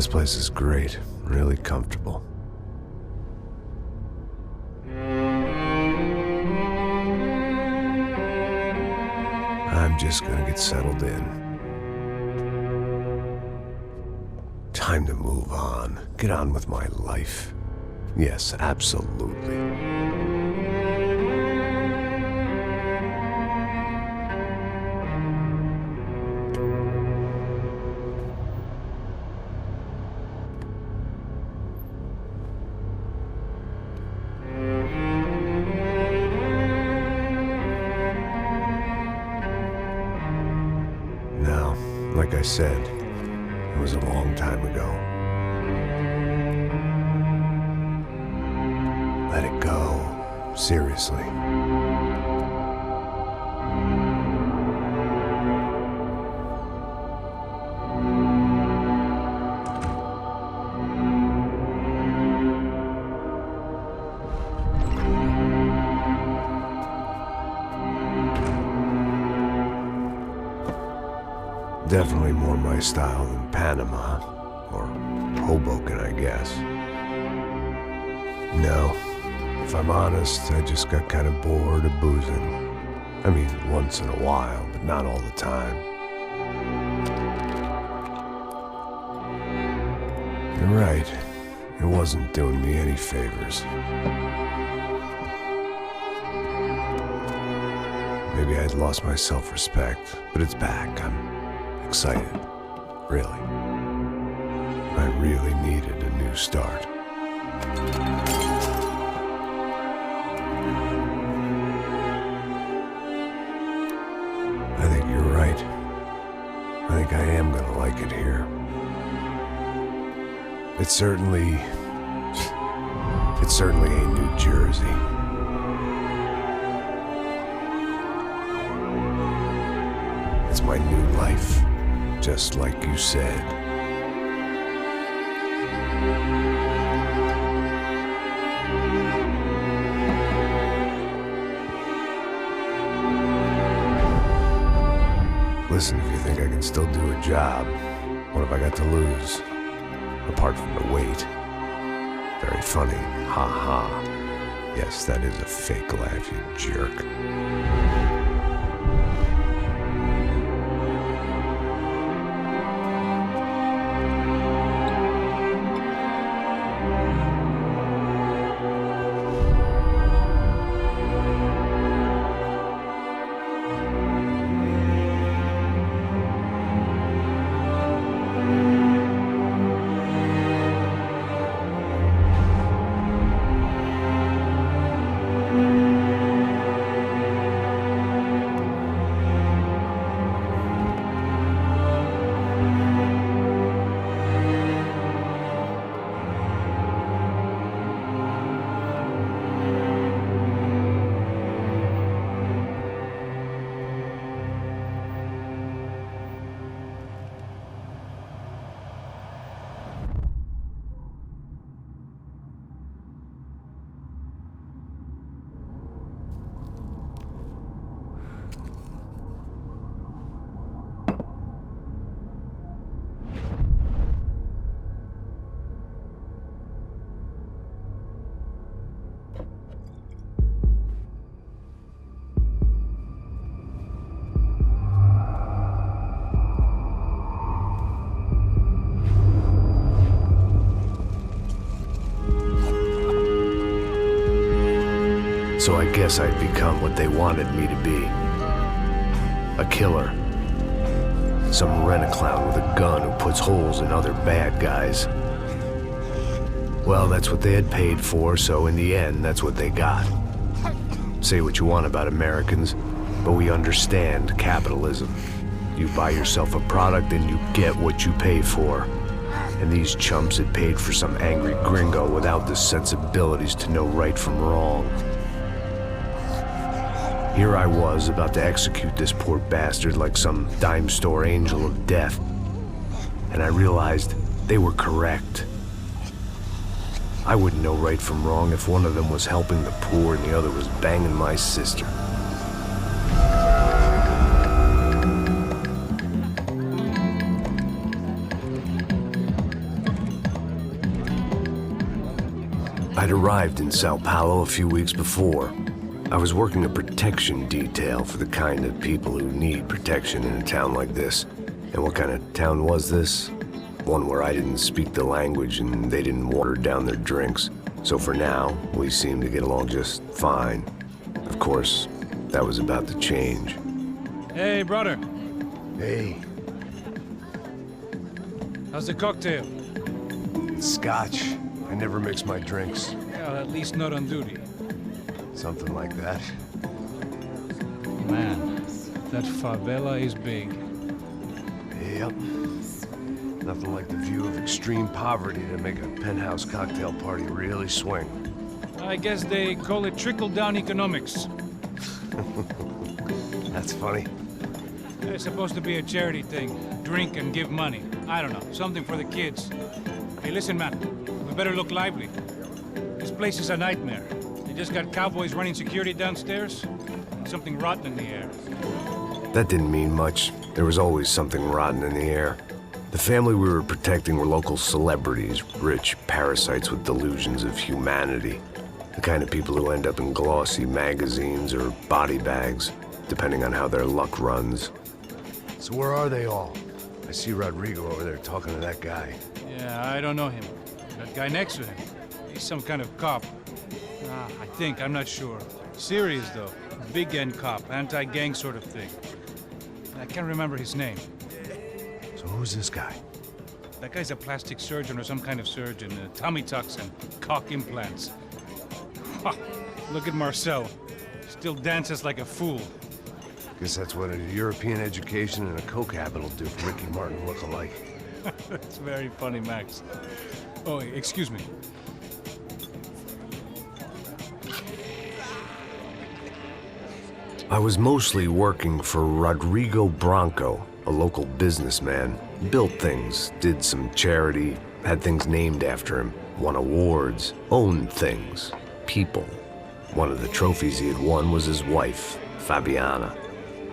This place is great, really comfortable. I'm just gonna get settled in. Time to move on. Get on with my life. Yes, absolutely. Now, like I said, it was a long time ago. Let it go. Seriously. Definitely more my style than Panama, or Hoboken, I guess. No, if I'm honest, I just got kind of bored of boozing. I mean, once in a while, but not all the time. You're right, it wasn't doing me any favors. Maybe I'd lost my self-respect, but it's back. I'm excited, really. I really needed a new start. I think you're right. I think I am gonna like it here. It's certainly ain't New Jersey. It's my new life. Just like you said. Listen, if you think I can still do a job, what have I got to lose? Apart from the weight. Very funny. Ha ha. Yes, that is a fake laugh, you jerk. So I guess I'd become what they wanted me to be. A killer. Some rent-a-clown with a gun who puts holes in other bad guys. Well, that's what they had paid for, so in the end, that's what they got. Say what you want about Americans, but we understand capitalism. You buy yourself a product and you get what you pay for. And these chumps had paid for some angry gringo without the sensibilities to know right from wrong. Here I was, about to execute this poor bastard like some dime store angel of death. And I realized they were correct. I wouldn't know right from wrong if one of them was helping the poor and the other was banging my sister. I'd arrived in Sao Paulo a few weeks before. I was working a protection detail for the kind of people who need protection in a town like this. And what kind of town was this? One where I didn't speak the language and they didn't water down their drinks. So for now, we seemed to get along just fine. Of course, that was about to change. Hey, brother. Hey. How's the cocktail? It's scotch. I never mix my drinks. Well, at least not on duty. Something like that. Man, that favela is big. Yep. Nothing like the view of extreme poverty to make a penthouse cocktail party really swing. I guess they call it trickle-down economics. That's funny. It's supposed to be a charity thing. Drink and give money. I don't know, something for the kids. Hey, listen, man. We better look lively. This place is a nightmare. They just got cowboys running security downstairs, and something rotten in the air. That didn't mean much. There was always something rotten in the air. The family we were protecting were local celebrities, rich parasites with delusions of humanity. The kind of people who end up in glossy magazines or body bags, depending on how their luck runs. So where are they all? I see Rodrigo over there talking to that guy. Yeah, I don't know him. That guy next to him, he's some kind of cop. I think, I'm not sure. Serious, though. Big end cop, anti-gang sort of thing. I can't remember his name. So who's this guy? That guy's a plastic surgeon or some kind of surgeon. Tummy tucks and cock implants. Ha! Look at Marcel. Still dances like a fool. Guess that's what a European education and a coke habit will do for Ricky Martin look-alike. That's very funny, Max. Oh, excuse me. I was mostly working for Rodrigo Branco, a local businessman. Built things, did some charity, had things named after him, won awards, owned things, people. One of the trophies he had won was his wife, Fabiana.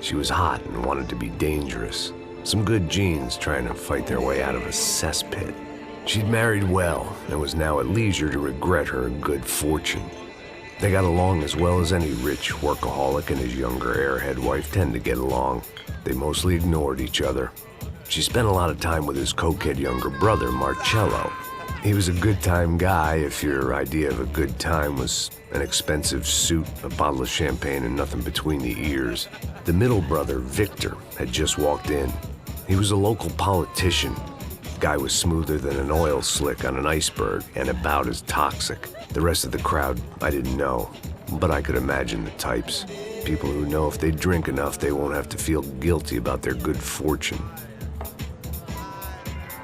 She was hot and wanted to be dangerous. Some good genes trying to fight their way out of a cesspit. She'd married well and was now at leisure to regret her good fortune. They got along as well as any rich workaholic and his younger airhead wife tend to get along. They mostly ignored each other. She spent a lot of time with his cokehead younger brother, Marcello. He was a good-time guy if your idea of a good time was an expensive suit, a bottle of champagne, and nothing between the ears. The middle brother, Victor, had just walked in. He was a local politician. Guy was smoother than an oil slick on an iceberg and about as toxic. The rest of the crowd, I didn't know, but I could imagine the types. People who know if they drink enough, they won't have to feel guilty about their good fortune.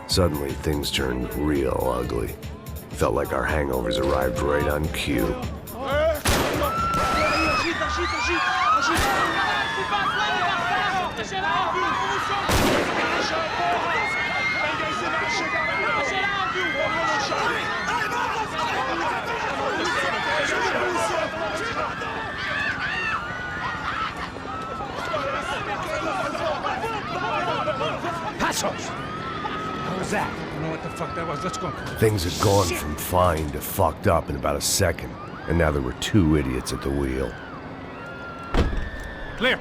Suddenly, things turned real ugly. Felt like our hangovers arrived right on cue. What was that? I don't know what the fuck that was. Let's go. Things had gone from fine to fucked up in about a second, and now there were two idiots at the wheel. Clear.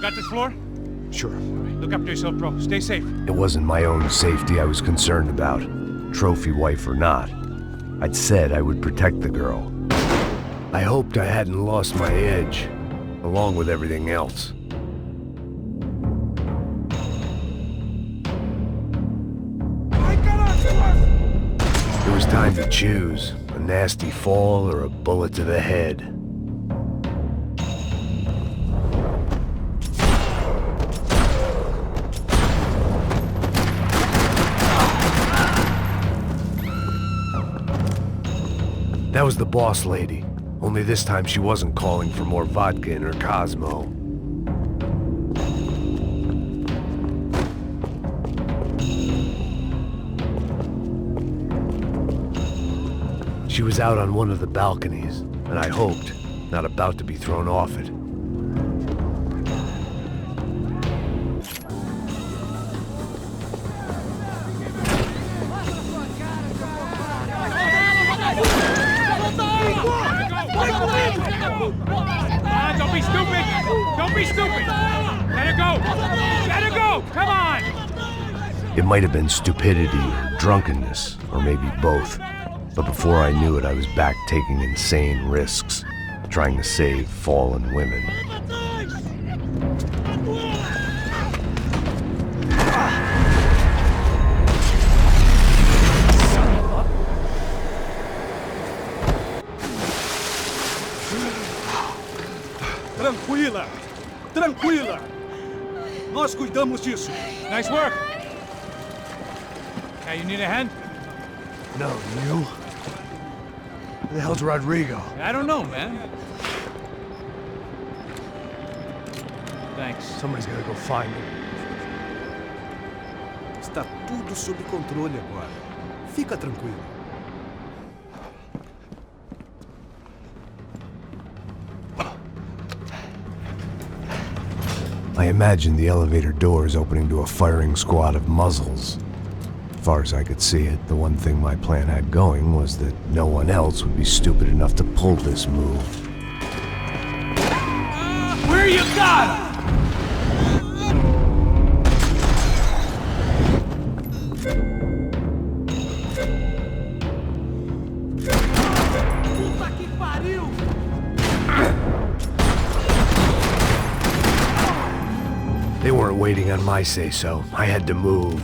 Got this floor? Sure. Look after yourself, bro. Stay safe. It wasn't my own safety I was concerned about, trophy wife or not. I'd said I would protect the girl. I hoped I hadn't lost my edge, along with everything else. It was time to choose, a nasty fall or a bullet to the head. That was the boss lady, only this time she wasn't calling for more vodka in her Cosmo. She was out on one of the balconies, and I hoped, not about to be thrown off it. be stupid! Let her go! Let her go! Come on! It might have been stupidity or drunkenness, or maybe both. But before I knew it, I was back taking insane risks, trying to save fallen women. Tranquila! Tranquila! Nós cuidamos disso. Nice work! Hey, you need a hand? No, you? Where the hell's Rodrigo? I don't know, man. Thanks. Somebody's gotta go find him. Está tudo sob controle agora. Fica tranquilo. I imagined the elevator doors opening to a firing squad of muzzles. As far as I could see it, the one thing my plan had going was that no one else would be stupid enough to pull this move. Where you got him? Puta que pariu! They weren't waiting on my say-so. I had to move.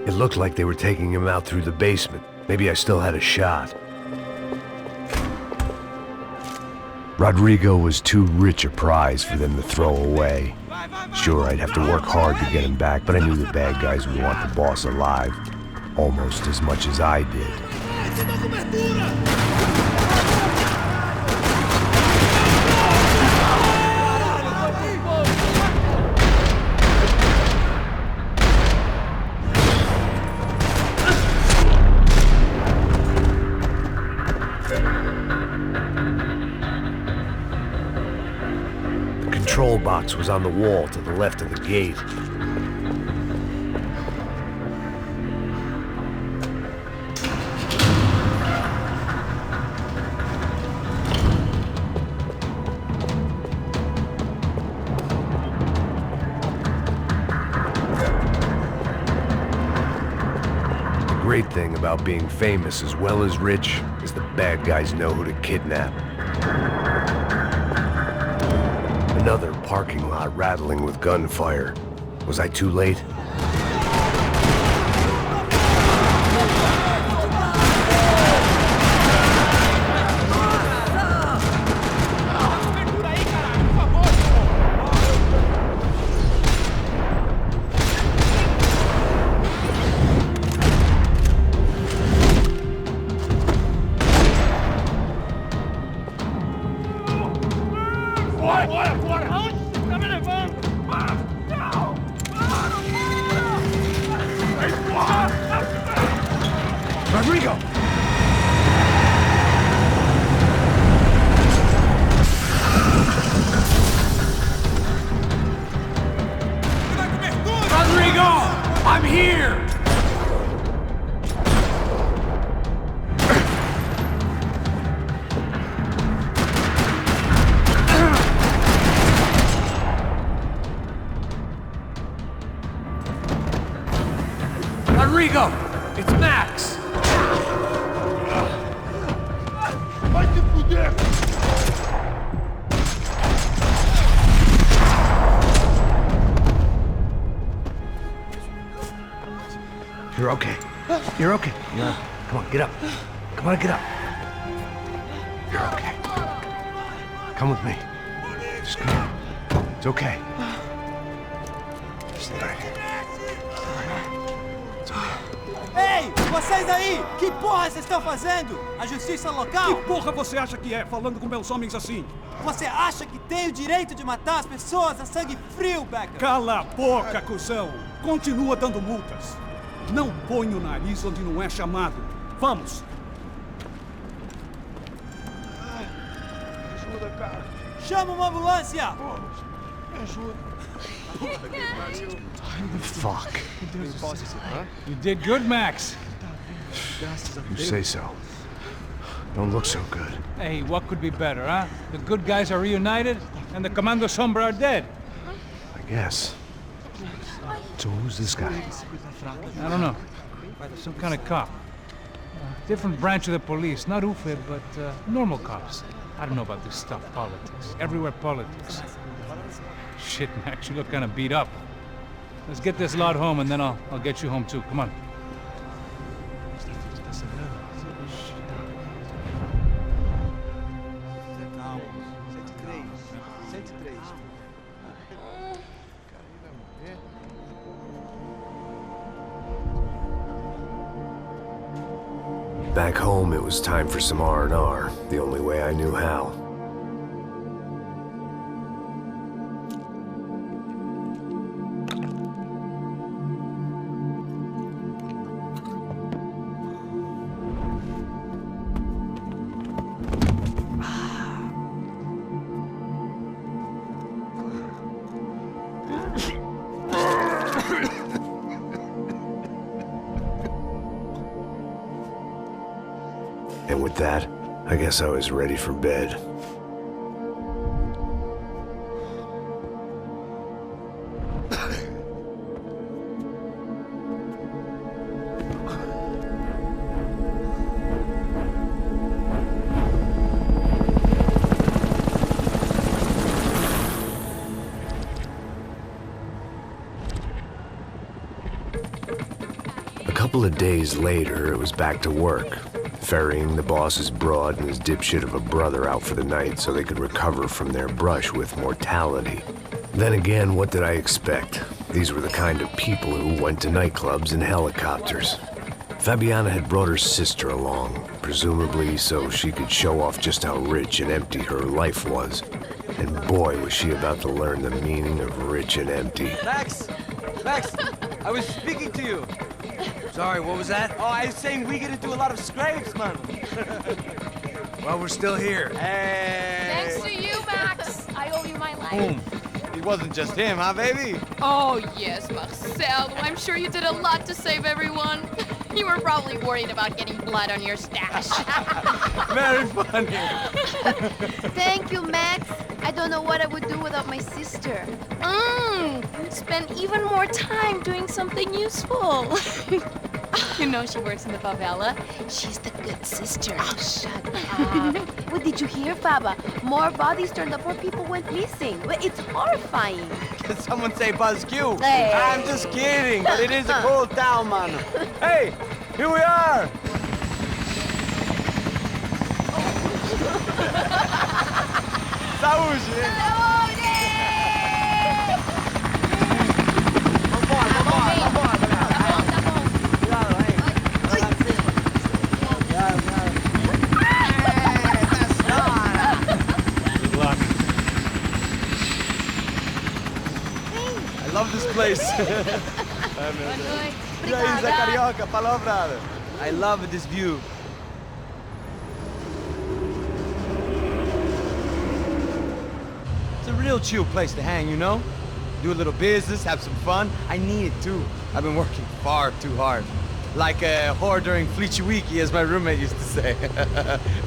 It looked like they were taking him out through the basement. Maybe I still had a shot. Rodrigo was too rich a prize for them to throw away. Sure, I'd have to work hard to get him back, but I knew the bad guys would want the boss alive. Almost as much as I did. The control box was on the wall to the left of the gate. The great thing about being famous as well as rich is the bad guys know who to kidnap. Another parking lot rattling with gunfire. Was I too late? Rodrigo! Rodrigo! I'm here! Rodrigo! It's Max! Vai te fuder! You're okay. You're okay. Yeah. Come on, get up. Come on, get up. You're okay. Come with me. Just come on. It's okay. Stay right here. It's okay. Ei! Vocês aí! Que porra vocês estão fazendo? A justiça local? Que porra você acha que é, falando com meus homens assim? Você acha que tem o direito de matar as pessoas a sangue frio, Becker? Cala a boca, cuzão! Continua dando multas. Não põe o nariz onde não é chamado. Vamos! Ajuda, cara. Chama uma ambulância! Me ajuda. Fuck. You did good, Max. You say so. Don't look so good. Hey, what could be better, huh? The good guys are reunited, and the Commando Sombra are dead. I guess. So who's this guy? I don't know. Some kind of cop. Different branch of the police. Not UFE, but normal cops. I don't know about this stuff, politics. Everywhere politics. Shit, Max, you look kind of beat up. Let's get this lot home, and then I'll get you home too. Come on. Back home, it was time for some R&R, the only way I knew how. And with that, I guess I was ready for bed. A couple of days later, it was back to work. Ferrying the boss's broad and his dipshit of a brother out for the night so they could recover from their brush with mortality. Then again, what did I expect? These were the kind of people who went to nightclubs in helicopters. Fabiana had brought her sister along, presumably so she could show off just how rich and empty her life was. And boy, was she about to learn the meaning of rich and empty. Max! Max! I was speaking to you. Sorry, what was that? Oh, I was saying we get into a lot of scrapes, man. Well, we're still here. Hey! Thanks to you, Max. I owe you my life. It wasn't just him, huh, baby? Oh, yes, Marcel. I'm sure you did a lot to save everyone. You were probably worried about getting blood on your stash. Very funny. Thank you, Max. I don't know what I would do without my sister. Spend even more time doing something useful. You know she works in the favela. She's the good sister. Oh, shut up. What did you hear, Faba? More bodies turned up where people went missing. It's horrifying. Did someone say Buzz Q? Hey. I'm just kidding, but it is a cool town, man. Hey, here we are. Saúde! I love this place. E aí, Zé Carioca, palavra. I love this view. It's a real chill place to hang, you know? Do a little business, have some fun. I need it too. I've been working far too hard. Like a whore during Fleechy Weeky, as my roommate used to say.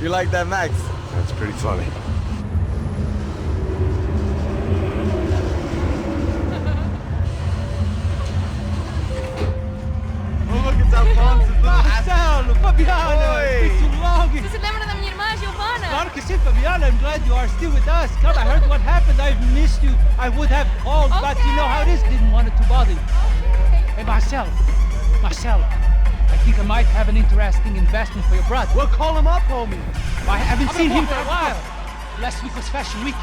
You like that, Max? That's pretty funny. Marcelo, Fabiana, it's been too long. Você se lembra da minha irmã, Giovanna? Claro que sim, Fabiana. I'm glad you are still with us. Come, I heard what happened. I've missed you. I would have called, but you know how it is. Didn't want it to bother you. Hey, Marcelo, I think I might have an interesting investment for your brother. Well, call him up, homie. I haven't seen him for a while. Last week was Fashion Week.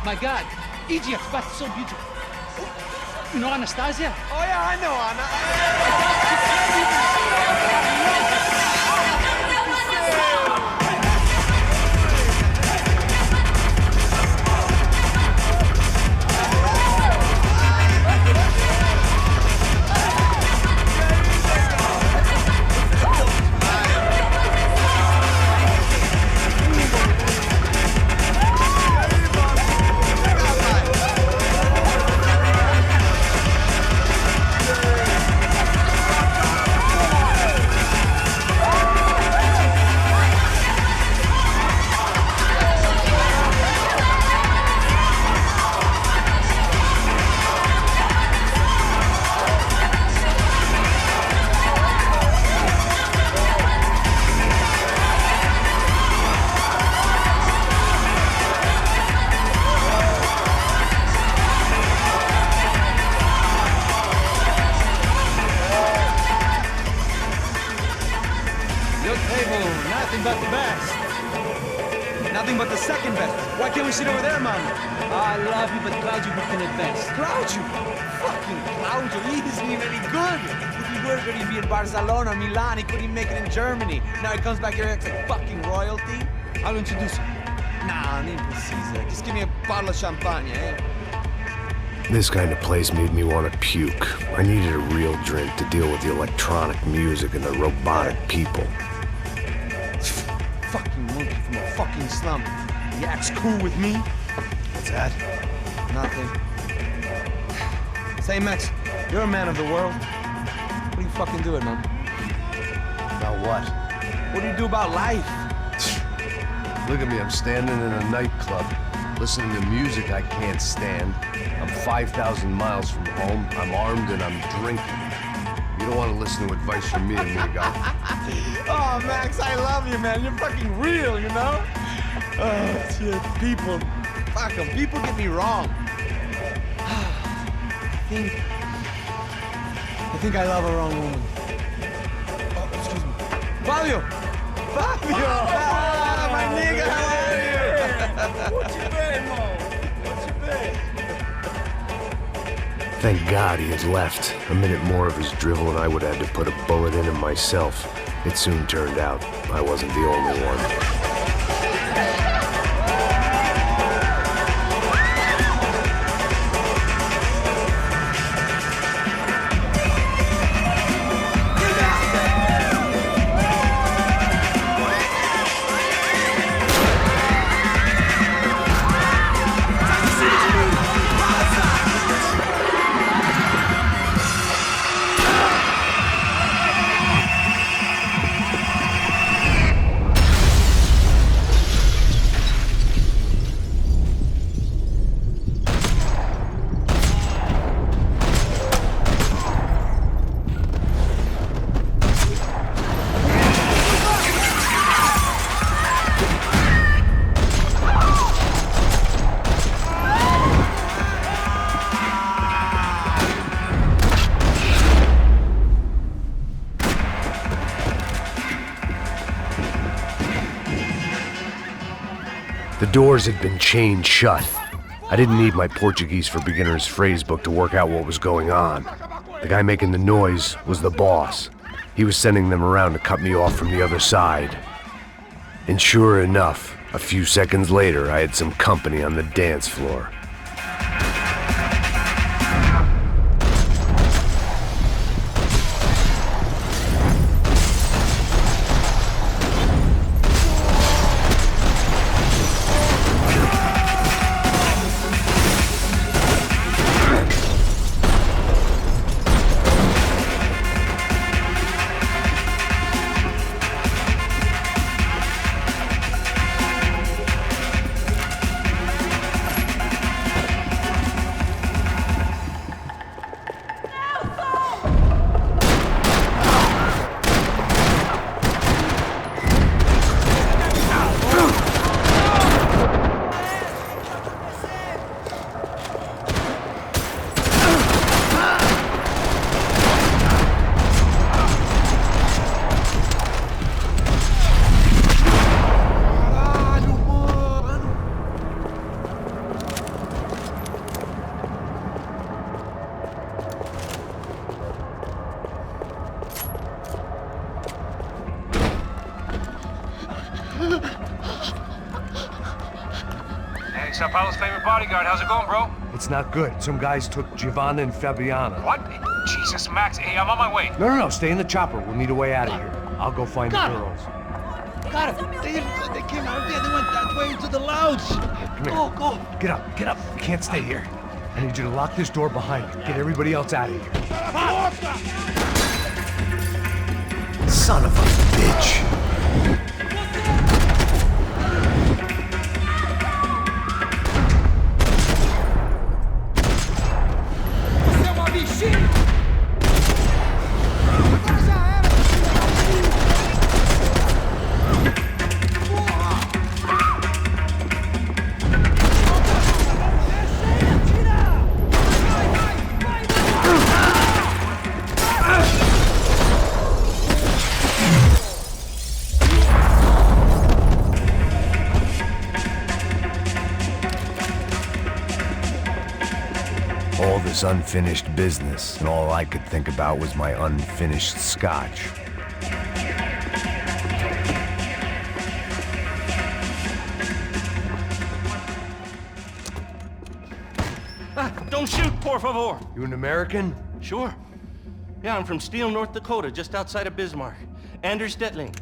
My God, Egypt, but so beautiful. You know Anastasia? Oh, yeah, I know, Anna. the best. Nothing but the second best. Why can't we sit over there, man? I love you, but Claudio booked in advance. Claudio? Fucking Claudio, he isn't even any good. If he were good, he'd be in Barcelona or Milan. He couldn't even make it in Germany. Now he comes back here and acts like fucking royalty. I'll introduce you. Nah, nem precisa. Just give me a bottle of champagne, eh? This kind of place made me want to puke. I needed a real drink to deal with the electronic music and the robotic people. Fucking monkey from a fucking slum. He acts cool with me. What's that? Nothing. Say, Max, you're a man of the world. What do you fucking do it, man? About what? What do you do about life? Look at me, I'm standing in a nightclub, listening to music I can't stand. I'm 5,000 miles from home, I'm armed and I'm drinking. You don't want to listen to advice from me, amigo. Oh, Max, I love you, man. You're fucking real, you know? Oh, shit. People. Fuck 'em. People get me wrong. I think I love a wrong woman. Oh, excuse me. Fabio! Fabio! Ah, my nigga, how are you? What you been, Mo? What you been? Thank God he had left. A minute more of his drivel and I would have had to put a bullet in him myself. It soon turned out I wasn't the only one. The doors had been chained shut. I didn't need my Portuguese for Beginners phrase book to work out what was going on. The guy making the noise was the boss. He was sending them around to cut me off from the other side. And sure enough, a few seconds later, I had some company on the dance floor. Hey, Sao Paulo's favorite bodyguard. How's it going, bro? It's not good. Some guys took Giovanna and Fabiana. What? Jesus, Max. Hey, I'm on my way. No, stay in the chopper. We'll need a way out of here. I'll go find the girls. Got it. They came out there. They went that way into the lounge. Come here. Go. Get up. You can't stay here. I need you to lock this door behind you. Get everybody else out of here. Son of a bitch. unfinished business, and all I could think about was my unfinished scotch. Don't shoot, por favor. You an American? Sure. Yeah, I'm from Steele, North Dakota, just outside of Bismarck. Anders Detling.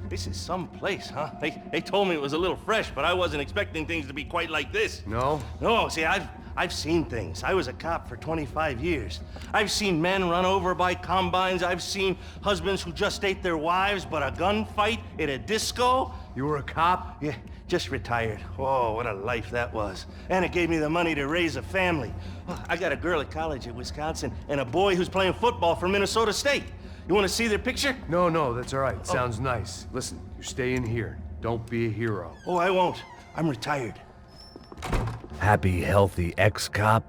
This is some place, huh? They told me it was a little fresh, but I wasn't expecting things to be quite like this. No? No, see, I've seen things. I was a cop for 25 years. I've seen men run over by combines. I've seen husbands who just ate their wives, but a gunfight at a disco. You were a cop? Yeah, just retired. Oh, what a life that was. And it gave me the money to raise a family. Well, I got a girl at college at Wisconsin and a boy who's playing football for Minnesota State. You want to see their picture? No, that's all right. Sounds nice. Listen, you're staying here. Don't be a hero. Oh, I won't. I'm retired. Happy, healthy ex-cop?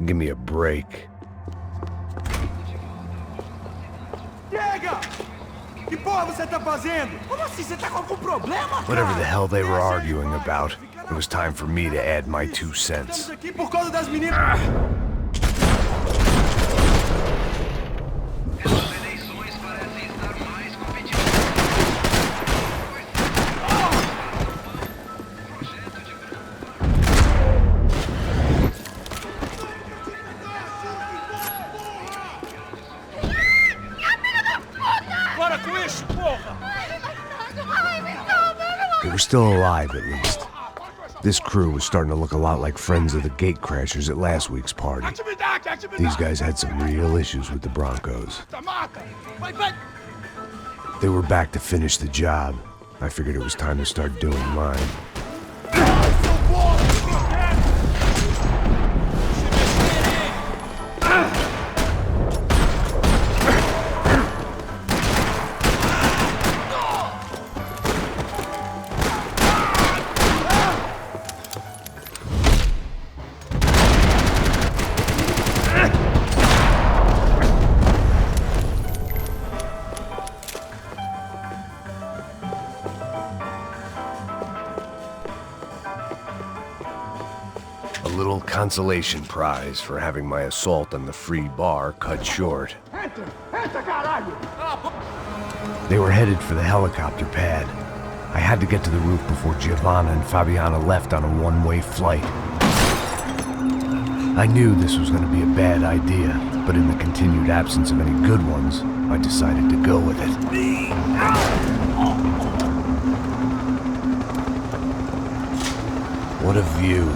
Give me a break. Chega! Que porra você tá fazendo? Como assim? Você tá com algum problema? Whatever the hell they were arguing about, it was time for me to add my 2 cents. Estamos aqui por causa das meninas. They were still alive, at least. This crew was starting to look a lot like friends of the gatecrashers at last week's party. These guys had some real issues with the Broncos. They were back to finish the job. I figured it was time to start doing mine. A little consolation prize for having my assault on the free bar cut short. They were headed for the helicopter pad. I had to get to the roof before Giovanna and Fabiana left on a one-way flight. I knew this was going to be a bad idea, but in the continued absence of any good ones, I decided to go with it. What a view.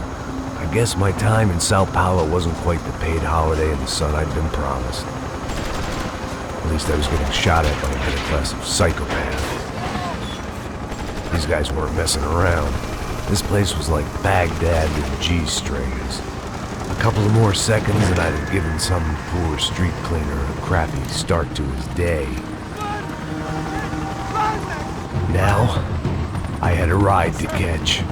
I guess my time in Sao Paulo wasn't quite the paid holiday in the sun I'd been promised. At least I was getting shot at by a middle-class psychopath. These guys weren't messing around. This place was like Baghdad with G-strings. A couple of more seconds and I'd have given some poor street cleaner a crappy start to his day. Now, I had a ride to catch.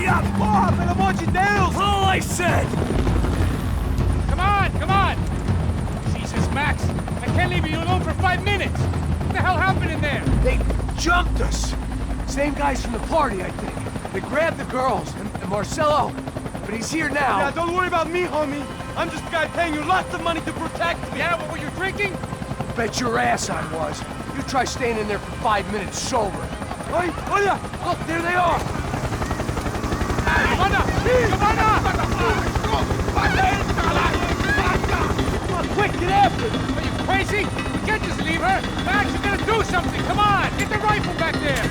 Porra, pelo amor de Deus! All I said! Come on! Jesus, Max, I can't leave you alone for 5 minutes. What the hell happened in there? They jumped us! Same guys from the party, I think. They grabbed the girls, and Marcelo, but he's here now. Yeah, don't worry about me, homie. I'm just a guy paying you lots of money to protect me. Yeah, what were you drinking? Bet your ass I was. You try staying in there for 5 minutes sober. Oi, olha! Look, there they are! Come on, quick, get after them! Are you crazy? You can't just leave her. Max, you gotta do something. Come on, get the rifle back there.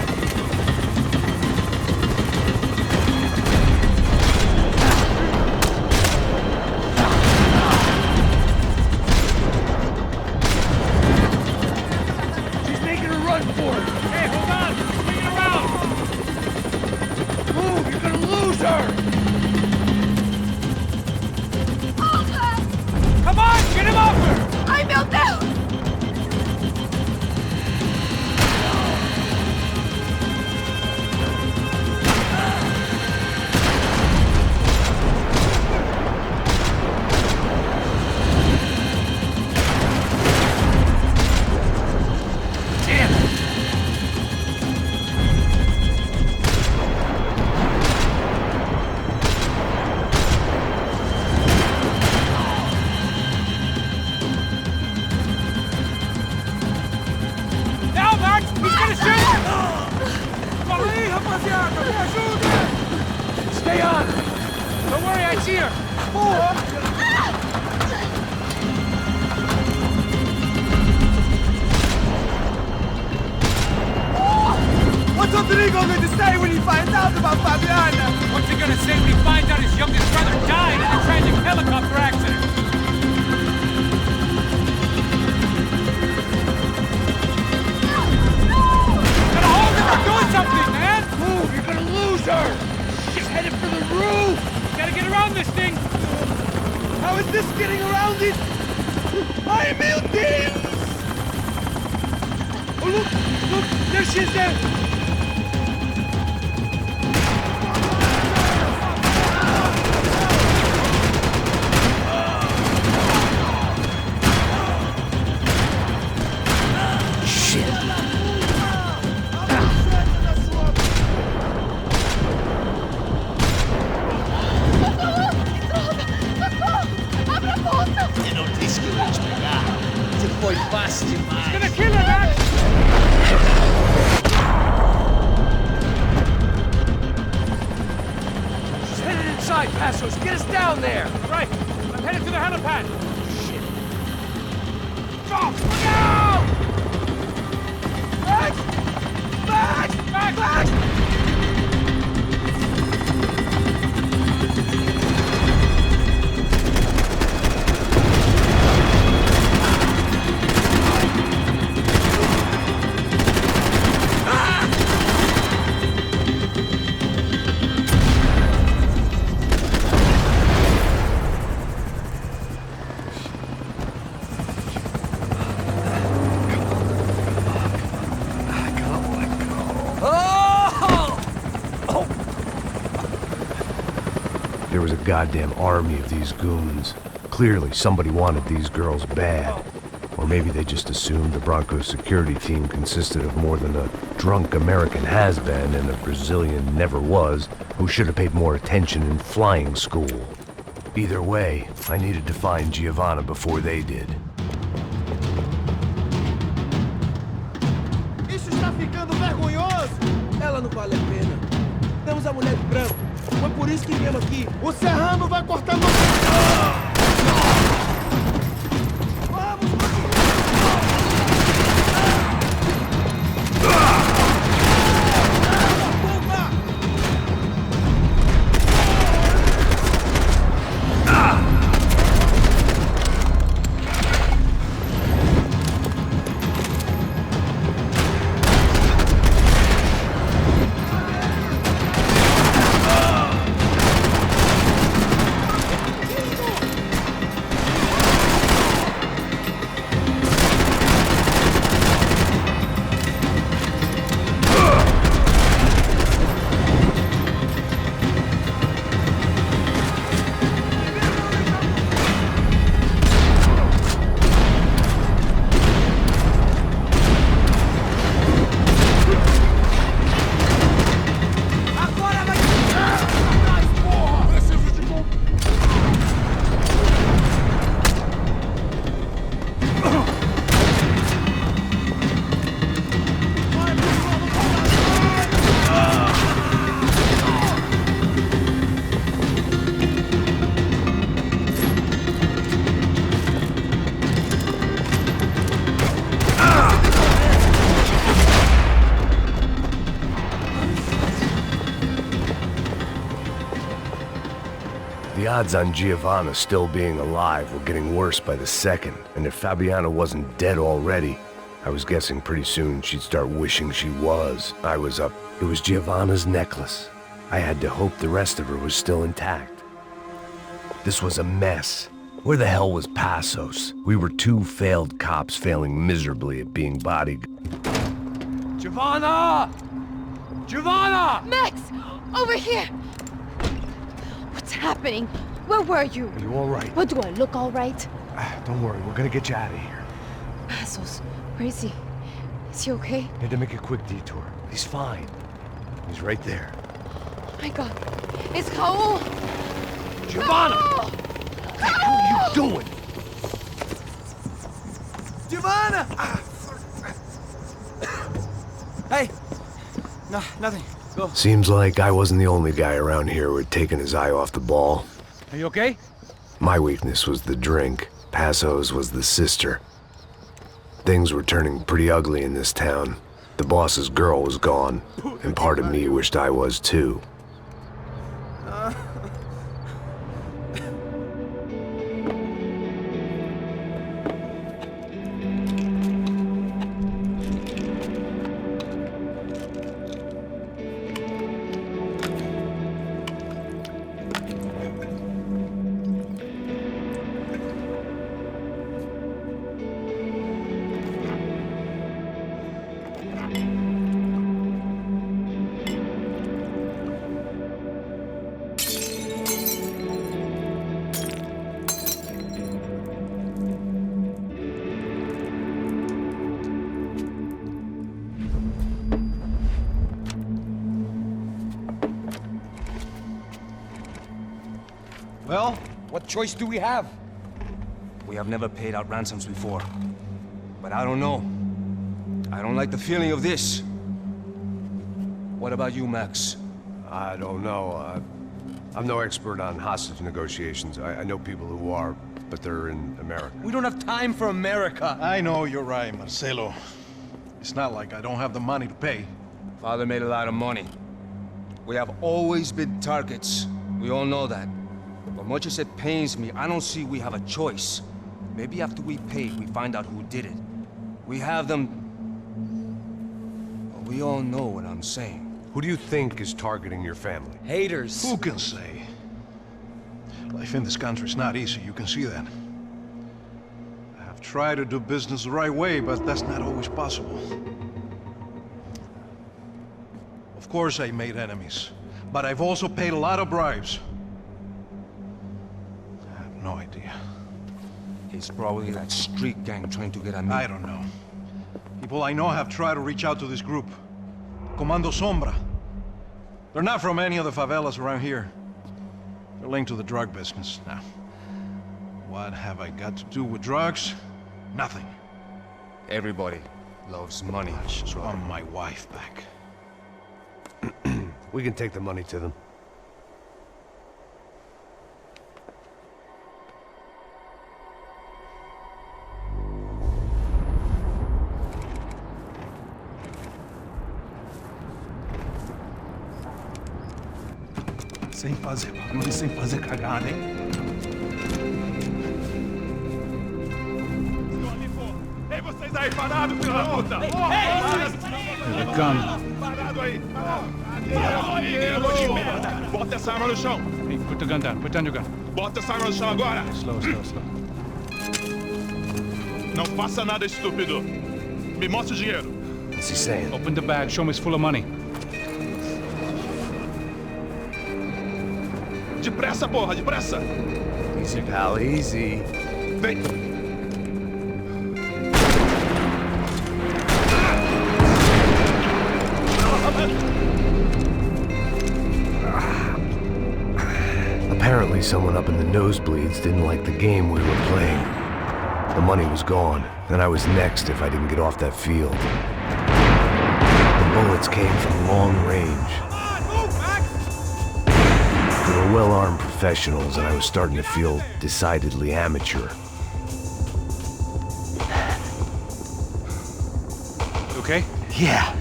She's making a run for it. Hey, hold on. Bring it around. Move, you're gonna lose her. Come on, get him off her! Ai, meu Deus! Stay on! Don't worry, I see her. What's Rodrigo going to say when he finds out about Fabiana? What's he gonna say when he finds out his youngest brother died in a tragic helicopter accident? Gotta hold her! We're doing something, man! Move! You're gonna lose her! She's headed for the roof! Gotta get around this thing! How is this getting around it? ¡Ay, meu Deus! Oh, look! Look! There she is there! Foi fácil demais. Gonna kill her, man! She's headed inside, Passos! Get us down there! Right, I'm headed to the helipad. Shit! Stop! Look out! Back! Back! Back! Back! There was a goddamn army of these goons. Clearly, somebody wanted these girls bad. Or maybe they just assumed the Broncos security team consisted of more than a drunk American has-been and a Brazilian never-was who should have paid more attention in flying school. Either way, I needed to find Giovanna before they did. Isso está ficando vergonhoso! Ela não vale a pena. Temos a mulher de branco. Foi por isso que viemos aqui. O Serrano vai cortar meu... The odds on Giovanna still being alive were getting worse by the second, and if Fabiana wasn't dead already, I was guessing pretty soon she'd start wishing she was. I was up. It was Giovanna's necklace. I had to hope the rest of her was still intact. This was a mess. Where the hell was Passos? We were two failed cops failing miserably at being bodyguards. Giovanna! Giovanna! Max! Over here! What's happening? Where were you? Are you all right? What, do I look all right? Don't worry, we're gonna get you out of here. Passos, where is he? Is he okay? Had to make a quick detour. He's fine. He's right there. Oh my God. It's Raul! Giovanna! Raul! What are you doing? Giovanna! Hey! No, nothing. Seems like I wasn't the only guy around here who had taken his eye off the ball. Are you okay? My weakness was the drink. Passo's was the sister. Things were turning pretty ugly in this town. The boss's girl was gone, and part of me wished I was too. Well, what choice do we have? We have never paid out ransoms before. But I don't know. I don't like the feeling of this. What about you, Max? I don't know. I'm no expert on hostage negotiations. I know people who are, but they're in America. We don't have time for America. I know you're right, Marcelo. It's not like I don't have the money to pay. Father made a lot of money. We have always been targets. We all know that. But much as it pains me, I don't see we have a choice. Maybe after we pay, we find out who did it. We have them... Well, we all know what I'm saying. Who do you think is targeting your family? Haters. Who can say? Life in this country is not easy, you can see that. I have tried to do business the right way, but that's not always possible. Of course I made enemies, but I've also paid a lot of bribes. I have no idea. It's probably that street gang trying to get at me. I don't know. People I know have tried to reach out to this group. Comando Sombra. They're not from any of the favelas around here. They're linked to the drug business. Now, what have I got to do with drugs? Nothing. Everybody loves money. I just want my wife back. We can take the money to them. Sem fazer barulho, sem fazer cagada, hein? Ei, vocês aí parados, filho da puta! There's a gun. Parado aí! Bota essa arma no chão! Hey, put the gun down. Put down your gun. Bota essa arma no chão agora! Slow, slow, slow. Não faça nada estúpido! Me mostre o dinheiro! What's he saying? Open the bag. Show me it's full of money. Depressa, porra, depressa! Easy, pal, easy. Vem! Apparently someone up in the nosebleeds didn't like the game we were playing. The money was gone, and I was next if I didn't get off that field. The bullets came from long range. They were well-armed professionals, and I was starting to feel decidedly amateur. You okay? Yeah.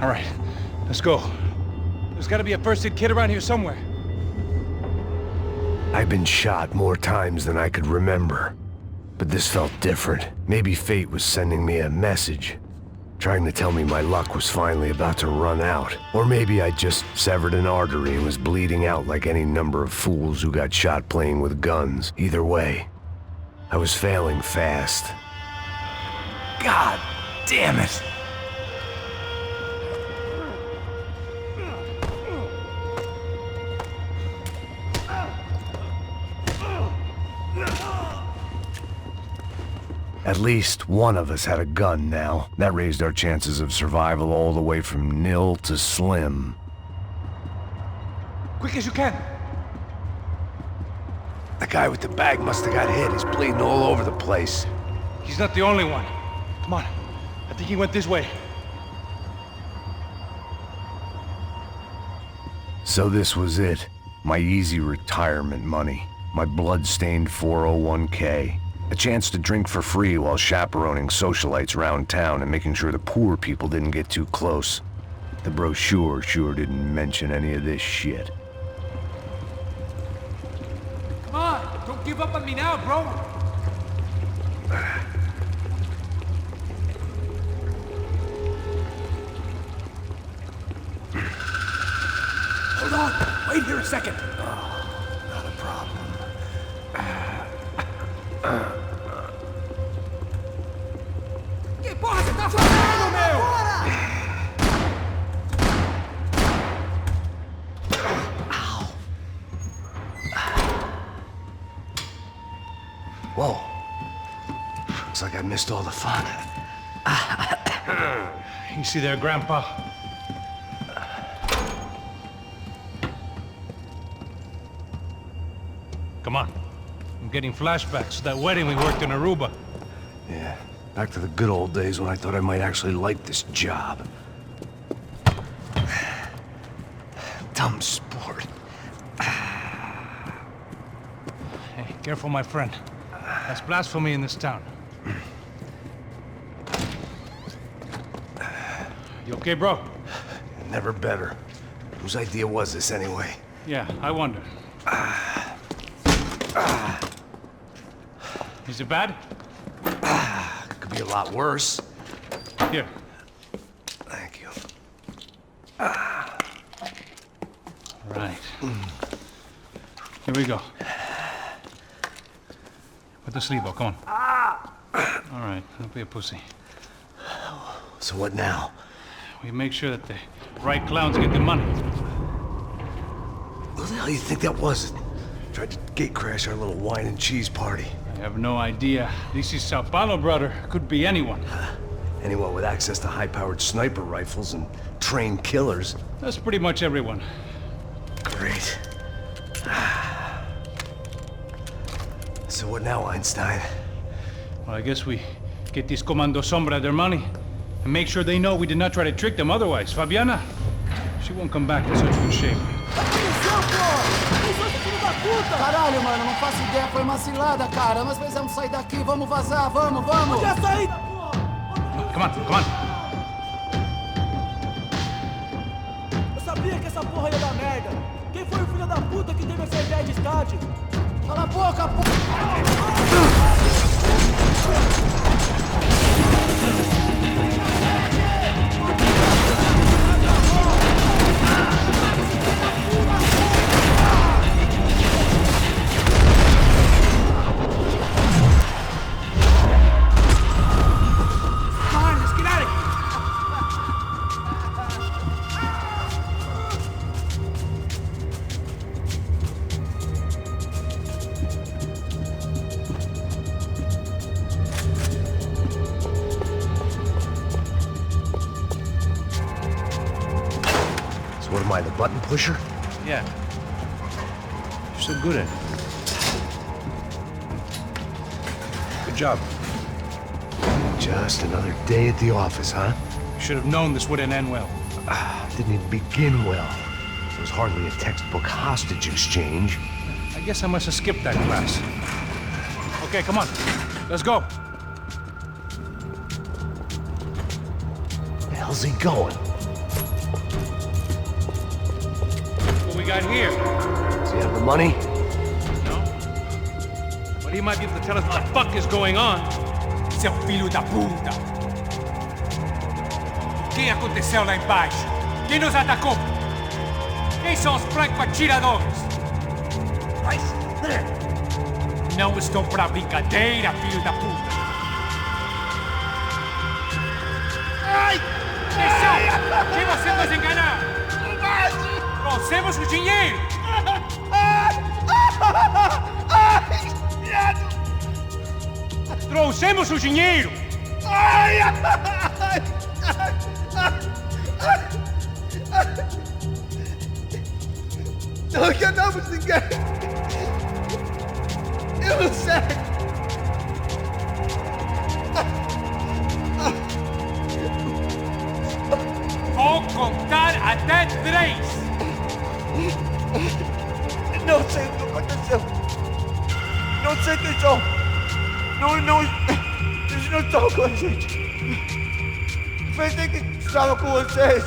All right, let's go. There's got to be a first-aid kit around here somewhere. I've been shot more times than I could remember. But this felt different. Maybe fate was sending me a message, trying to tell me my luck was finally about to run out. Or maybe I just severed an artery and was bleeding out like any number of fools who got shot playing with guns. Either way, I was failing fast. God damn it! At least one of us had a gun now. That raised our chances of survival all the way from nil to slim. Quick as you can. The guy with the bag must have got hit. He's bleeding all over the place. He's not the only one. Come on. I think he went this way. So this was it. My easy retirement money. My blood-stained 401k. A chance to drink for free while chaperoning socialites around town and making sure the poor people didn't get too close. The brochure sure didn't mention any of this shit. Come on, don't give up on me now, bro. Hold on! Wait here a second! Not a problem. Que porra você tá fazendo, meu? Whoa. Looks like I missed all the fun. Easy there, Grandpa. Come on. I'm getting flashbacks to that wedding we worked in Aruba. Yeah, back to the good old days when I thought I might actually like this job. Dumb sport. Hey, careful, my friend. That's blasphemy in this town. You okay, bro? Never better. Whose idea was this anyway? Yeah, I wonder. Is it bad? Could be a lot worse. Here. Thank you. Right. Here we go. Put the sleeve on, come on. All right, don't be a pussy. So what now? We make sure that the right clowns get the money. Who the hell do you think that was? Tried to gate crash our little wine and cheese party. I have no idea. This is Sao Paulo, brother. Could be anyone. Anyone with access to high-powered sniper rifles and trained killers. That's pretty much everyone. Great. So what now, Einstein? Well, I guess we get these Comando Sombra their money and make sure they know we did not try to trick them otherwise. Fabiana, she won't come back in such good shape. Caralho, mano, não faço ideia, foi uma cilada, cara. Nós precisamos sair daqui, vamos vazar, vamos! Onde é saída? Come on, come on. Eu sabia que essa porra ia dar merda. Quem foi o filho da puta que teve essa ideia de estádio? Cala a boca, porra! What am I, the button pusher? Yeah. You're so good at it. Good job. Just another day at the office, huh? Should have known this wouldn't end well. Didn't even begin well. It was hardly a textbook hostage exchange. I guess I must have skipped that class. Okay, come on. Let's go. Where the hell's he going? What we got here? Does he have the money? No. But he might be able to tell us what the fuck is going on. Seu filho da puta! O que aconteceu lá embaixo? Quem nos atacou? Quem são os franco-atiradores? Não estou pra brincadeira, filho da puta! Ai! Quem você nos enganar? Trouxemos o dinheiro! Trouxemos o dinheiro! Não enganamos ninguém! Eu não sei! Vou contar até 3! Eles não estão com a gente. Pensei que estava com vocês.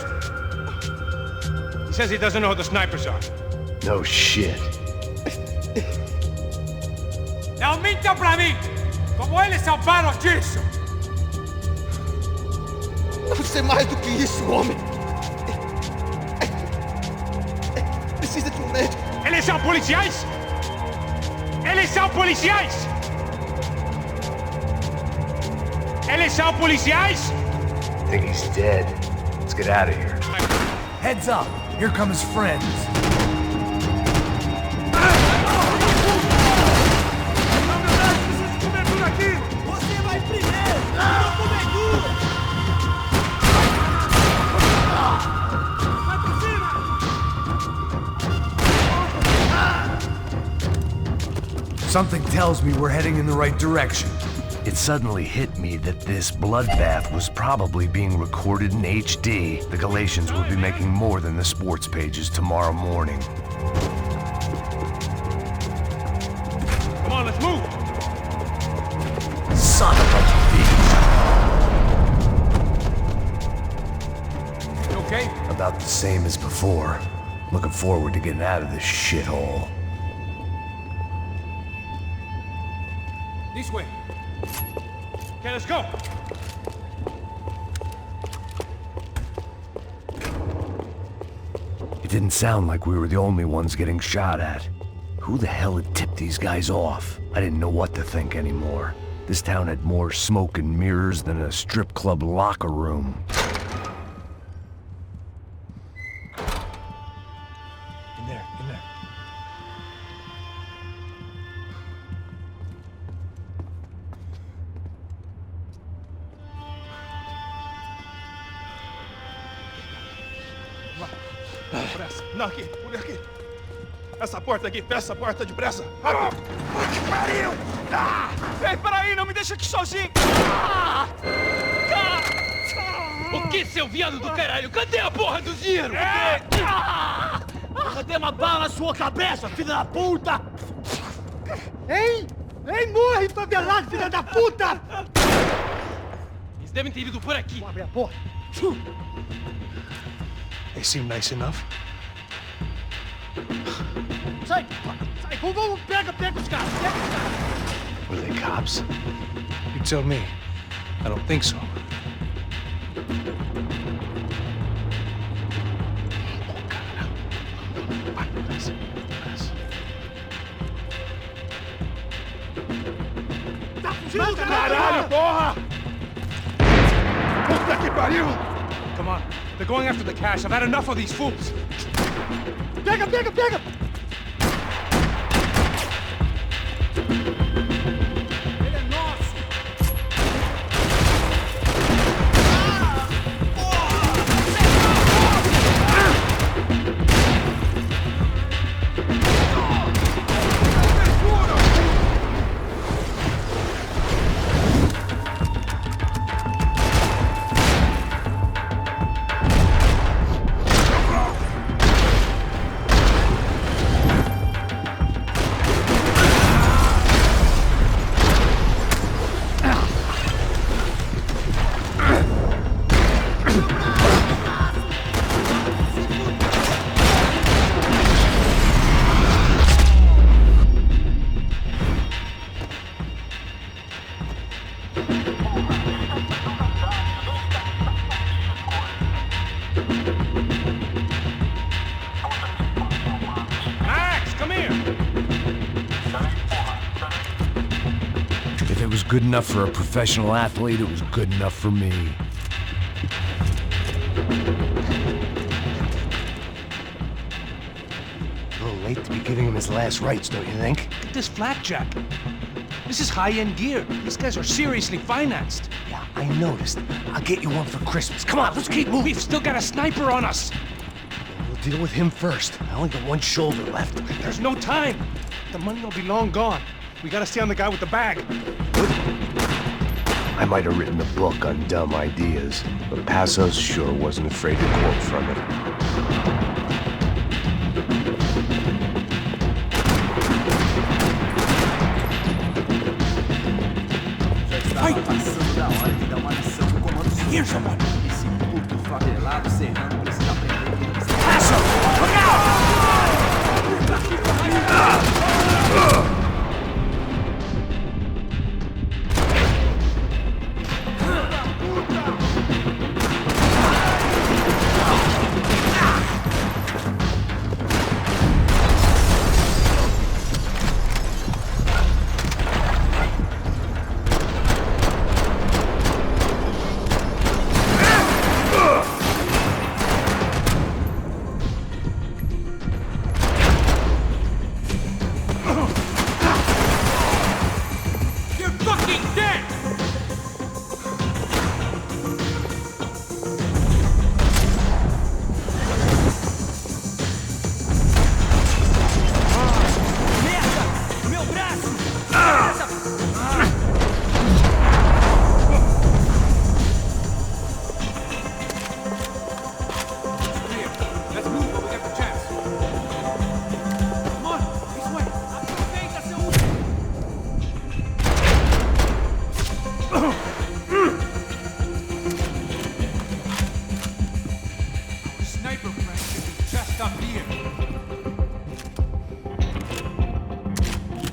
He says he doesn't know who the snipers are. No shit. Não minta pra mim! Como eles salvaram disso? Você é mais do que isso, homem. Precisa de um médico. Eles são policiais? Eles são policiais? Eles são policiais? I think he's dead. Let's get out of here. Heads up. Here come his friends. Você vai primeiro! Não cobertura! Vai por cima! Something tells me we're heading in the right direction. It suddenly hit me that this bloodbath was probably being recorded in HD. The Galatians would be making more than the sports pages tomorrow morning. Come on, let's move! Son of a bitch! You okay? About the same as before. Looking forward to getting out of this shithole. This way. Okay, let's go! It didn't sound like we were the only ones getting shot at. Who the hell had tipped these guys off? I didn't know what to think anymore. This town had more smoke and mirrors than a strip club locker room. In there. Pressa. Não, aqui, por aqui. Essa porta aqui, fecha essa porta depressa. Rápido. Que pariu! Ah! Ei, peraí, não me deixa aqui sozinho. O que, seu viado do caralho? Cadê a porra do dinheiro? Cadê uma bala na sua cabeça, filha da puta? Ei! Ei, morre, favelado, filha da puta! Eles devem ter ido por aqui. Vou abrir a porta. They seem nice enough. Sai! Vamos, pega os caras, Were they cops? You tell me. I don't think so. Tá fugindo, Caralho, porra! Puta que pariu! Come on. They're going after the cash. I've had enough of these fools. Pega! Ele é nosso! If it was good enough for a professional athlete, it was good enough for me. A little late to be giving him his last rites, don't you think? Look at this flakjack. This is high-end gear. These guys are seriously financed. Yeah, I noticed. I'll get you one for Christmas. Come on, let's keep moving. We've still got a sniper on us. We'll deal with him first. I only got one shoulder left. There's no time. The money will be long gone. We gotta stay on the guy with the bag. I might have written a book on dumb ideas, but Passos sure wasn't afraid to quote from it. Right! Hear someone! Pass him! Look out!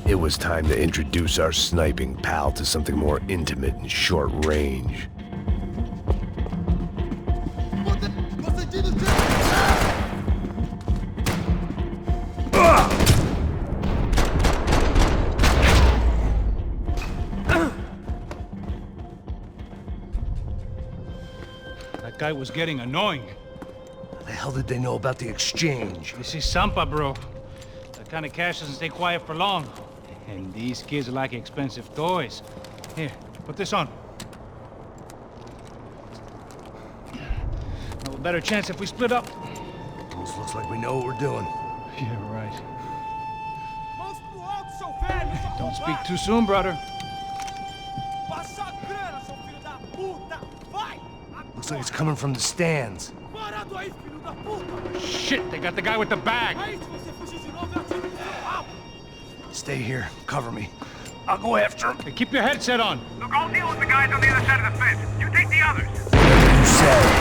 It was time to introduce our sniping pal to something more intimate and short range. That guy was getting annoying. How the hell did they know about the exchange? This is Sampa, bro. That kind of cash doesn't stay quiet for long. And these kids like expensive toys. Here, put this on. No better chance if we split up. Almost looks like we know what we're doing. Yeah, right. Don't speak too soon, brother. Looks like it's coming from the stands. Shit, they got the guy with the bag. Stay here. Cover me. I'll go after him. Hey, keep your headset on. Look, I'll deal with the guys on the other side of the fence. You take the others. You said.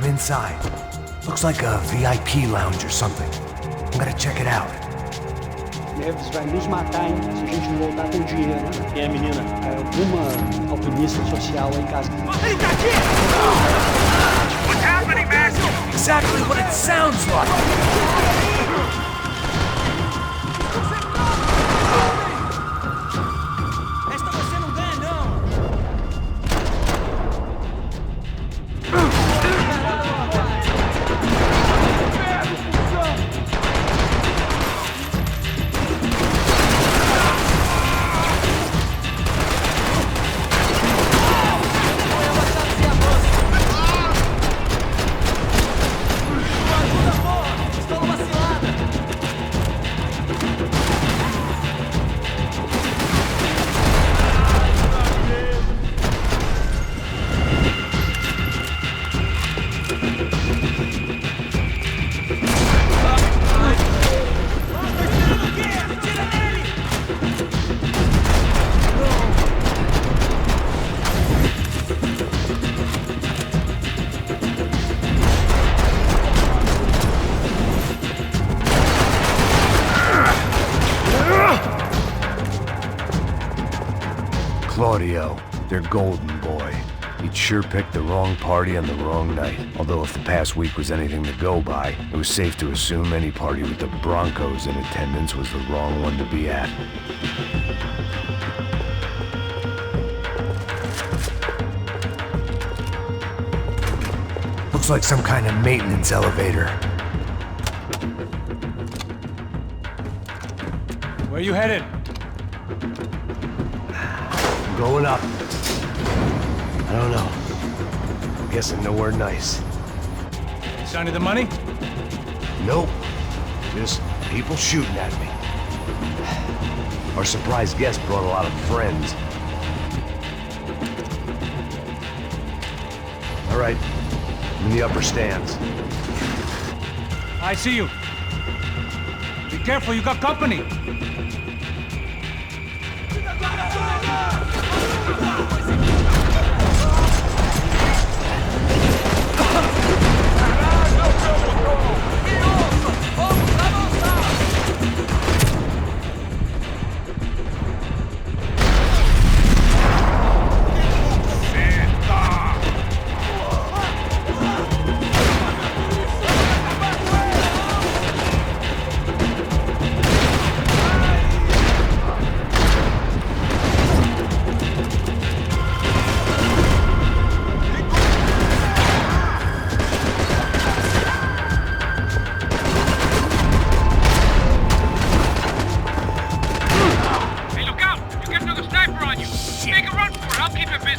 Inside. Looks like a VIP lounge or something. I'm gonna check it out. Neves vai nos matar, hein, se a gente não voltar com dinheiro. Quem é a menina? É alguma alpinista social aí em casa. Ele tá aqui! What's happening, man? Exactly what it sounds like! Claudio, They're golden, boy. He'd sure picked the wrong party on the wrong night. Although if the past week was anything to go by, it was safe to assume any party with the Broncos in attendance was the wrong one to be at. Looks like some kind of maintenance elevator. Where you headed? I'm going up. I don't know. I'm guessing nowhere nice. Sign of the money? Nope. Just people shooting at me. Our surprise guest brought a lot of friends. All right. I'm in the upper stands. I see you. Be careful, you got company.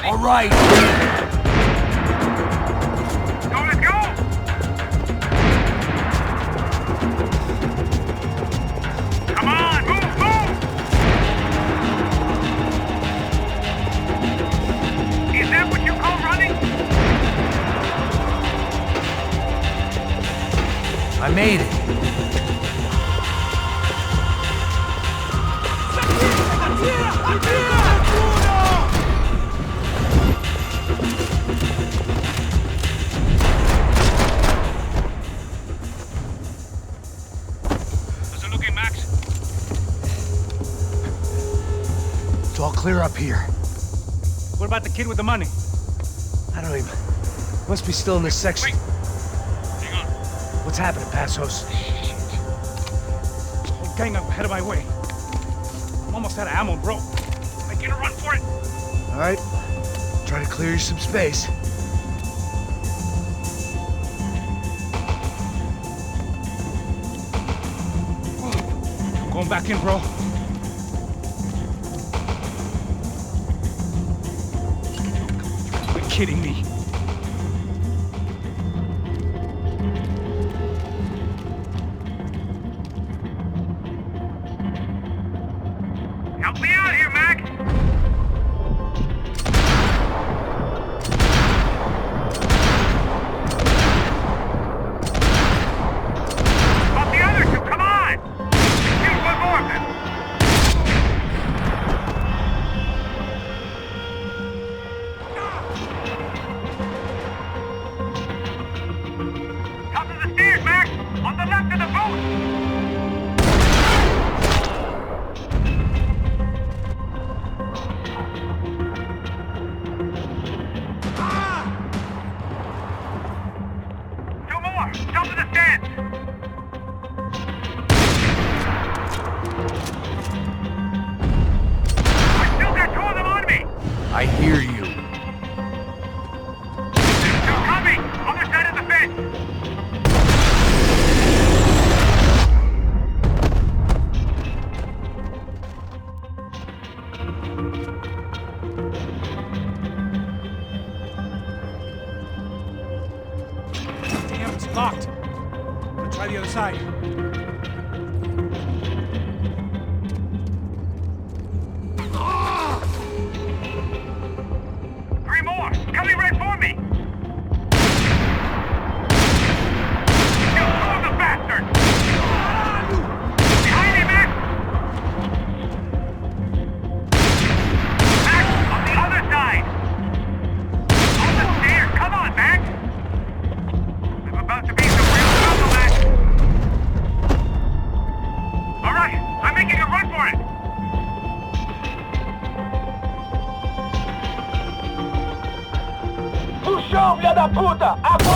All right. Go, let's go! Come on, move, move! Is that what you call running? I made it. It's all clear up here. What about the kid with the money? I don't even... Must be still in this section. Wait. Hang on. What's happening, Passos? The gang up ahead of my way. I'm almost out of ammo, bro. Making a run for it. All right. Try to clear you some space. I'm going back in, bro. You're kidding me. Help me out here, Mac! About the other two, come on! Here's one more of them. Top of the stairs, Mac! On the left of the booth! Two more! Top of the stands! I still got two of them on me! I hear you. There's two coming! Other side of the fence! Damn, it's locked. I'm gonna try the other side. Three more! Coming right for me! Kill two of the bastards! Behind me, Mac! Mac, on the other side! On the stairs! Come on, Mac! I'm about to be some real trouble, Mac! chão, filha da puta! Agora!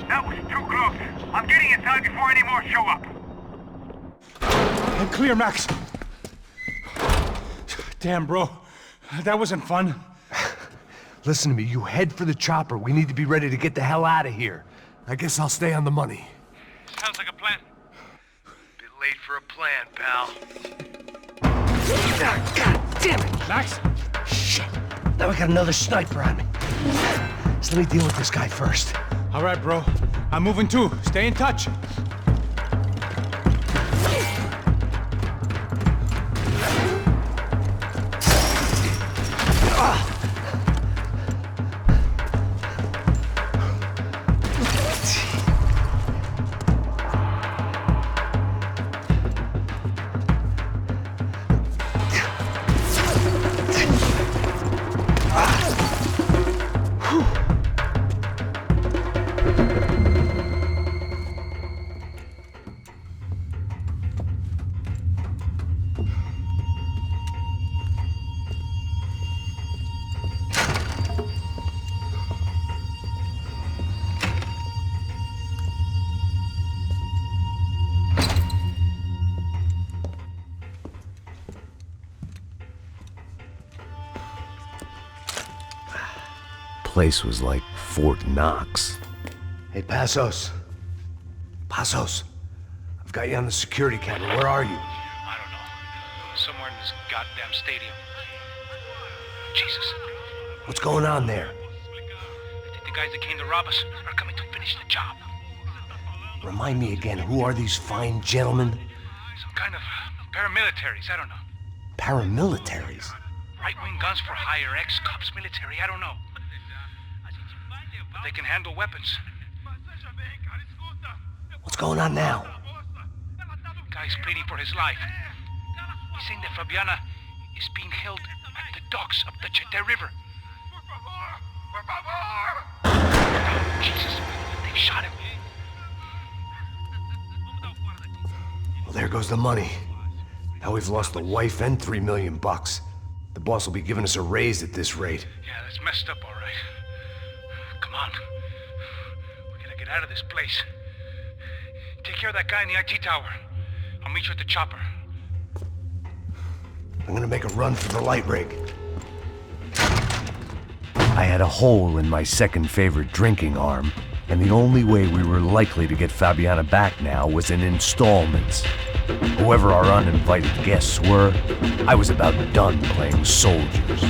That was too close. I'm getting inside before any more show up. I'm clear, Max. Damn, bro. That wasn't fun. Listen to me, you head for the chopper. We need to be ready to get the hell out of here. I guess I'll stay on the money. Sounds like a plan. Bit late for a plan, pal. God damn it! Max? Shit. Now we got another sniper on me. So let me deal with this guy first. All right, bro. I'm moving too. Stay in touch. Place was like Fort Knox. Hey, Passos. Passos. I've got you on the security camera. Where are you? I don't know. Somewhere in this goddamn stadium. Jesus. What's going on there? I think the guys that came to rob us are coming to finish the job. Remind me again, who are these fine gentlemen? Some kind of paramilitaries, I don't know. Paramilitaries? Right-wing guns for hire, ex-cops, military, I don't know. But they can handle weapons. What's going on now? Guy's pleading for his life. He's saying that Fabiana is being held at the docks of the Chete River. Jesus, they've shot him. Well, there goes the money. Now we've lost the wife and $3 million bucks. The boss will be giving us a raise at this rate. Yeah, that's messed up, all right. Come on. We gotta get out of this place. Take care of that guy in the IT tower. I'll meet you at the chopper. I'm gonna make a run for the light rig. I had a hole in my second favorite drinking arm, and the only way we were likely to get Fabiana back now was in installments. Whoever our uninvited guests were, I was about done playing soldiers.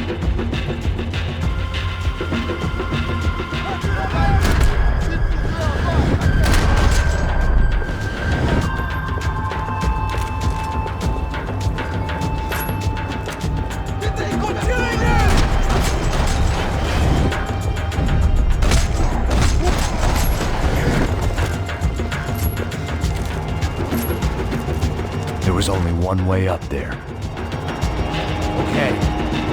There was only one way up there. Okay,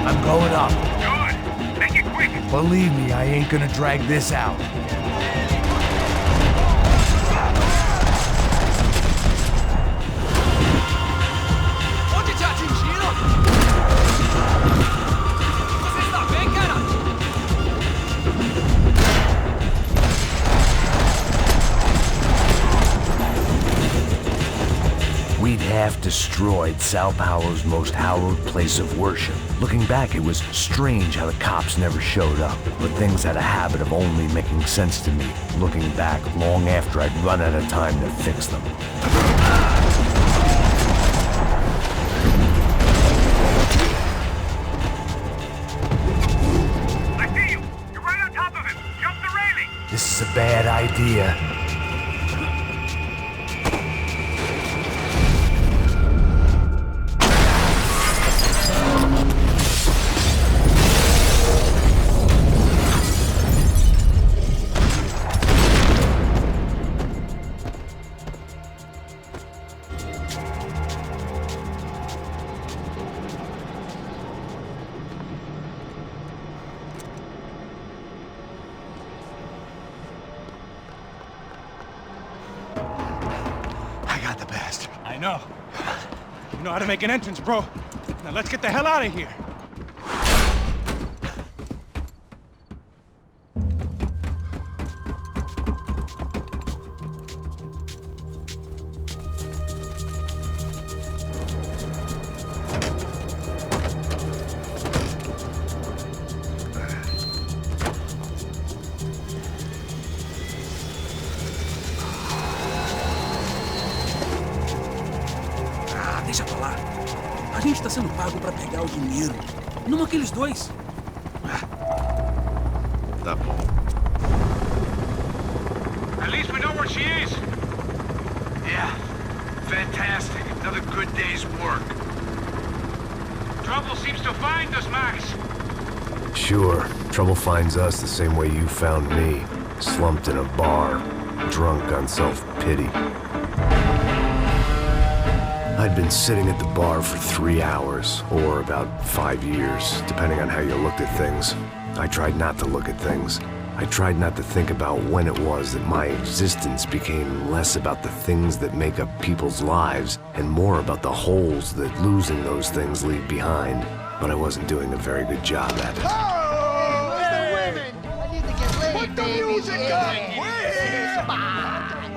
I'm going up. Good. Make it quick. Believe me, I ain't gonna drag this out. We'd half destroyed Sao Paulo's most hallowed place of worship. Looking back, it was strange how the cops never showed up, but things had a habit of only making sense to me, looking back long after I'd run out of time to fix them. I see you. You're right on top of him. Jump the railing. This is a bad idea. I got the bastard. I know. You know how to make an entrance, bro. Now let's get the hell out of here. Deixa pra lá. A gente tá sendo pago pra pegar o dinheiro. Não aqueles dois. Tá bom. At least we know where she is. Yeah. Fantastic. Another good day's work. Trouble seems to find us, Max. Sure. Trouble finds us the same way you found me. Slumped in a bar. Drunk on self-pity. I'd been sitting at the bar for 3 hours, or about 5 years, depending on how you looked at things. I tried not to look at things. I tried not to think about when it was that my existence became less about the things that make up people's lives, and more about the holes that losing those things leave behind. But I wasn't doing a very good job at it. Oh, where's the women? I need to get laid, Put the music up!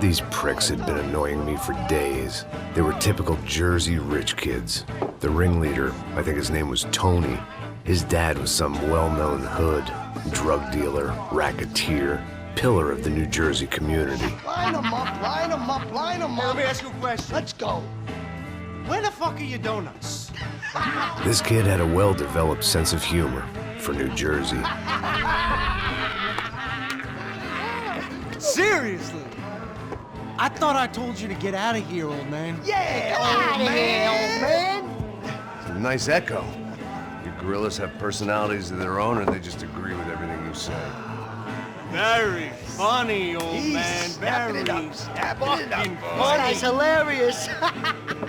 These pricks had been annoying me for days. They were typical Jersey rich kids. The ringleader, I think his name was Tony. His dad was some well-known hood, drug dealer, racketeer, pillar of the New Jersey community. Line them up, line them up, line them up. Let me ask you a question. Let's go. Where the fuck are your donuts? This kid had a well-developed sense of humor for New Jersey. Seriously? I thought I told you to get out of here, old man. Yeah, old man. It's a nice echo. Your gorillas have personalities of their own, or they just agree with everything you say? Very funny, old man. Very snapping it up. funny. This guy's hilarious.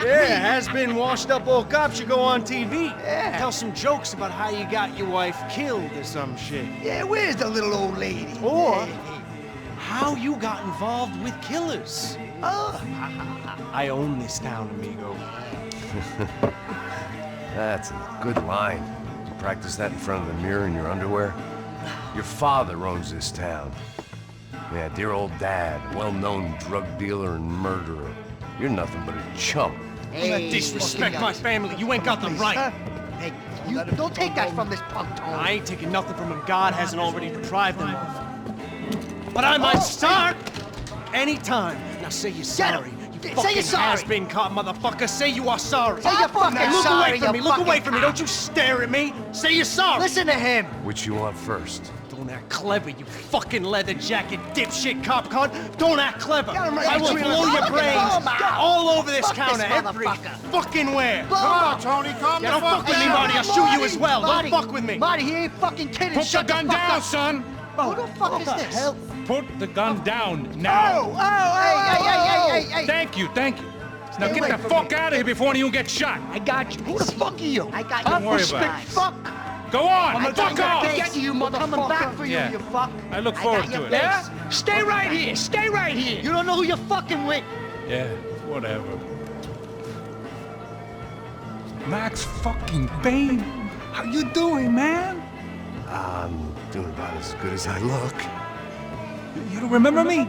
Yeah, has-been washed-up old cop should go on TV. Yeah. Tell some jokes about how you got your wife killed or some shit. Yeah, where's the little old lady? Or how you got involved with killers. Oh. I own this town, amigo. That's a good line. You practice that in front of the mirror in your underwear? Your father owns this town. Yeah, dear old dad, well-known drug dealer and murderer. You're nothing but a chump. Hey, disrespect my family. You ain't got the right. Huh? Hey, you don't take that from this punk, Tony. I ain't taking nothing from him God hasn't already deprived them of. But I might start anytime. Now say you're sorry. You Say you're sorry. has-been caught, motherfucker. Say you are sorry. Say you're fucking Look sorry, away from you me. Look away fucking from me. Don't you stare at me. Say you're sorry. Listen to him. Which you want first? Don't act clever, you fucking leather jacket dipshit cop cunt. Don't act clever. Got him right I will between blow the- your Look at brains him, man. all over this Fuck counter, this every motherfucker. fucking where. Come on, Tony, calm down. Don't fuck with me, Marty. I'll shoot you as well. Marty, Don't fuck with me. Marty, he ain't fucking kidding. Put the Shut gun fuck down, up. son! Who the fuck is this? hell? Put the gun down now! Hey. Thank you, thank you. Now Stay get away the from fuck me. out of here before one of you get shot. I got you. Who the fuck are you? I got Don't you. worry Big about it. fuck. Go on, I'm fuck off! get you, motherfucker. Coming back for you, Yeah. you fuck. I look got forward your to it. face. Yeah? Stay right here. Stay right here. You don't know who you're fucking with. Yeah, whatever. Max fucking Payne, how you doing, man? I'm doing about as good as I look. You don't remember me?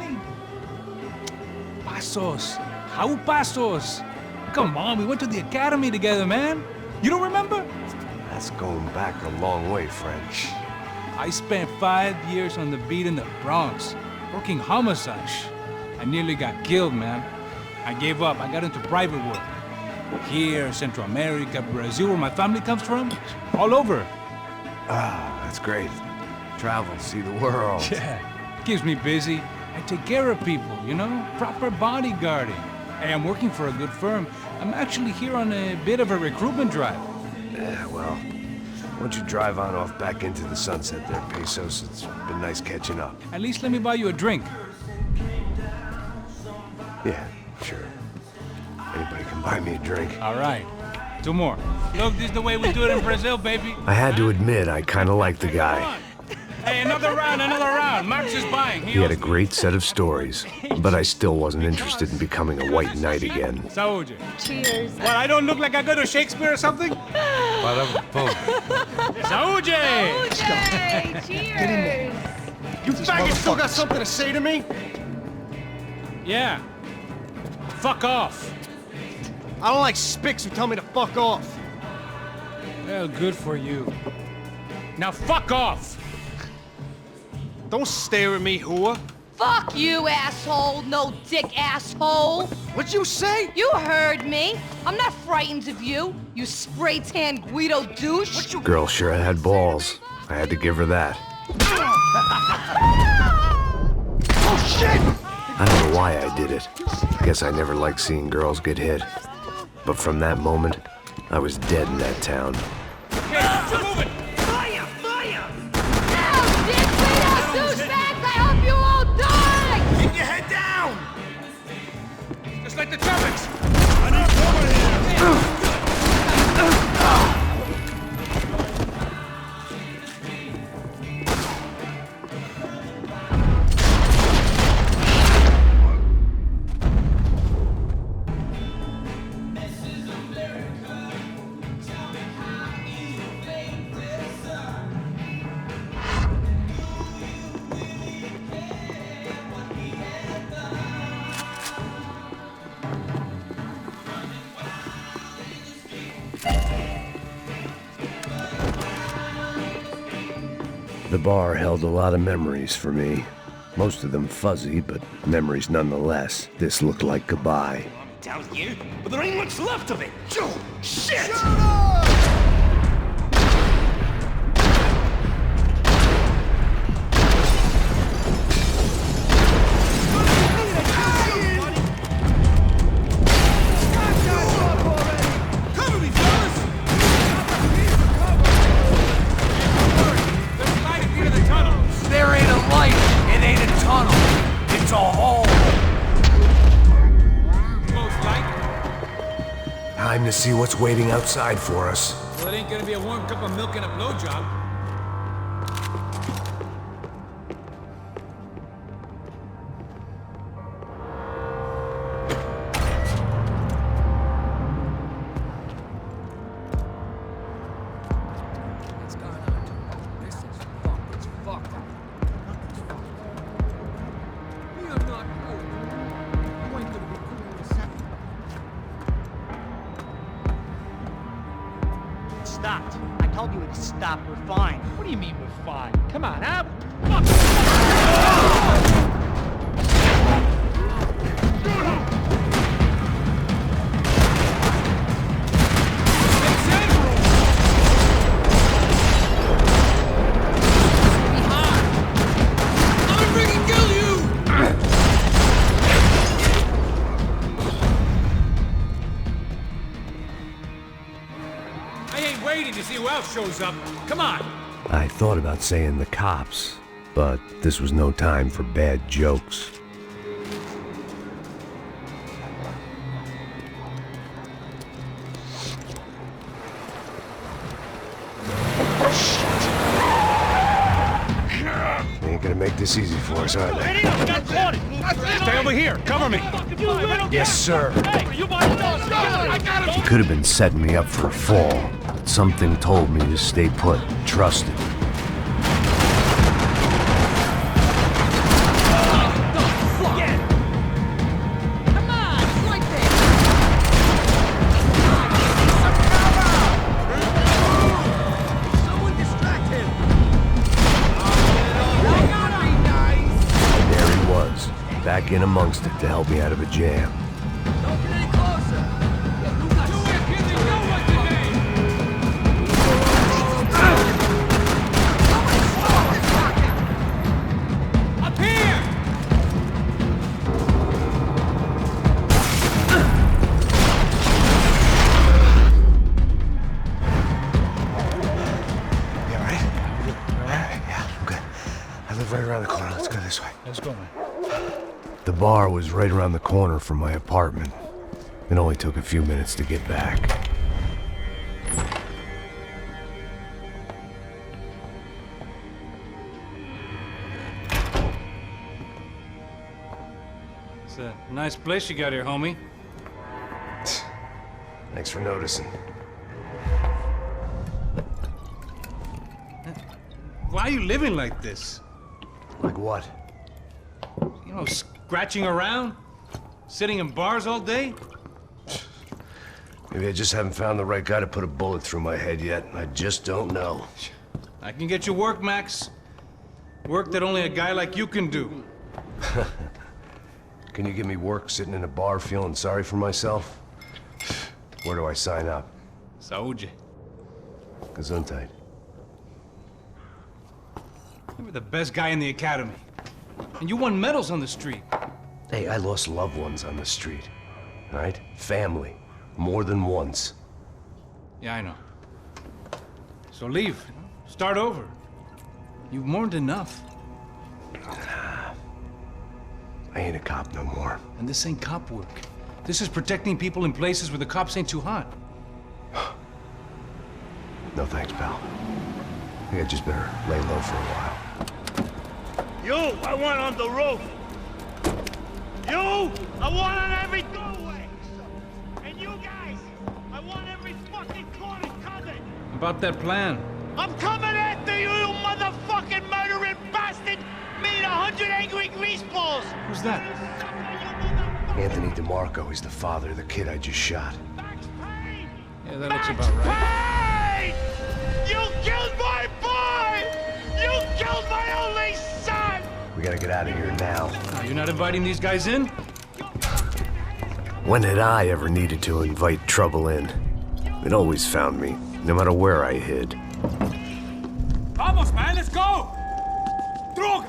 Pasos. How Pasos? Come on, we went to the academy together, man. You don't remember? That's going back a long way, French. I spent 5 years on the beat in the Bronx, working homicide. I nearly got killed, man. I gave up. I got into private work. Here, Central America, Brazil, where my family comes from, all over. Ah, that's great. Travel, see the world. Yeah, keeps me busy. I take care of people, you know? Proper bodyguarding. Hey, I'm working for a good firm. I'm actually here on a bit of a recruitment drive. Yeah, well, why don't you drive on off back into the sunset there, Pesos? It's been nice catching up. At least let me buy you a drink. Yeah, sure. Anybody can buy me a drink. All right. 2 more. Look, this is the way we do it in Brazil, baby. I had to admit, I kind of liked the guy. Hey, another round, another round. Max is buying. He had a great set of stories, but I still wasn't interested in becoming a white knight again. Saúde. Cheers. What, I don't look like I go to Shakespeare or something? Saúde! Cheers. You faggots still got something to say to me? Yeah. Fuck off. I don't like spics who tell me to fuck off. Well, good for you. Now fuck off! Don't stare at me, whore. Fuck you, asshole. No dick asshole. What'd you say? You heard me. I'm not frightened of you, you spray-tan Guido douche. Girl sure had balls. I had to give her that. Oh, shit! I don't know why I did it. Guess I never liked seeing girls get hit. But from that moment, I was dead in that town. Hey, move it! Fire! Fire! Now, dick Guido douchebags, I hope you all die! Keep your head down! Just like the Germans! I need cover here! The bar held a lot of memories for me. Most of them fuzzy, but memories nonetheless. This looked like goodbye. Down here, but there ain't much left of it. Shit! There ain't a light. It ain't a tunnel. It's a hole. Time to see what's waiting outside for us. Well, it ain't gonna be a warm cup of milk and a blowjob. Stopped. I told you to stop. We're fine. What do you mean we're fine? Come on, huh? I ain't waiting to see who else shows up. Come on! I thought about saying the cops, but this was no time for bad jokes. They ain't gonna make this easy for us, are they? Stay over here! Cover me! Yes, sir. I got him! He could have been setting me up for a fall, but something told me to stay put, trust it. Back in amongst it to help me out of a jam. Up here! You all right? Yeah, I'm good. I live right around the corner. Let's go this way. Let's go, man. The bar was right around the corner from my apartment. It only took a few minutes to get back. Nice place you got here, homie. Thanks for noticing. Why are you living like this? Like what? You know, scratching around? Sitting in bars all day? Maybe I just haven't found the right guy to put a bullet through my head yet. I just don't know. I can get you work, Max. Work that only a guy like you can do. Can you give me work sitting in a bar feeling sorry for myself? Where do I sign up? Saúde. Gesundheit. You were the best guy in the academy. And you won medals on the street. Hey, I lost loved ones on the street. All right? Family. More than once. Yeah, I know. So leave. Start over. You've mourned enough. I ain't a cop no more. And this ain't cop work. This is protecting people in places where the cops ain't too hot. No thanks, pal. I think I just better lay low for a while. You, I want on the roof. You, I want on every doorway. And you guys, I want every fucking corner covered. About that plan. I'm coming after you, you motherfucking murdering bastard! Me and 100 angry greaseballs! Who's that? Anthony DeMarco. He's the father of the kid I just shot. Yeah, that looks about right. Payne! You killed my boy! You killed my only son! We gotta get out of here now. You're not inviting these guys in? When had I ever needed to invite trouble in? It always found me, no matter where I hid. Vamos, man, let's go! Droga!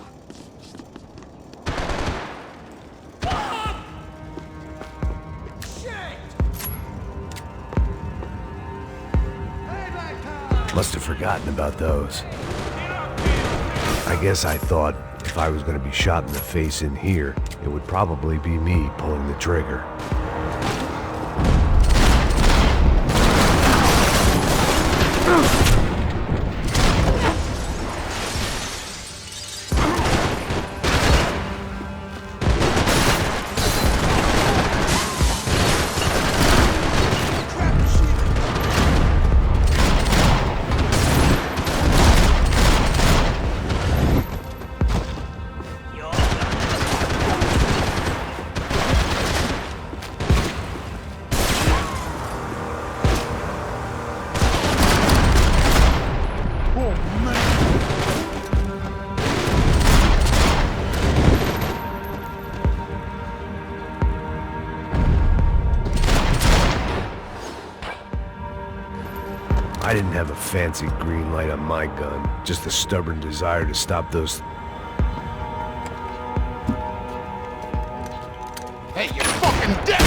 Must have forgotten about those. I guess I thought if I was gonna be shot in the face in here, it would probably be me pulling the trigger. I didn't have a fancy green light on my gun, just a stubborn desire to stop those... Hey, you're fucking dead!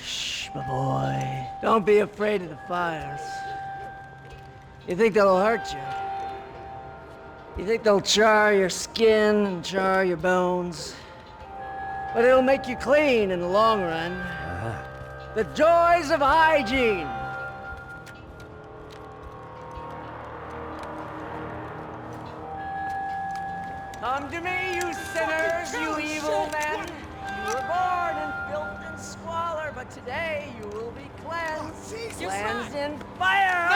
Shh, my boy. Don't be afraid of the fires. You think they'll hurt you? You think they'll char your skin and char your bones? But it'll make you clean in the long run. The joys of hygiene. Come to me, you sinners, you evil men. You were born in filth and squalor, but today you will be cleansed. Cleansed in fire.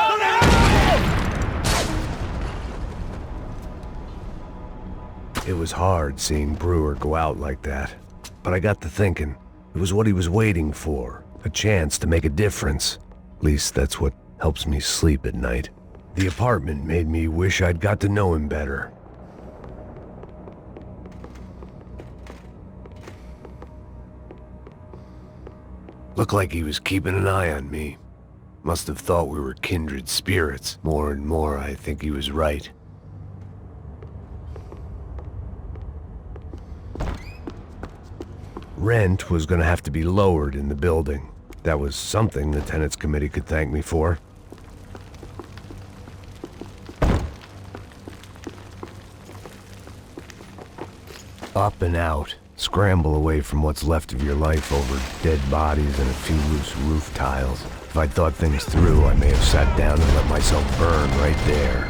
It was hard seeing Brewer go out like that. But I got to thinking, it was what he was waiting for. A chance to make a difference. At least that's what helps me sleep at night. The apartment made me wish I'd got to know him better. Looked like he was keeping an eye on me. Must have thought we were kindred spirits. More and more, I think he was right. Rent was gonna have to be lowered in the building. That was something the tenants committee could thank me for. Up and out. Scramble away from what's left of your life over dead bodies and a few loose roof tiles. If I'd thought things through, I may have sat down and let myself burn right there.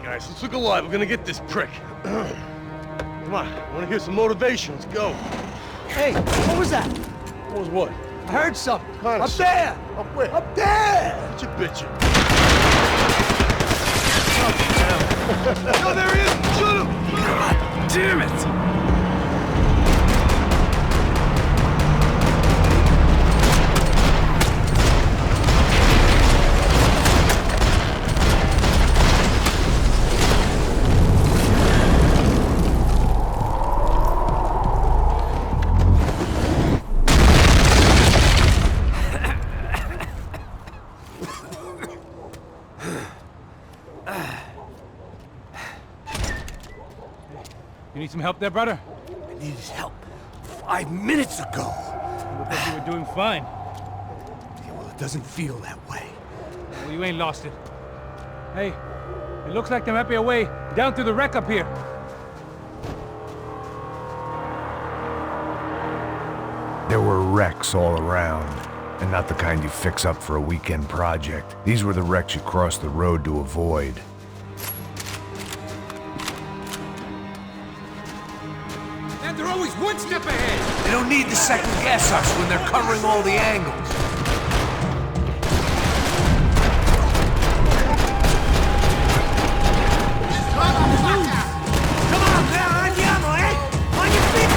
guys. Let's look alive. We're gonna get this prick. Come on. I want to hear some motivation. Let's go. Hey, what was that? What was what? I heard something. Kind Up there! Up where? Up there! What you bitching? No, there he is! Shoot him! God damn it! You need some help there, brother? I needed help 5 minutes ago. You look like you were doing fine. Yeah, well, it doesn't feel that way. Well, you ain't lost it. Hey, it looks like there might be a way down through the wreck up here. There were wrecks all around, and not the kind you fix up for a weekend project. These were the wrecks you cross the road to avoid. And they're always one step ahead! They don't need to second guess us when they're covering all the angles. Come on, man, andiamo, eh? On your feet!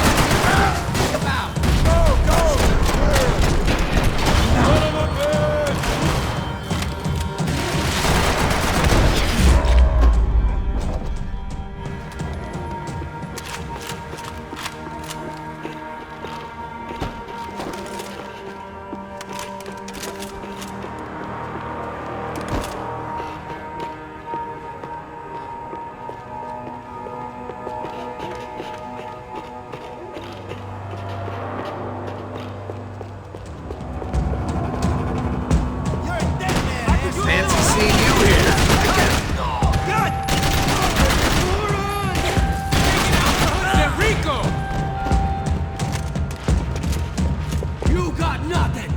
Fancy seeing you here. Rico! You got nothing!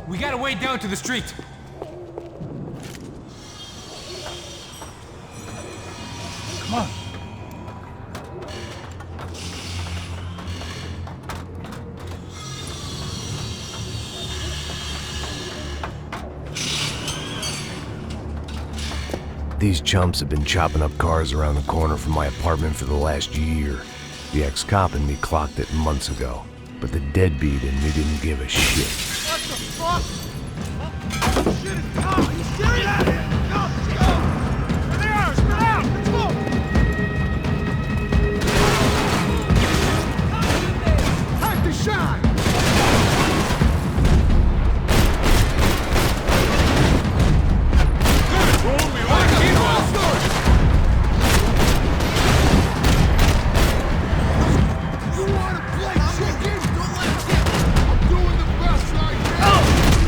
We got a way down to the street. Come on. These chumps have been chopping up cars around the corner from my apartment for the last year. The ex-cop in me clocked it months ago, but the deadbeat in me didn't give a shit. What the fuck? Oh, shit is gone! Are you serious? Get out of here! Go! Let's go! There they are! Spread out! Let's go! Time to shine! You wanna play chicken? Don't let him. I'm doing the best I can.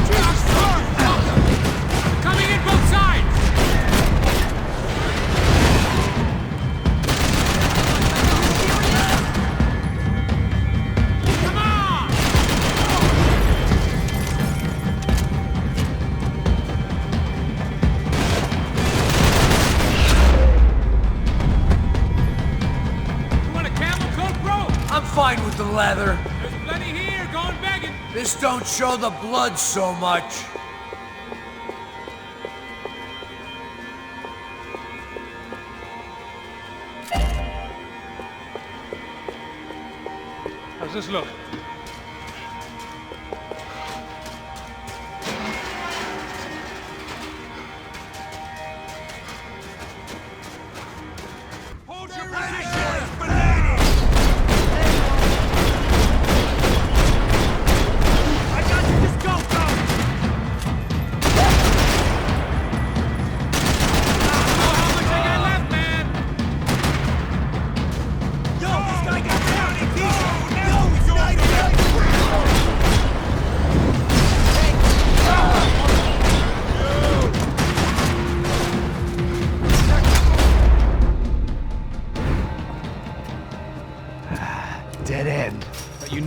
Jesus Christ! Coming in both sides! Come on! You want a camel coat, bro? I'm fine with the leather. There's plenty here, going begging. This don't show the blood so much. How's this look? Hold your position! I got you, just go, go! How much I got left, man? Yo, this guy got down, he's easy! Yo, it's not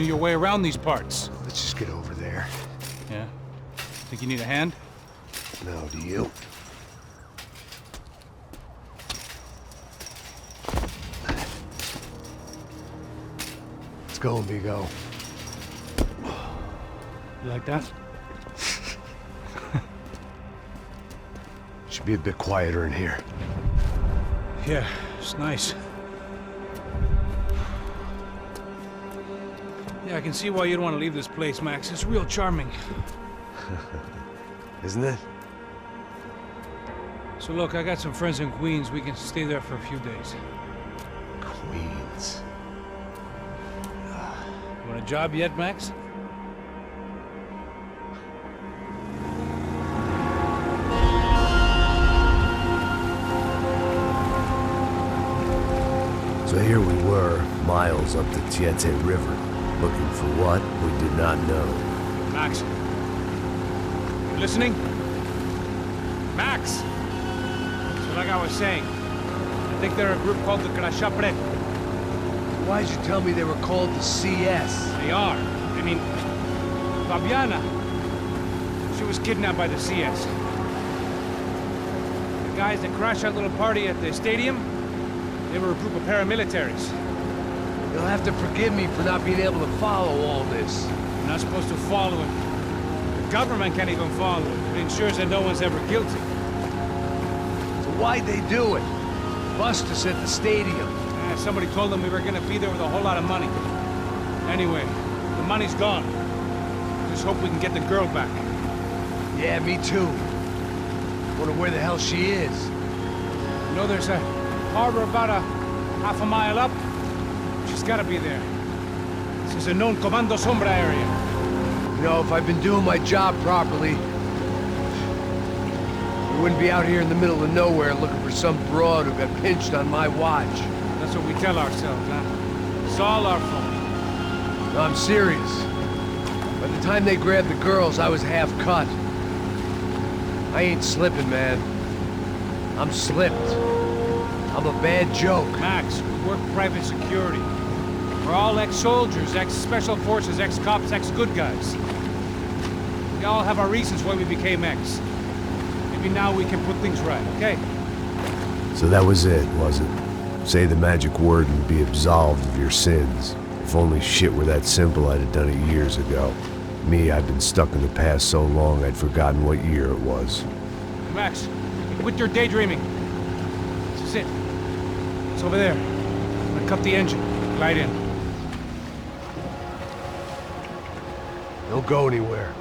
knew your way around these parts. Let's just get over there. Yeah? Think you need a hand? No, do you? Let's go, amigo. You like that? Should be a bit quieter in here. Yeah, it's nice. Yeah, I can see why you'd want to leave this place, Max. It's real charming. Isn't it? So look, I got some friends in Queens. We can stay there for a few days. Queens. You want a job yet, Max? So here we were, miles up the Tietê River, looking for what we did not know. Max. You listening? Max! So like I was saying, I think they're a group called the Crachá Preto. Why'd you tell me they were called the CS? They are. I mean, Fabiana. She was kidnapped by the CS. The guys that crashed that little party at the stadium, they were a group of paramilitaries. You'll have to forgive me for not being able to follow all this. You're not supposed to follow it. The government can't even follow it. It ensures that no one's ever guilty. So why'd they do it? Bust us at the stadium. Somebody told them we were gonna be there with a whole lot of money. Anyway, the money's gone. Just hope we can get the girl back. Yeah, me too. Wonder where the hell she is. You know, there's a harbor about a half a mile up. She's gotta be there. This is a known Comando Sombra area. You know, if I've been doing my job properly, we wouldn't be out here in the middle of nowhere looking for some broad who got pinched on my watch. That's what we tell ourselves, huh? It's all our fault. No, I'm serious. By the time they grabbed the girls, I was half cut. I ain't slipping, man. I'm slipped. I'm a bad joke. Max, we work private security. We're all ex-soldiers, ex-special forces, ex-cops, ex-good guys. We all have our reasons why we became ex. Maybe now we can put things right, okay? So that was it, was it? Say the magic word and be absolved of your sins. If only shit were that simple, I'd have done it years ago. Me, I've been stuck in the past so long I'd forgotten what year it was. Max, quit your daydreaming. This is it. It's over there. I'm gonna cut the engine. Glide in. Don't go anywhere.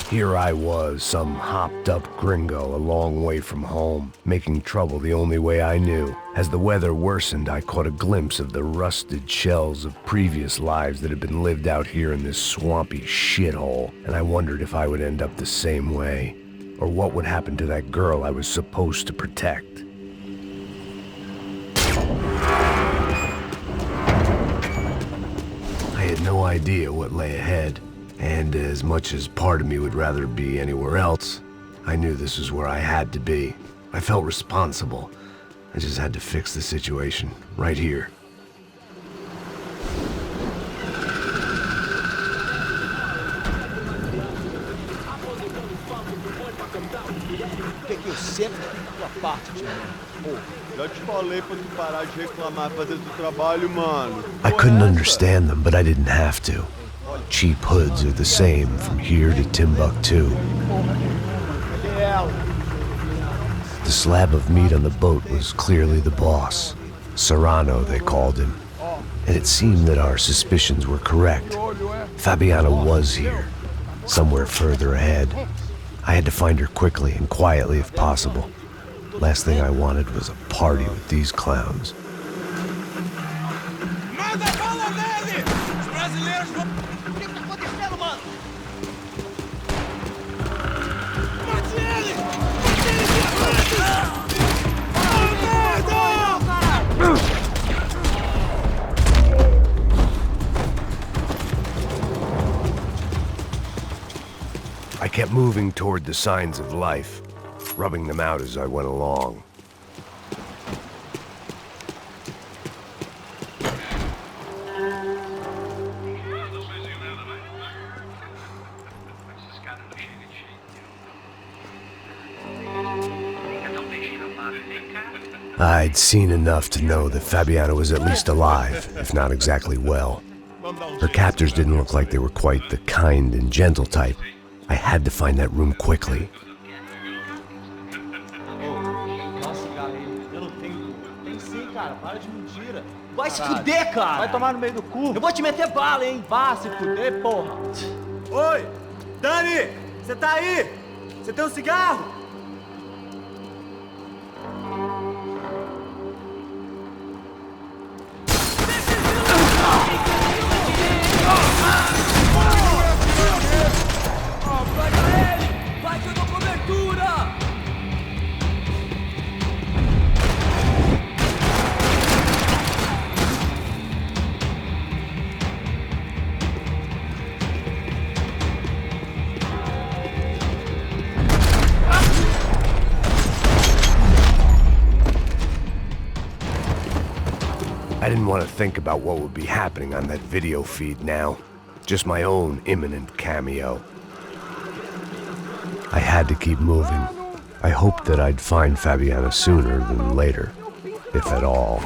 Here I was, some hopped-up gringo a long way from home, making trouble the only way I knew. As the weather worsened, I caught a glimpse of the rusted shells of previous lives that had been lived out here in this swampy shithole, and I wondered if I would end up the same way, or what would happen to that girl I was supposed to protect. I had no idea what lay ahead. And as much as part of me would rather be anywhere else, I knew this was where I had to be. I felt responsible. I just had to fix the situation, right here. Que eu sempre fico tua parte, Johnny. Pô, já te falei pra tu parar de reclamar e fazer do trabalho, mano. I couldn't understand them, but I didn't have to. Cheap hoods are the same from here to Timbuktu. The slab of meat on the boat was clearly the boss. Serrano, they called him. and it seemed that our suspicions were correct. Fabiana was here, somewhere further ahead. I had to find her quickly and quietly if possible. Last thing I wanted was a party with these clowns. I kept moving toward the signs of life, rubbing them out as I went along. I'd seen enough to know that Fabiana was at least alive, if not exactly well. Her captors didn't look like they were quite the kind and gentle type. I had to find that room quickly. Nossa, cara, eu não tenho. Tem sim, cara. Para de mentira. Vai se fuder, cara. Vai tomar no meio do cu. Eu vou te meter bala, hein. Vá se fuder, porra. Oi, Dani, você tá aí? Você tem um cigarro? Vai que eu dou cobertura! I didn't want to think about what would be happening on that video feed now. Just my own imminent cameo. I had to keep moving. I hoped that I'd find Fabiana sooner than later, if at all.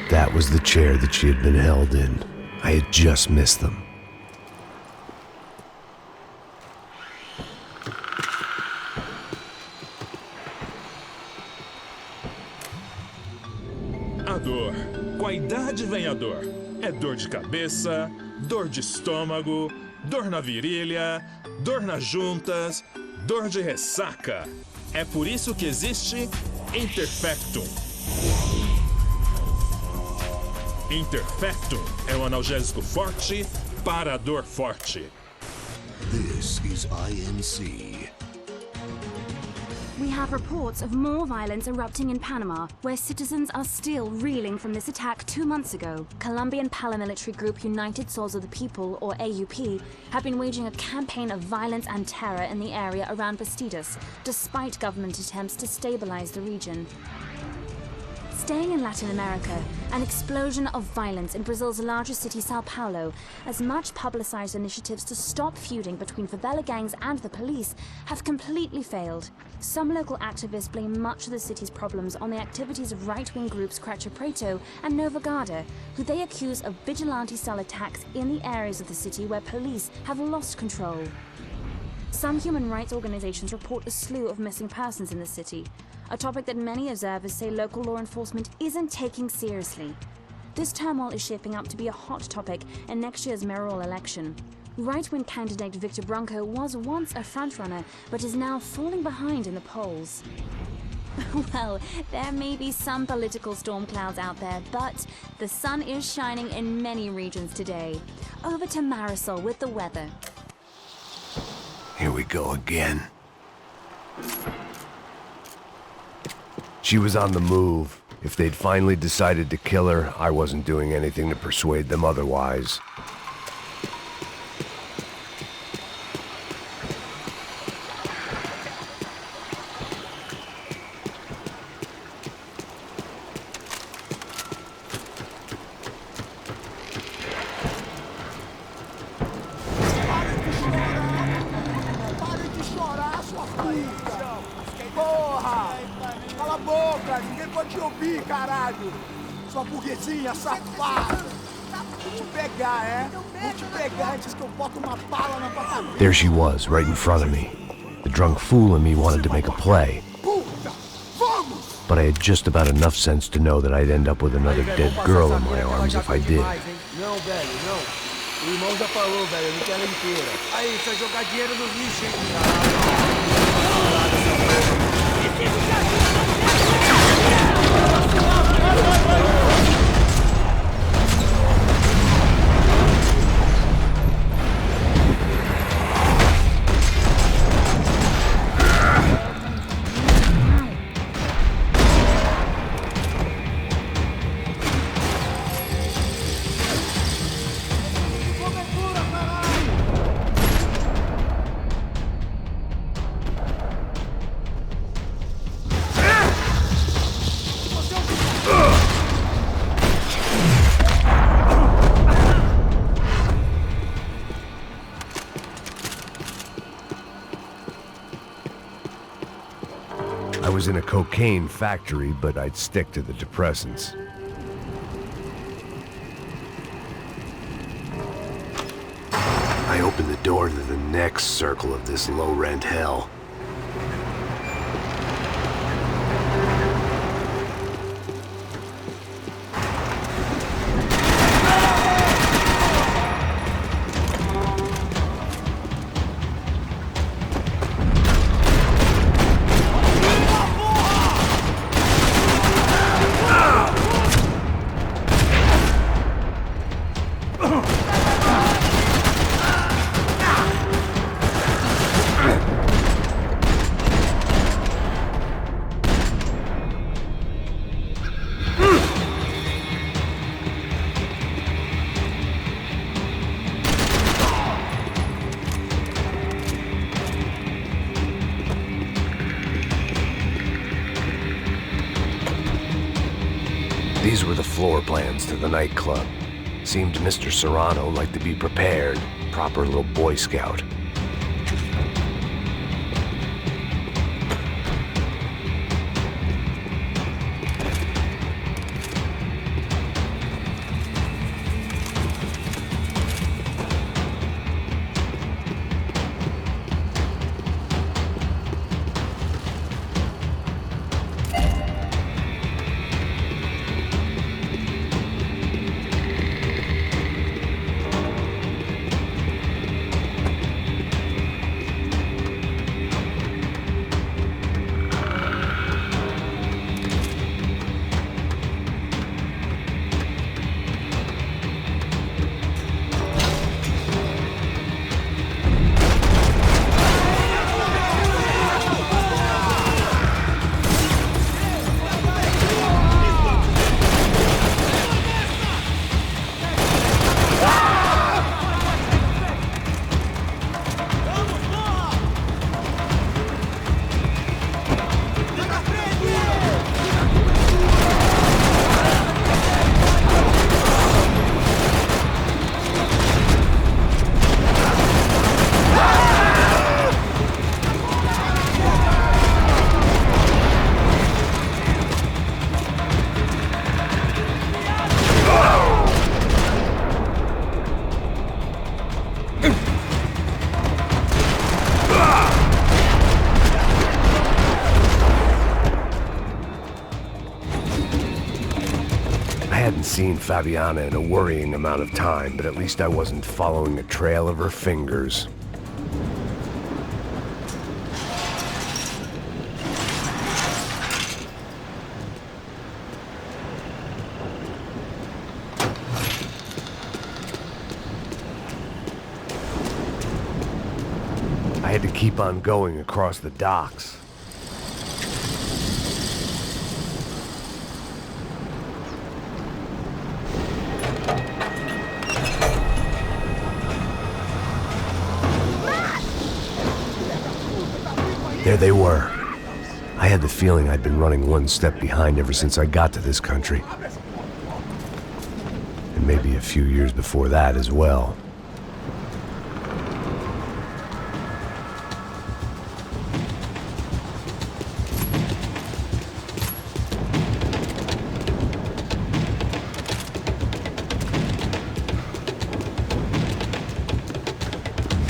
That was the chair that she had been held in. I had just missed them. A dor. Com a idade vem a dor. É dor de cabeça, dor de estômago, dor na virilha, dor nas juntas, dor de ressaca. É por isso que existe Interfectum. Interfectum é um analgésico forte para a dor forte. This is INC. We have reports of more violence erupting in Panama, where citizens are still reeling from this attack 2 months ago. Colombian paramilitary group United Souls of the People, or AUP, have been waging a campaign of violence and terror in the area around Bastidas, despite government attempts to stabilize the region. Staying in Latin America, an explosion of violence in Brazil's largest city, Sao Paulo, as much publicized initiatives to stop feuding between favela gangs and the police have completely failed. Some local activists blame much of the city's problems on the activities of right-wing groups Creche Preto and Nova Garda, who they accuse of vigilante-style attacks in the areas of the city where police have lost control. Some human rights organizations report a slew of missing persons in the city, a topic that many observers say local law enforcement isn't taking seriously. This turmoil is shaping up to be a hot topic in next year's mayoral election. Right-wing candidate Victor Branco was once a frontrunner, but is now falling behind in the polls. Well, there may be some political storm clouds out there, but the sun is shining in many regions today. Over to Marisol with the weather. Here we go again. She was on the move. If they'd finally decided to kill her, I wasn't doing anything to persuade them otherwise. Sua burguesinha safada! Vou te pegar, é? Vou te pegar antes que eu boto uma bala na tua cabeça. There she was, right in front of me. The drunk fool in me wanted to make a play. But I had just about enough sense to know that I'd end up with another dead girl in my arms if I did. Não, velho, não. O irmão já falou, velho, eu não quero ela inteira. Aí, você vai jogar dinheiro no lixo, hein? I was in a cocaine factory, but I'd stick to the depressants. I opened the door to the next circle of this low-rent hell. These were the floor plans to the nightclub. Seemed Mr. Serrano liked to be prepared. Proper little Boy Scout. seen Fabiana in a worrying amount of time, but at least I wasn't following a trail of her fingers. I had to keep on going across the docks. There they were. I had the feeling I'd been running one step behind ever since I got to this country. And maybe a few years before that as well.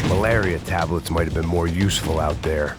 Malaria tablets might have been more useful out there.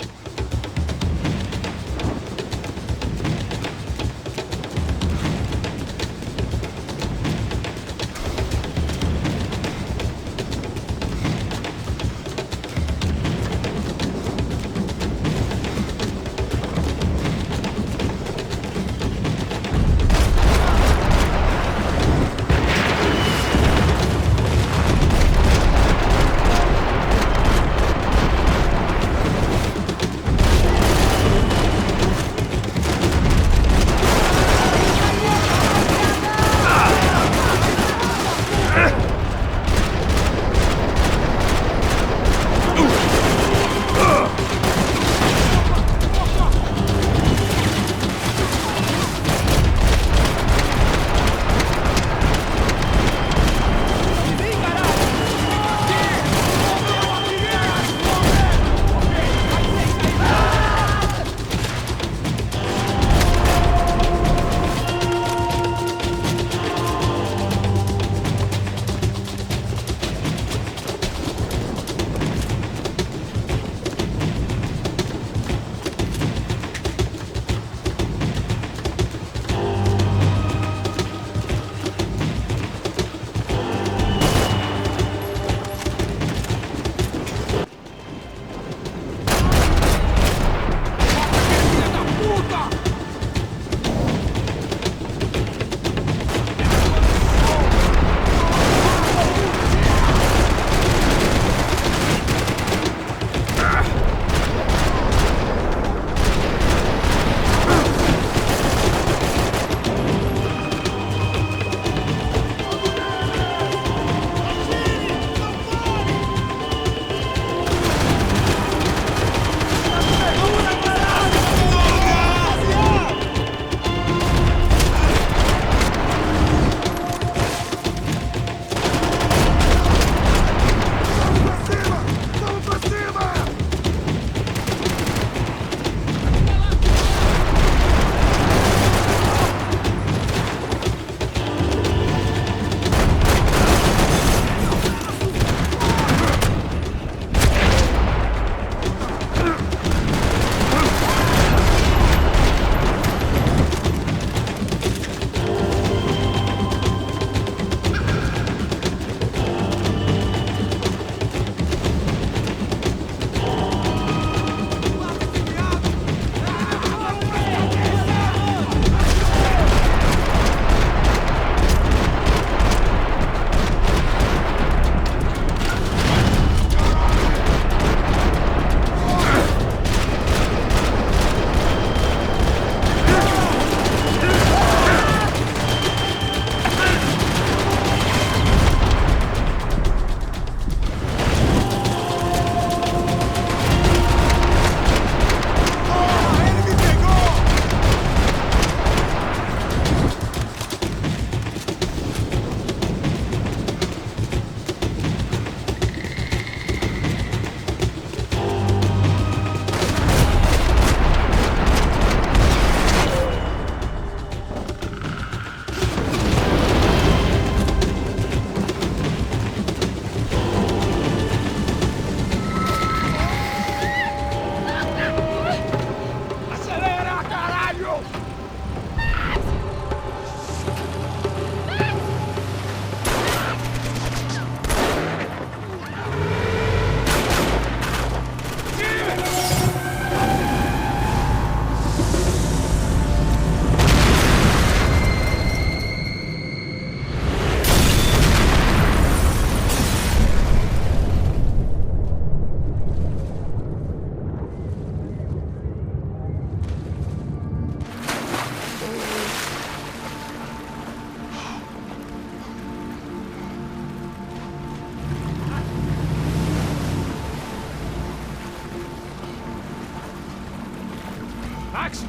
Max!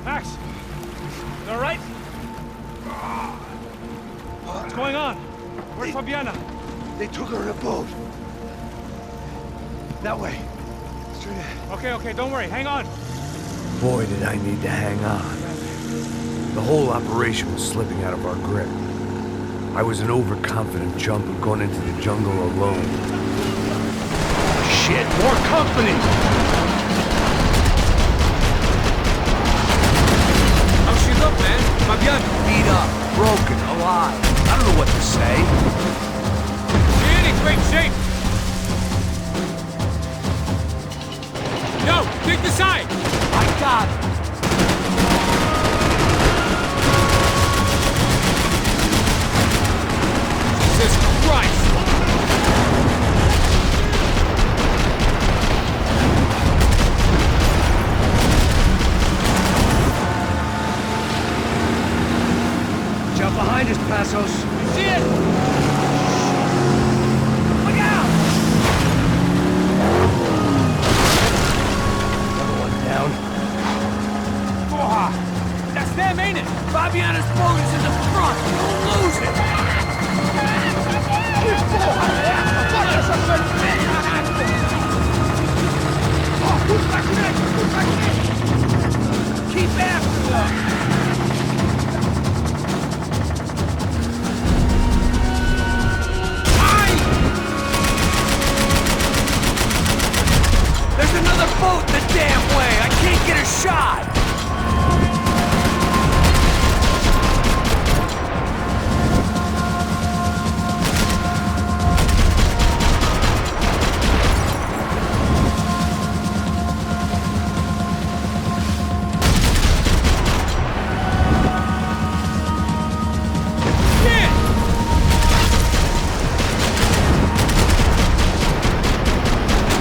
Max! You all right? What's going on? Where's Fabiana? They took her in a boat. That way. Straight ahead. Okay, don't worry. Hang on. Boy, did I need to hang on. The whole operation was slipping out of our grip. I was an overconfident chump who'd gone into the jungle alone. Shit, more company! How's she look, man? Fabiana? Beat up, broken, alive. I don't know what to say. She ain't in great shape. Yo, take the side! I got it! Jesus Christ! Jump behind us, Passos. See it? Look out! Another one down. Porra! That's them, ain't it? Fabiana's boat is in the front. Don't lose it. Keep after them. There's another boat the damn way! I can't get a shot!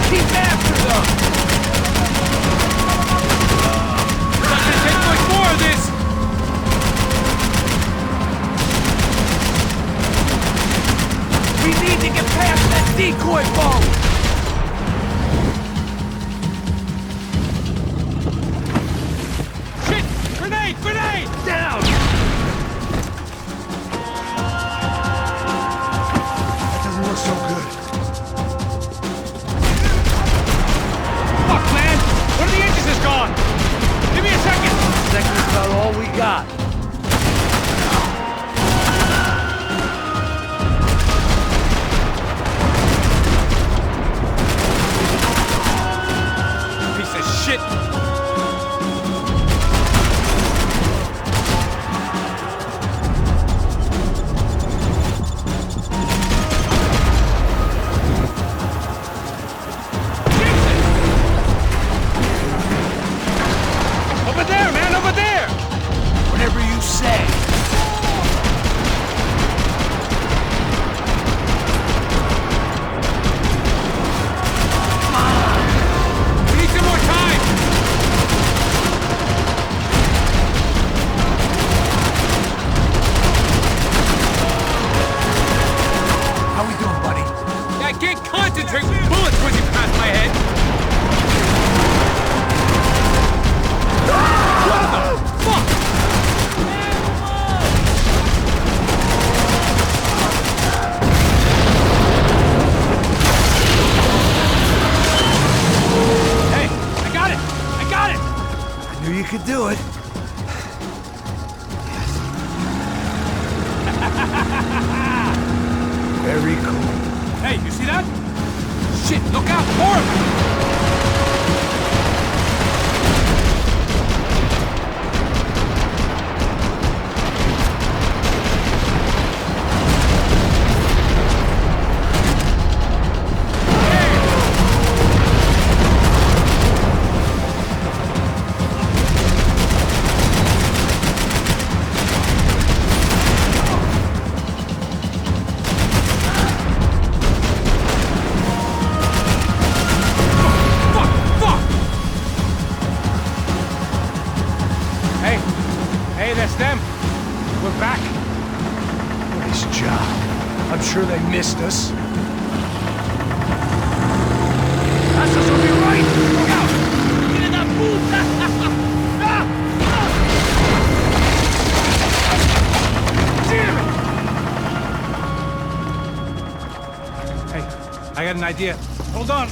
Keep after them! Not gonna take much more of this! We need to get past that decoy boat! Shit! Grenade! Grenade! Down! That doesn't look so good. Fuck, man! One of the engines is gone! Give me a second! Second's about all we got. Piece of shit! Over there, man! Over there! Whatever you say. We need some more time! How we doing, buddy? I can't concentrate with bullets whizzing past my head! What the fuck? Hey, I got it! I got it! I knew you could do it. Very cool. Hey, you see that? Shit, look out! More of them! Hey, that's them. We're back. Nice job. I'm sure they missed us. Passos will be right! Look out! Get in that booth! idea. Hold on.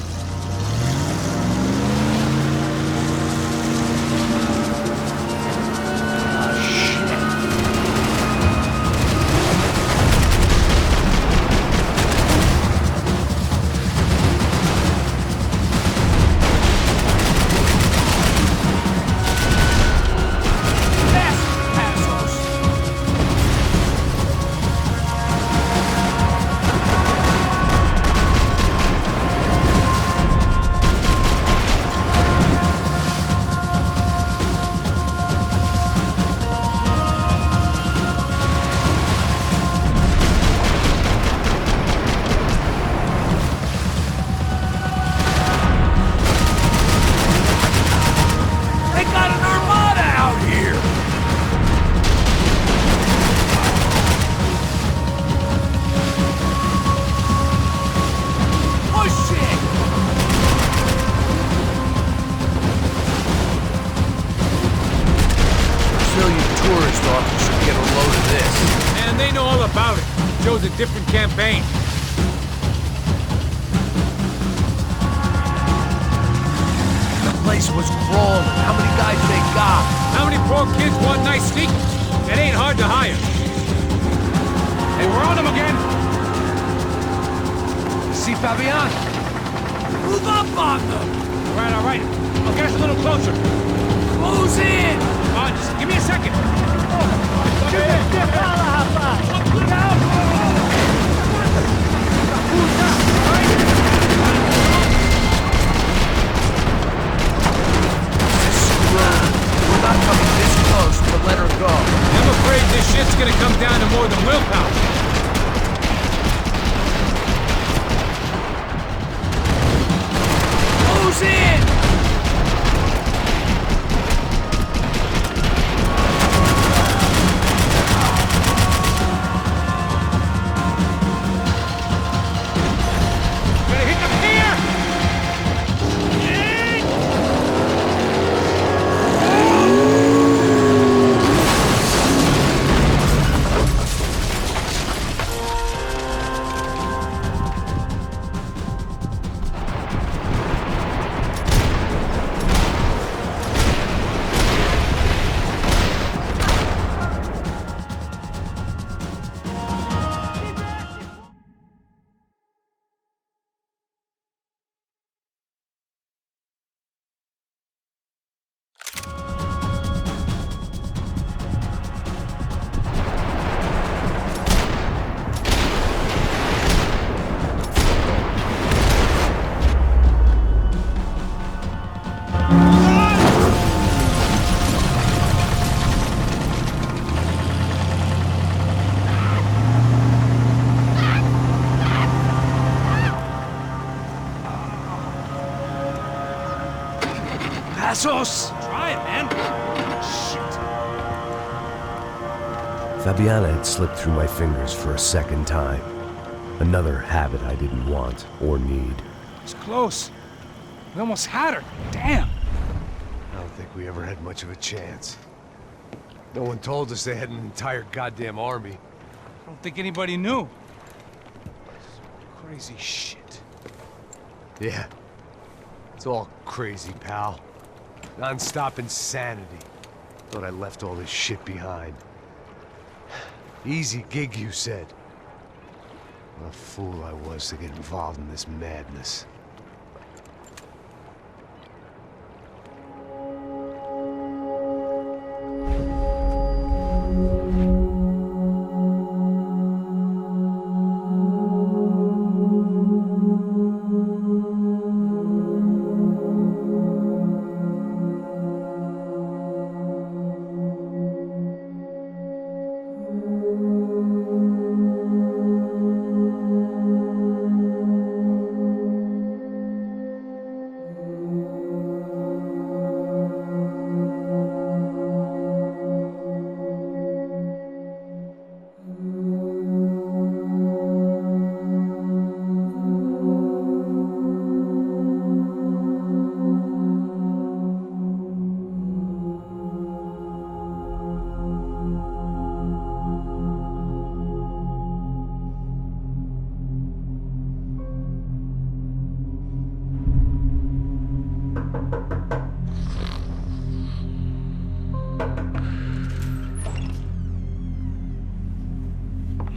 Joe's a different campaign. The place was crawling. How many guys they got? How many poor kids want nice sneakers? It ain't hard to hire. Hey, we're on them again. See Fabian? Move up on them! All right. I'll get us a little closer. Close in! Come on, just give me a second. We're not coming this close to let her go. I'm afraid this shit's gonna come down to more than willpower. Close in! Passos! Try it, man. Shit. Fabiana had slipped through my fingers for a second time. Another habit I didn't want or need. It's close. We almost had her. Damn. I don't think we ever had much of a chance. No one told us they had an entire goddamn army. I don't think anybody knew. Crazy shit. Yeah. It's all crazy, pal. Non-stop insanity. Thought I left all this shit behind. Easy gig, you said. What a fool I was to get involved in this madness.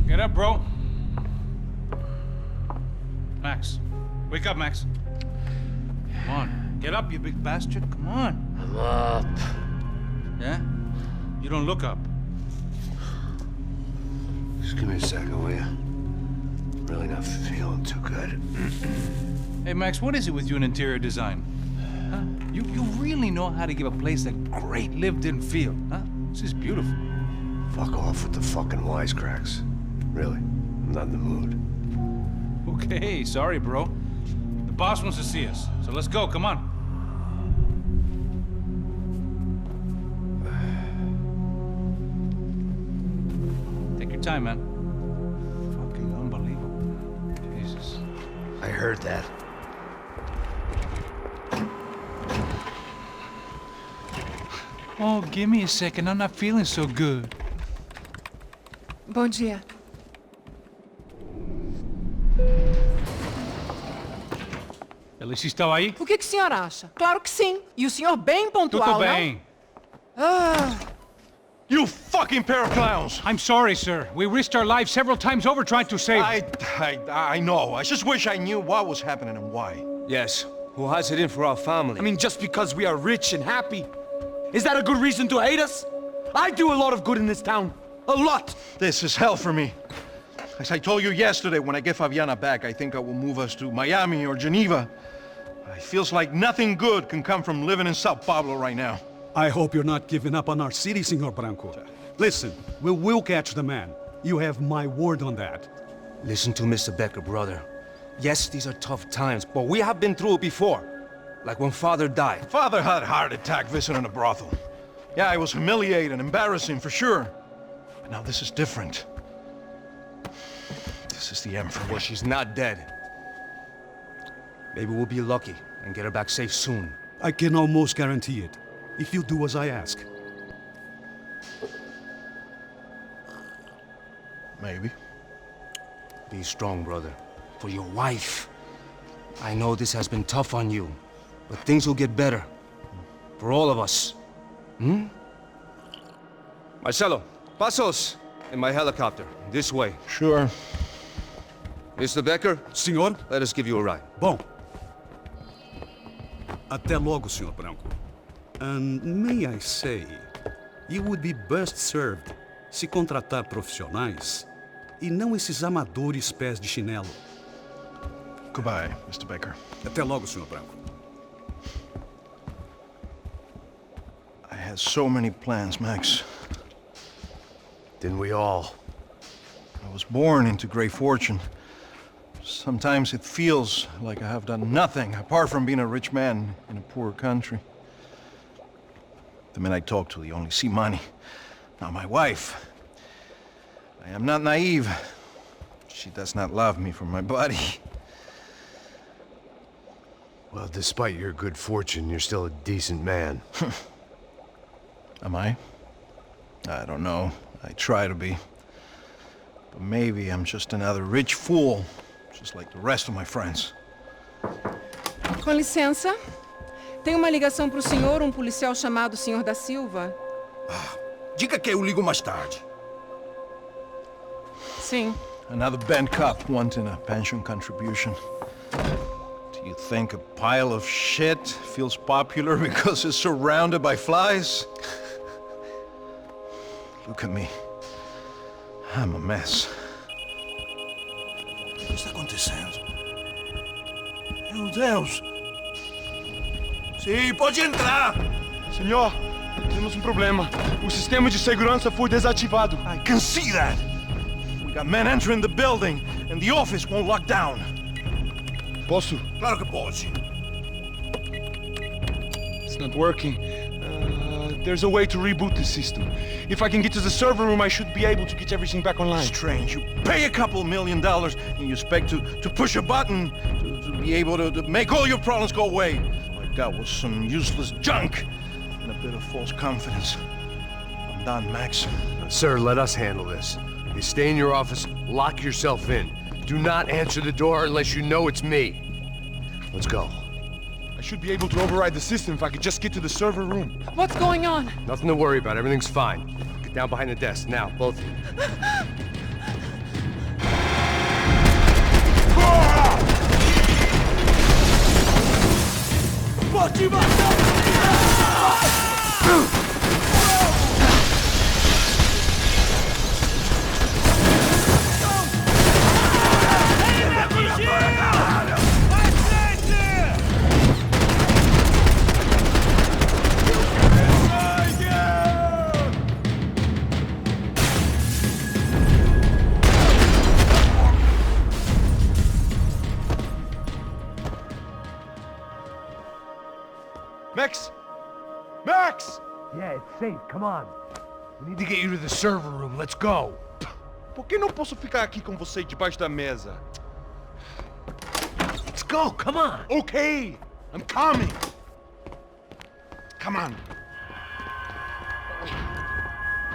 Get up, bro. Max. Wake up, Max. Come on. Get up, you big bastard. Come on. I'm up. Yeah? You don't look up. Just give me a second, will you? Really not feeling too good. Hey, Max, what is it with you in interior design? Huh? You really know how to give a place a great lived-in feel, huh? This is beautiful. Fuck off with the fucking wisecracks. Really, I'm not in the mood. Okay, sorry, bro. The boss wants to see us, so let's go, come on. Take your time, man. Fucking unbelievable. Jesus. I heard that. Oh, give me a second. I'm not feeling so good. Bom dia. Alice estava aí? O que o senhor acha? Claro que sim. E o senhor bem pontual, Tudo bem. Ah. You fucking pair of clowns! I'm sorry, sir. We risked our lives several times over trying to save... I know. I just wish I knew what was happening and why. Yes. Who has it in for our family? I mean, just because we are rich and happy, is that a good reason to hate us? I do a lot of good in this town. A lot! This is hell for me. As I told you yesterday, when I get Fabiana back, I think I will move us to Miami or Geneva. It feels like nothing good can come from living in Sao Paulo right now. I hope you're not giving up on our city, Senor Branco. Listen, we will catch the man. You have my word on that. Listen to Mr. Becker, brother. Yes, these are tough times, but we have been through it before. Like when Father died. Father had a heart attack visiting a brothel. Yeah, it was humiliating, embarrassing, for sure. But now this is different. This is the end for me. Well, she's not dead. Maybe we'll be lucky and get her back safe soon. I can almost guarantee it, if you do as I ask. Maybe. Be strong, brother. For your wife. I know this has been tough on you, but things will get better. For all of us. Hmm? Marcelo, pasos in my helicopter. This way. Sure. Mr. Becker? Senhor? Let us give you a ride. Bom. Até logo, Senhor Branco. And may I say, you would be best served se contratar profissionais e não esses amadores pés de chinelo. Goodbye, Mr. Becker. Até logo, Senhor Branco. I had so many plans, Max. Didn't we all? I was born into great fortune. Sometimes it feels like I have done nothing apart from being a rich man in a poor country. The men I talk to, they only see money. Now my wife, I am not naive. She does not love me for my body. Well, despite your good fortune, you're still a decent man. Am I? I don't know. I try to be. But maybe I'm just another rich fool, just like the rest of my friends. Com licença. Tem uma ligação pro senhor, um policial chamado Senhor da Silva. Diga que eu ligo mais tarde. Sim. Another bent cop wanting a pension contribution. Do you think a pile of shit feels popular because it's surrounded by flies? Look at me. I'm a mess. O que está acontecendo? Meu Deus! Sim, pode entrar! Senhor, temos um problema. O sistema de segurança foi desativado. I can see that! We got men entering the building, and the office won't lock down. Posso? Claro que pode. It's not working. There's a way to reboot the system. If I can get to the server room, I should be able to get everything back online. Strange. You pay a couple $1 million, and you expect to push a button to be able to make all your problems go away. All I got was some useless junk and a bit of false confidence. I'm done, Max. Sir, let us handle this. You stay in your office, lock yourself in. Do not answer the door unless you know it's me. Let's go. I should be able to override the system if I could just get to the server room. What's going on? Nothing to worry about. Everything's fine. Get down behind the desk now, both of you. Max! Max! Yeah, it's safe. Come on. We need to get you to the server room. Let's go. Por que não posso ficar aqui com você debaixo da mesa? Let's go. Come on. Okay, I'm coming. Come on.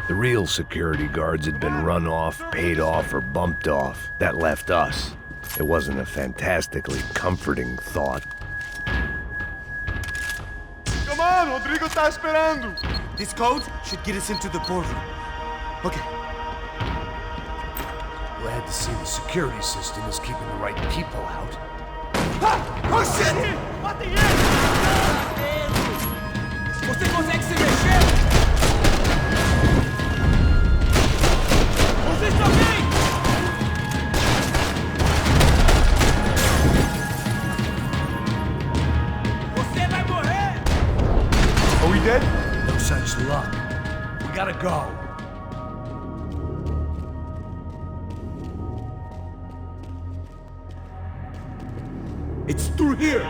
The real security guards had been run off, paid off, or bumped off. That left us. It wasn't a fantastically comforting thought. Come on, Rodrigo tá esperando. This code should get us into the boardroom. Okay. Glad to see the security system is keeping the right people out. Oh shit! Bota ele! Você consegue se mexer? Você está bem? Você vai morrer! Are we dead? No such luck. We gotta go. It's through here!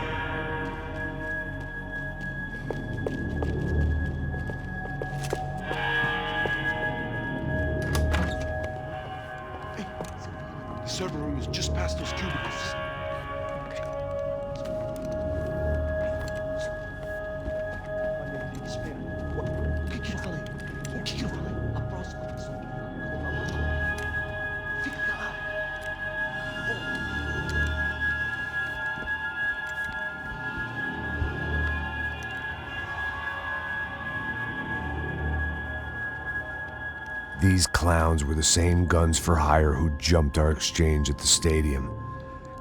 The server room is just past those cubicles. O que eu falei? O que eu falei? A próxima pessoa. Fica calado. These clowns were the same guns for hire who jumped our exchange at the stadium.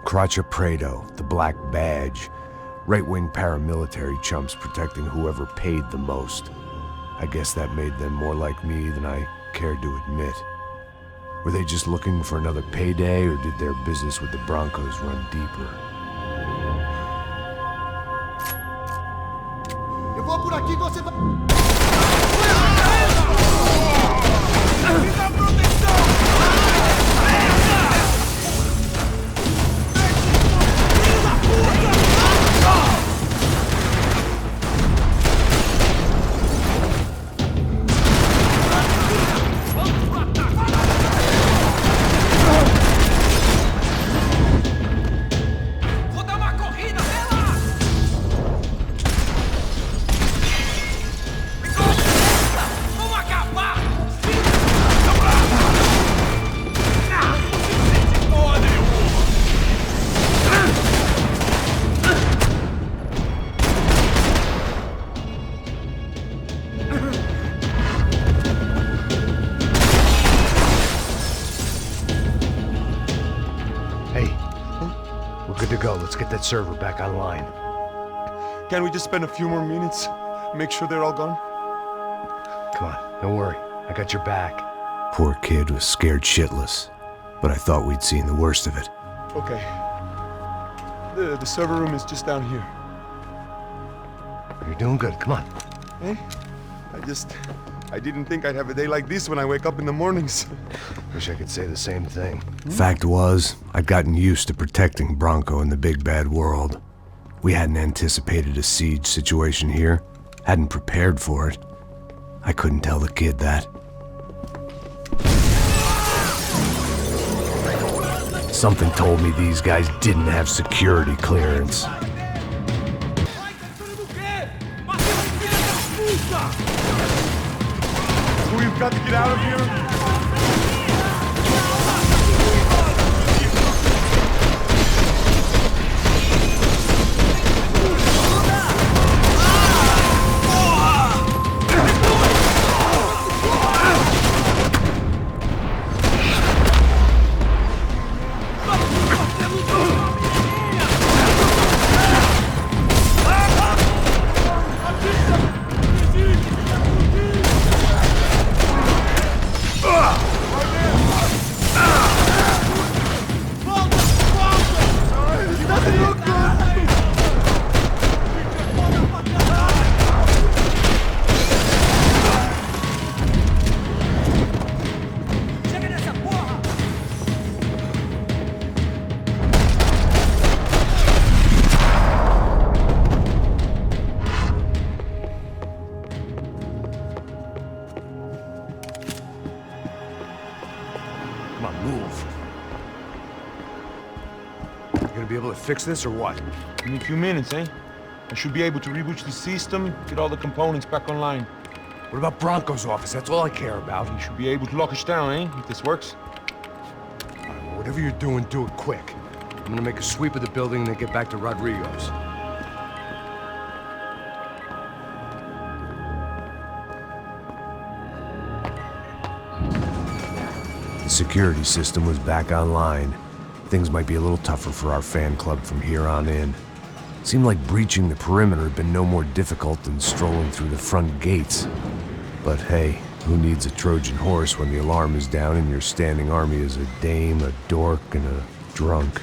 Craccia Prado, the Black Badge, right-wing paramilitary chumps protecting whoever paid the most. I guess that made them more like me than I cared to admit. Were they just looking for another payday, or did their business with the Broncos run deeper? Eu vou por aqui, você vai... Vou dar uma corrida, vem lá! Vamos acabar com o filho! Hey, we're good to go. Let's get that server back online. Can't we just spend a few more minutes? Make sure they're all gone? Come on, don't worry. I got your back. Poor kid was scared shitless, but I thought we'd seen the worst of it. Okay. The server room is just down here. You're doing good. Come on. Hey, I didn't think I'd have a day like this when I wake up in the mornings. Wish I could say the same thing. Fact was, I'd gotten used to protecting Bronco in the big bad world. We hadn't anticipated a siege situation here, hadn't prepared for it. I couldn't tell the kid that. Something told me these guys didn't have security clearance. We've got to get out of here. able to fix this or what? In a few minutes, eh? I should be able to reboot the system, get all the components back online. What about Bronco's office? That's all I care about. You should be able to lock us down, eh? If this works. Whatever you're doing, do it quick. I'm gonna make a sweep of the building and then get back to Rodrigo's. The security system was back online. Things might be a little tougher for our fan club from here on in. Seemed like breaching the perimeter had been no more difficult than strolling through the front gates. But hey, who needs a Trojan horse when the alarm is down and your standing army is a dame, a dork, and a drunk?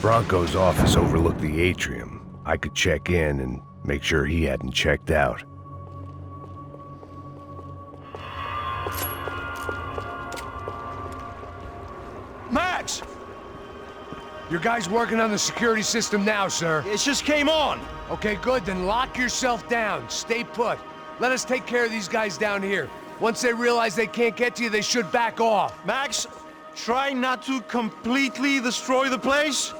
Bronco's office overlooked the atrium. I could check in and make sure he hadn't checked out. Max! Your guy's working on the security system now, sir. It just came on. Okay, good. Then lock yourself down. Stay put. Let us take care of these guys down here. Once they realize they can't get to you, they should back off. Max, try not to completely destroy the place.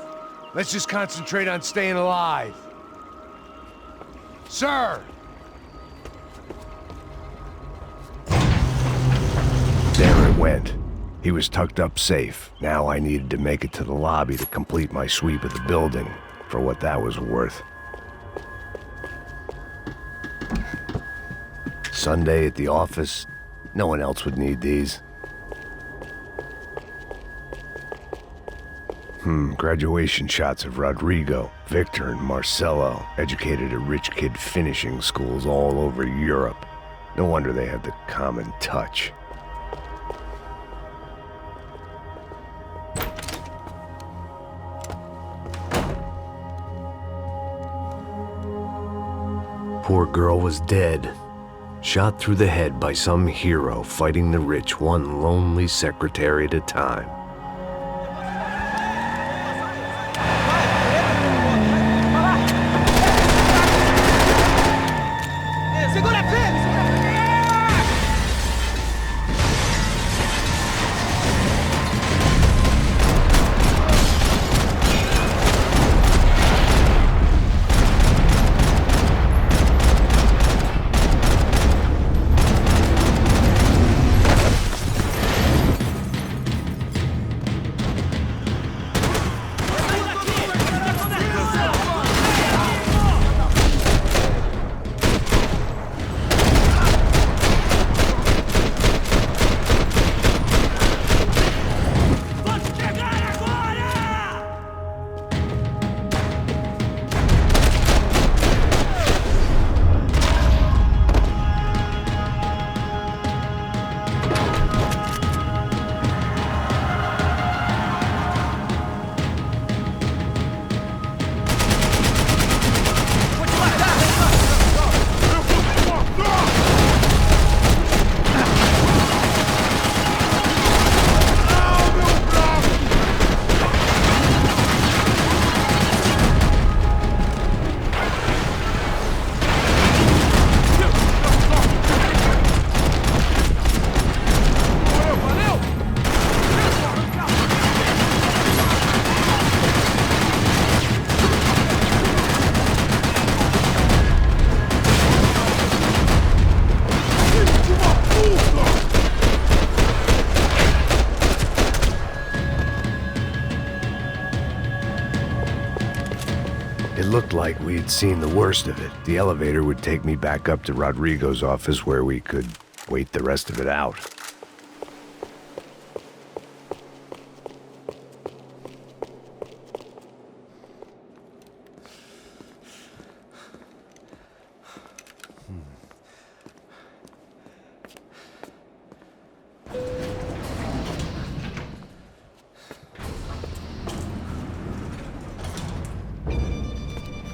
Let's just concentrate on staying alive. Sir! There it went. He was tucked up safe. Now I needed to make it to the lobby to complete my sweep of the building, for what that was worth. Sunday at the office. No one else would need these. Graduation shots of Rodrigo, Victor, and Marcelo, educated at rich kid finishing schools all over Europe. No wonder they have the common touch. Poor girl was dead. Shot through the head by some hero fighting the rich one lonely secretary at a time. It looked like we'd seen the worst of it. The elevator would take me back up to Rodrigo's office where we could wait the rest of it out.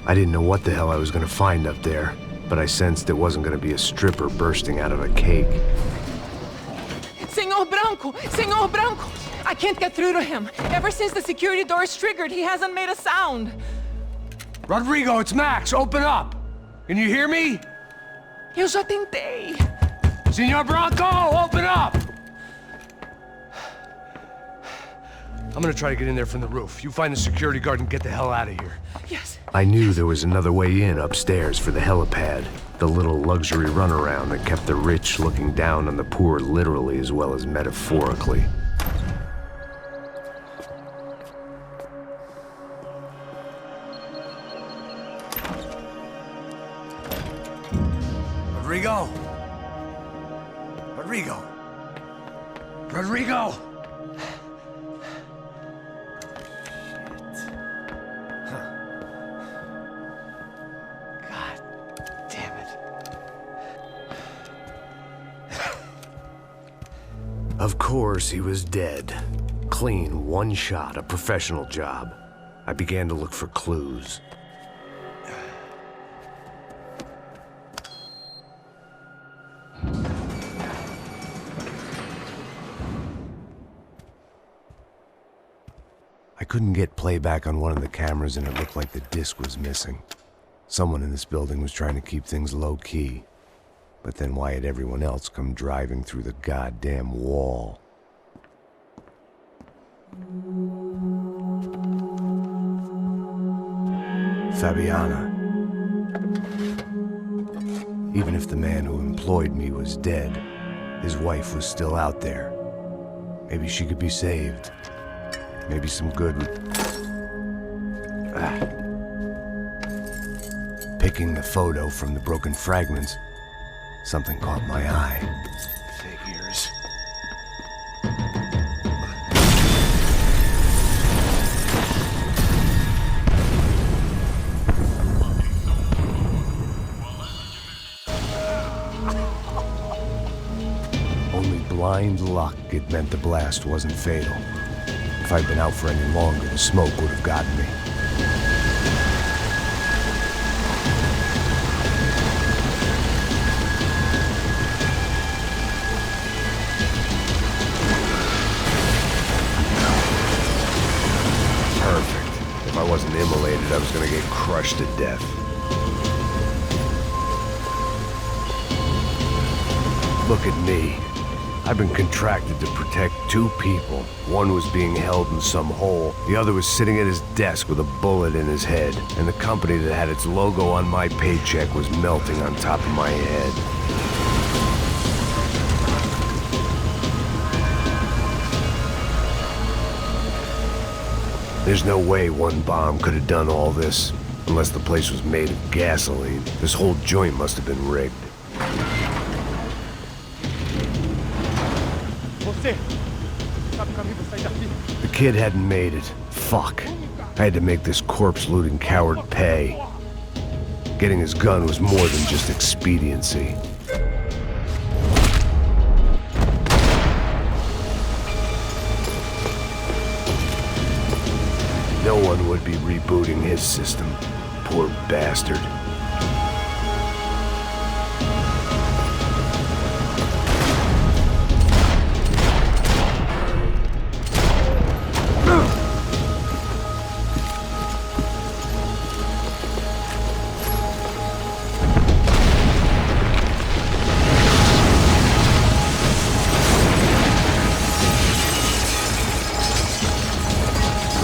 I didn't know what the hell I was gonna find up there, but I sensed it wasn't gonna be a stripper bursting out of a cake. Senor Branco! Senor Branco! I can't get through to him. Ever since the security door is triggered, he hasn't made a sound. Rodrigo, it's Max. Open up! Can you hear me? Eu já tentei. Senor Branco, open up! I'm gonna try to get in there from the roof. You find the security guard and get the hell out of here. Yes. I knew there was another way in upstairs for the helipad, the little luxury runaround that kept the rich looking down on the poor literally as well as metaphorically. Rodrigo! Rodrigo! Rodrigo! Of course, he was dead. Clean, one shot, a professional job. I began to look for clues. I couldn't get playback on one of the cameras and it looked like the disc was missing. Someone in this building was trying to keep things low-key. But then why had everyone else come driving through the goddamn wall? Fabiana. Even if the man who employed me was dead, his wife was still out there. Maybe she could be saved. Maybe some good would... Picking the photo from the broken fragments, something caught my eye. Figures. Only blind luck it meant the blast wasn't fatal. If I'd been out for any longer, the smoke would have gotten me. Perfect. If I wasn't immolated, I was gonna get crushed to death. Look at me. I've been contracted to protect two people. One was being held in some hole. The other was sitting at his desk with a bullet in his head. And the company that had its logo on my paycheck was melting on top of my head. There's no way one bomb could have done all this. Unless the place was made of gasoline. This whole joint must have been rigged. The kid hadn't made it. Fuck. I had to make this corpse-looting coward pay. Getting his gun was more than just expediency. No one would be rebooting his system. Poor bastard.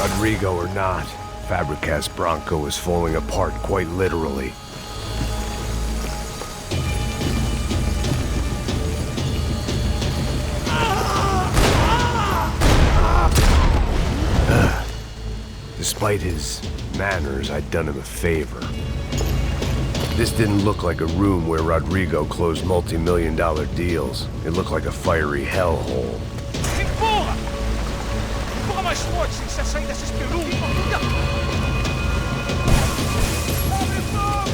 Rodrigo or not, Fabricas Bronco is falling apart quite literally. Despite his manners, I'd done him a favor. This didn't look like a room where Rodrigo closed multi-million-dollar deals. It looked like a fiery hellhole. Mais forte sem você sair dessa espelunca! Abre fogo!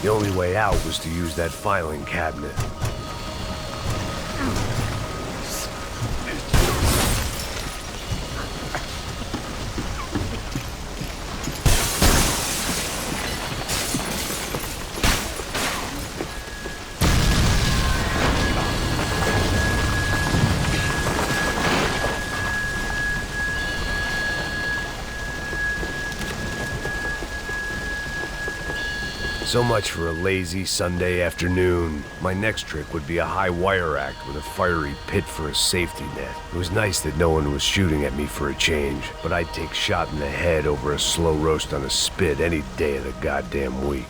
The only way out was to use that filing cabinet. So much for a lazy Sunday afternoon. My next trick would be a high wire act with a fiery pit for a safety net. It was nice that no one was shooting at me for a change, but I'd take shot in the head over a slow roast on a spit any day of the goddamn week.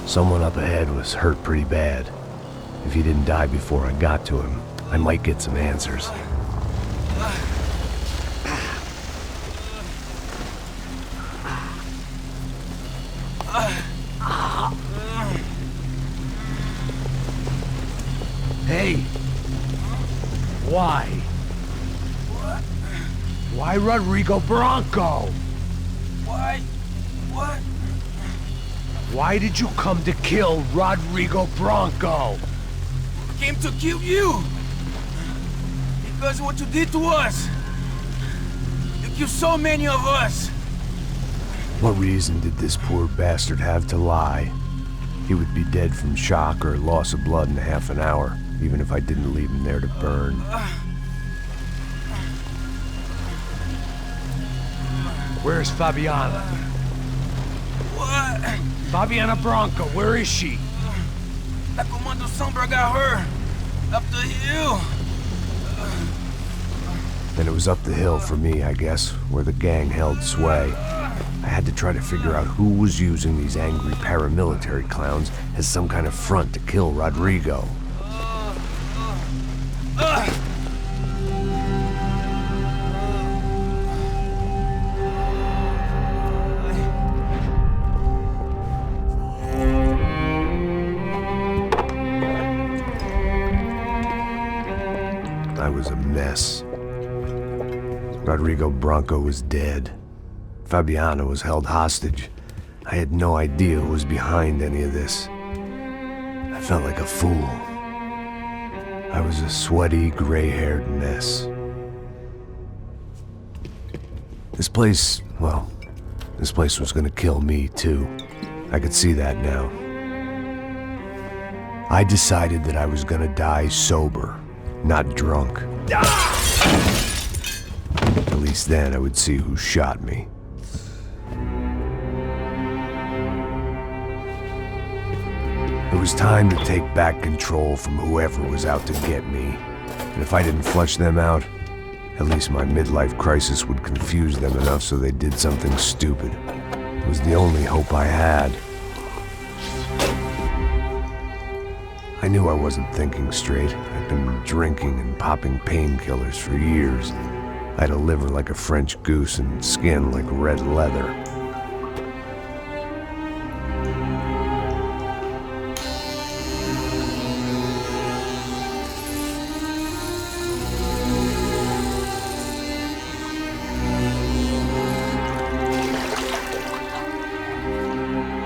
Someone up ahead was hurt pretty bad. If he didn't die before I got to him, I might get some answers. Hey! Why? What? Why Rodrigo Bronco? Why? What? Why did you come to kill Rodrigo Bronco? I came to kill you! Because of what you did to us! You killed so many of us! What reason did this poor bastard have to lie? He would be dead from shock or loss of blood in half an hour, even if I didn't leave him there to burn. Where's Fabiana? What? Fabiana Bronco, where is she? La Comando Sombra got her! Up the hill! Then it was up the hill for me, I guess, where the gang held sway. I had to try to figure out who was using these angry paramilitary clowns as some kind of front to kill Rodrigo. I was a mess. Rodrigo Bronco was dead. Fabiana was held hostage. I had no idea who was behind any of this. I felt like a fool. I was a sweaty, gray-haired mess. This place, well, this place was gonna kill me too. I could see that now. I decided that I was gonna die sober, not drunk. At least then I would see who shot me. It was time to take back control from whoever was out to get me. And if I didn't flush them out, at least my midlife crisis would confuse them enough so they did something stupid. It was the only hope I had. I knew I wasn't thinking straight. I'd been drinking and popping painkillers for years. I had a liver like a French goose and skin like red leather.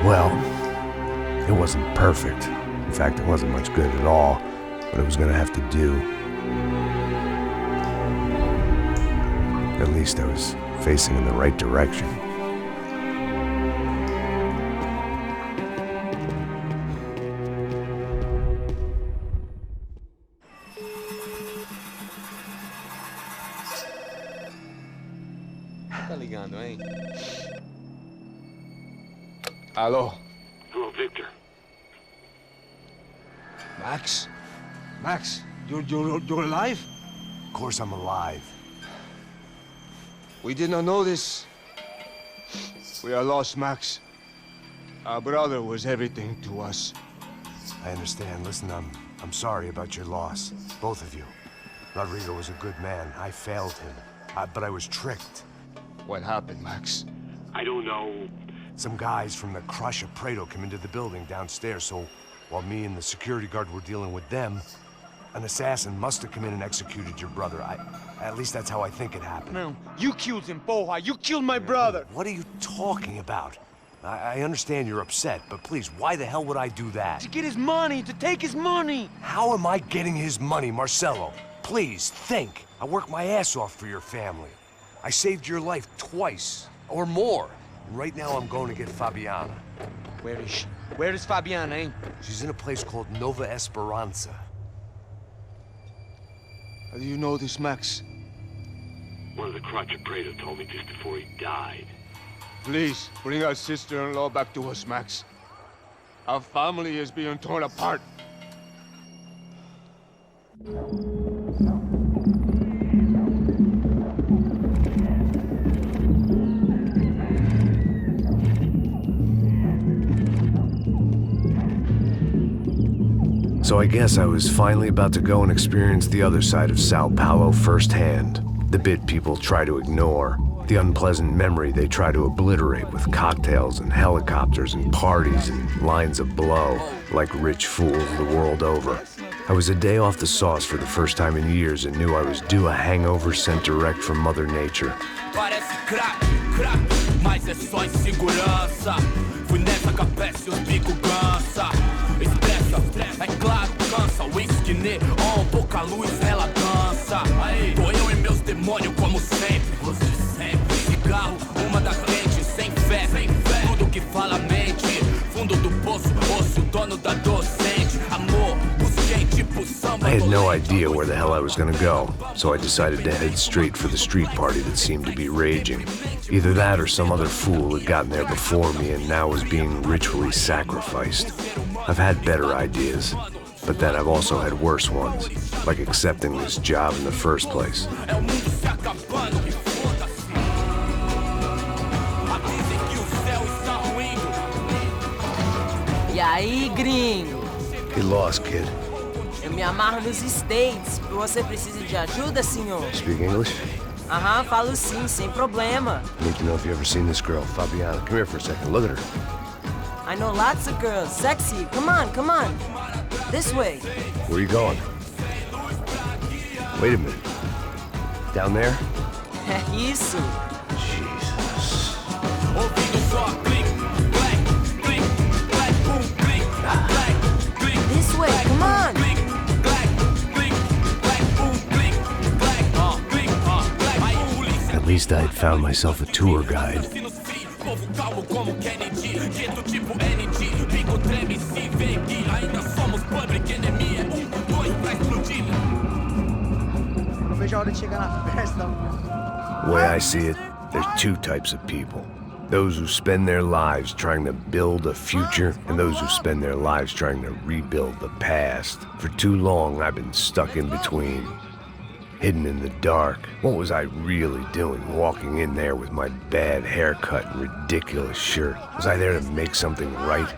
Well, it wasn't perfect. In fact, it wasn't much good at all, but it was gonna have to do. At least I was facing in the right direction. Tá ligando, hein? Alô? Hello, Victor. Max? Max, you're alive? Of course I'm alive. We did not know this. We are lost, Max. Our brother was everything to us. I understand. Listen, I'm sorry about your loss. Both of you. Rodrigo was a good man. I failed him. But I was tricked. What happened, Max? I don't know. Some guys from the Crush of Prado came into the building downstairs, so while me and the security guard were dealing with them, an assassin must have come in and executed your brother. At least that's how I think it happened. No, you killed him, Porra. You killed my brother. What are you talking about? I understand you're upset, but please, why the hell would I do that? To get his money, to take his money. How am I getting his money, Marcelo? Please, think. I worked my ass off for your family. I saved your life twice, or more. And right now I'm going to get Fabiana. Where is she? Where is Fabiana, eh? She's in a place called Nova Esperanza. How do you know this, Max? One of the Crotchet Prater told me just before he died. Please, bring our sister-in-law back to us, Max. Our family is being torn apart. So I guess I was finally about to go and experience the other side of Sao Paulo firsthand. The bit people try to ignore. The unpleasant memory they try to obliterate with cocktails and helicopters and parties and lines of blow, like rich fools the world over. I was a day off the sauce for the first time in years and knew I was due a hangover sent direct from Mother Nature. Parece crack, crack, mas é só insegurança. Fui nessa capece, os bico cansa. Expressa, é claro, cansa. Whisky, neon, pouca luz, ela dança. Tô eu e meus demônios como sempre. Você sempre. Cigarro, uma das lentes, sem fé. Tudo que fala mente. Fundo do poço, osso, dono da docente. Amor, busquei tipo samba. I had no idea where the hell I was gonna go, so I decided to head straight for the street party that seemed to be raging. Either that or some other fool had gotten there before me and now was being ritually sacrificed. I've had better ideas, but then I've also had worse ones, like accepting this job in the first place. E aí, gringo? Get lost, kid. Eu me amarro nos States. Você precisa de ajuda, senhor? Speak English? Aham, falo sim, sem problema. Need to know if you've ever seen this girl, Fabiana. Come here for a second. Look at her. I know lots of girls. Sexy. Come on, come on. This way. Where are you going? Wait a minute. Down there? Isso. Jesus. This way, come on. At least I had found myself a tour guide. The way I see it, there's two types of people. Those who spend their lives trying to build a future, and those who spend their lives trying to rebuild the past. For too long, I've been stuck in between. Hidden in the dark. What was I really doing walking in there with my bad haircut and ridiculous shirt? Was I there to make something right?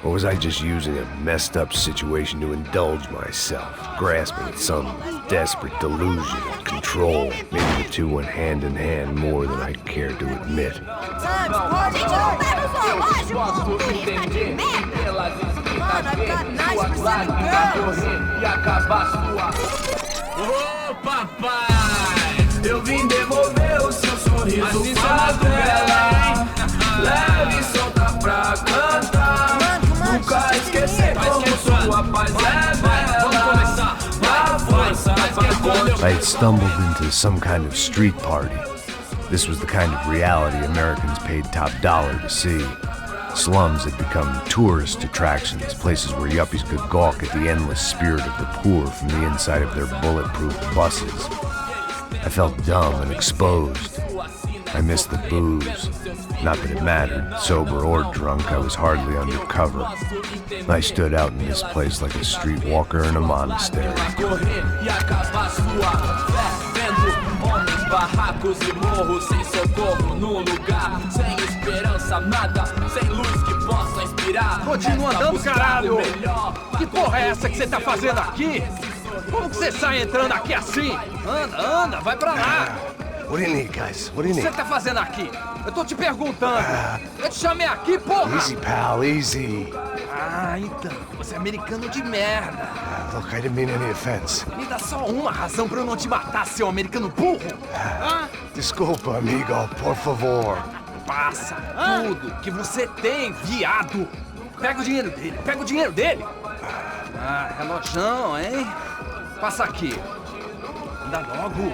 Or was I just using a messed up situation to indulge myself, grasping at some desperate delusion of control? Maybe the two went hand in hand more than I cared to admit. Ô papai, eu vim devolver o seu sorriso favela. Leve e solta pra cantar. Nunca esquecer como sua paz é bela. A força pra I had stumbled into some kind of street party. This was the kind of reality Americans paid top dollar to see. Slums had become tourist attractions, places where yuppies could gawk at the endless spirit of the poor from the inside of their bulletproof buses. I felt dumb and exposed. I missed the booze. Not that it mattered, sober or drunk, I was hardly undercover. I stood out in this place like a streetwalker in a monastery. Barracos e morros sem socorro num lugar sem esperança, nada, sem luz que possa inspirar. Continua andando, caralho! Que porra é essa que você tá fazendo aqui? Como que você sai entrando aqui assim? Anda, anda, vai pra lá! What do you need, guys? What do you O que need? você tá fazendo aqui? Eu tô te perguntando. Eu te chamei aqui, porra! Easy, pal, easy. Ah, então, você é americano de merda. Look, I didn't mean any offense. Me dá só uma razão pra eu não te matar, seu americano burro. Desculpa, amigo, por favor. Passa tudo que você tem, viado. Pega o dinheiro dele, pega o dinheiro dele. Ah, relojão, hein? Passa aqui. Anda logo!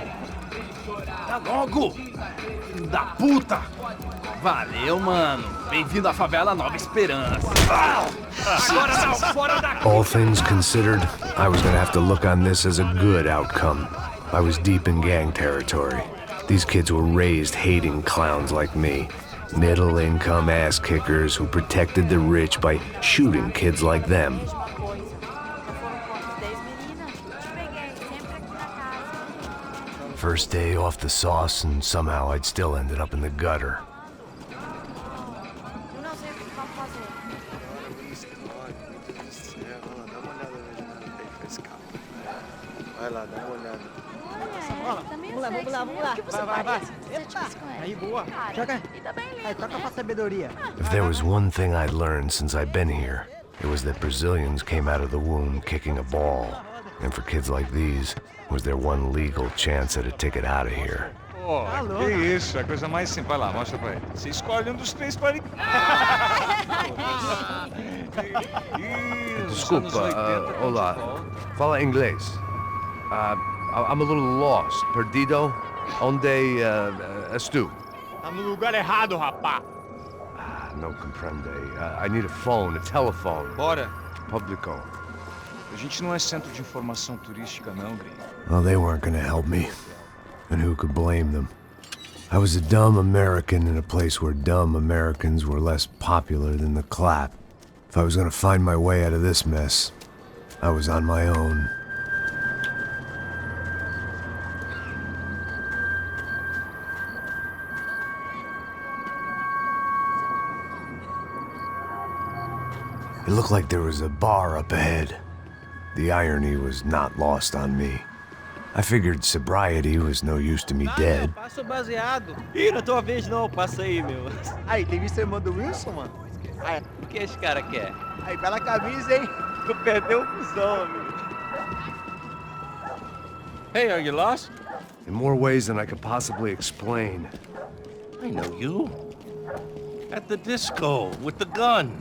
Anda logo! Filho da puta! Valeu, mano. Bem-vindo à favela Nova Esperança. Agora não, fora daqui! All things considered, I was gonna have to look on this as a good outcome. I was deep in gang territory. These kids were raised hating clowns like me. Middle-income ass-kickers who protected the rich by shooting kids like them. First day off the sauce, and somehow I'd still ended up in the gutter. Vamos lá. Vai. Aí, boa. Joga. Aí, toca pra sabedoria. If there was one thing I'd learned since I'd been here, it was that Brazilians came out of the womb kicking a ball. And for kids like these, was their one legal chance at a ticket out of here. Pô, que isso, a coisa mais simples. Vai lá, mostra pra ele. Você escolhe um dos três para... Desculpa, olá. Fala inglês. I'm a little lost. Perdido? Onde estou? Tá no lugar errado, rapá. Não compreende. I need a phone, a telephone. Bora. Publico. A gente não é centro de informação turística, não, gringo. Well, they weren't gonna help me. And who could blame them? I was a dumb American in a place where dumb Americans were less popular than the clap. If I was gonna find my way out of this mess, I was on my own. It looked like there was a bar up ahead. The irony was not lost on me. I figured sobriety was no use to me dead. Passa o baseado. Ih, não é tua vez não, passa aí, meu. Aí, tem visto a irmã do Wilson, mano? Aí, o que esse cara quer? Aí, bela camisa, hein? Tu perdeu o cuzão, amigo. Hey, are you lost? In more ways than I could possibly explain. I know you. At the disco, with the gun.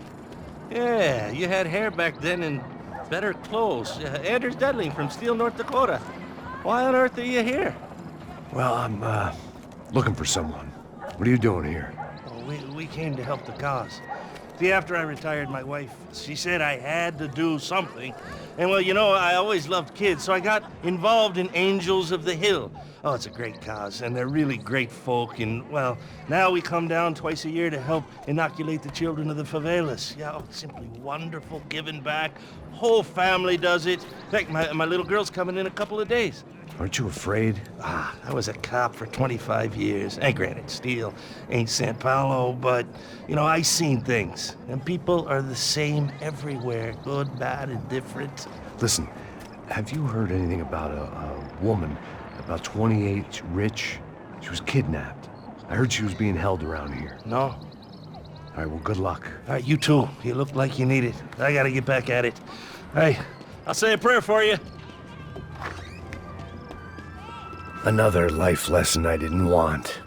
Yeah, you had hair back then and better clothes. Anders Dudley from Steele, North Dakota. Why on earth are you here? Well, I'm, looking for someone. What are you doing here? Well, we came to help the cause. See, after I retired, my wife, she said I had to do something. And, well, you know, I always loved kids, so I got involved in Angels of the Hill. Oh, it's a great cause, and they're really great folk. And, well, now we come down twice a year to help inoculate the children of the favelas. Yeah, oh, simply wonderful, giving back. Whole family does it. In fact, my little girl's coming in a couple of days. Aren't you afraid? I was a cop for 25 years. And granted, Steele ain't San Paulo, but, you know, I seen things. And people are the same everywhere. Good, bad, and different. Listen, have you heard anything about a woman, about 28, rich? She was kidnapped. I heard she was being held around here. No. All right, well, good luck. All right, you too. You look like you need it. I gotta get back at it. Hey, I'll say a prayer for you. Another life lesson I didn't want.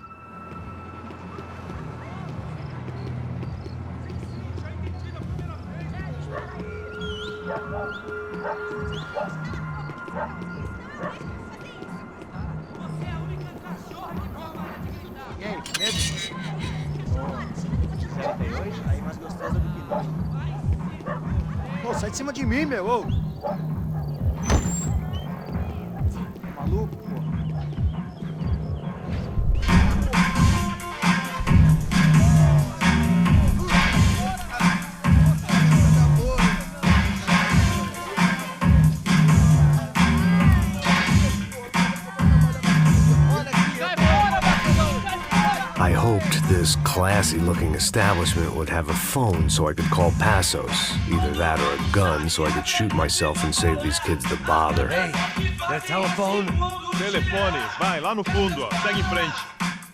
E aí, medo? 78, aí mais gostosa do que não. Ô, sai de cima de mim, meu, ô! Maluco, pô. I hoped this classy-looking establishment would have a phone so I could call Passos. Either that or a gun so I could shoot myself and save these kids the bother. Hey, that telephone? Telefone, vai, lá no fundo, ó. Segue em frente.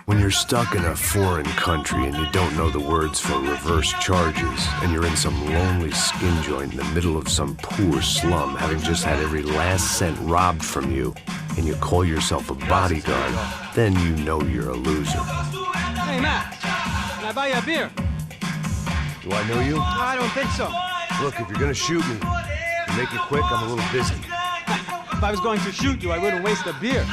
When you're stuck in a foreign country and you don't know the words for reverse charges, and you're in some lonely skin joint in the middle of some poor slum, having just had every last cent robbed from you, and you call yourself a bodyguard, then you know you're a loser. Hey, Matt, can I buy you a beer? Do I know you? I don't think so. Look, if you're gonna shoot me, make it quick, I'm a little busy. If I was going to shoot you, I wouldn't waste a beer. Wait,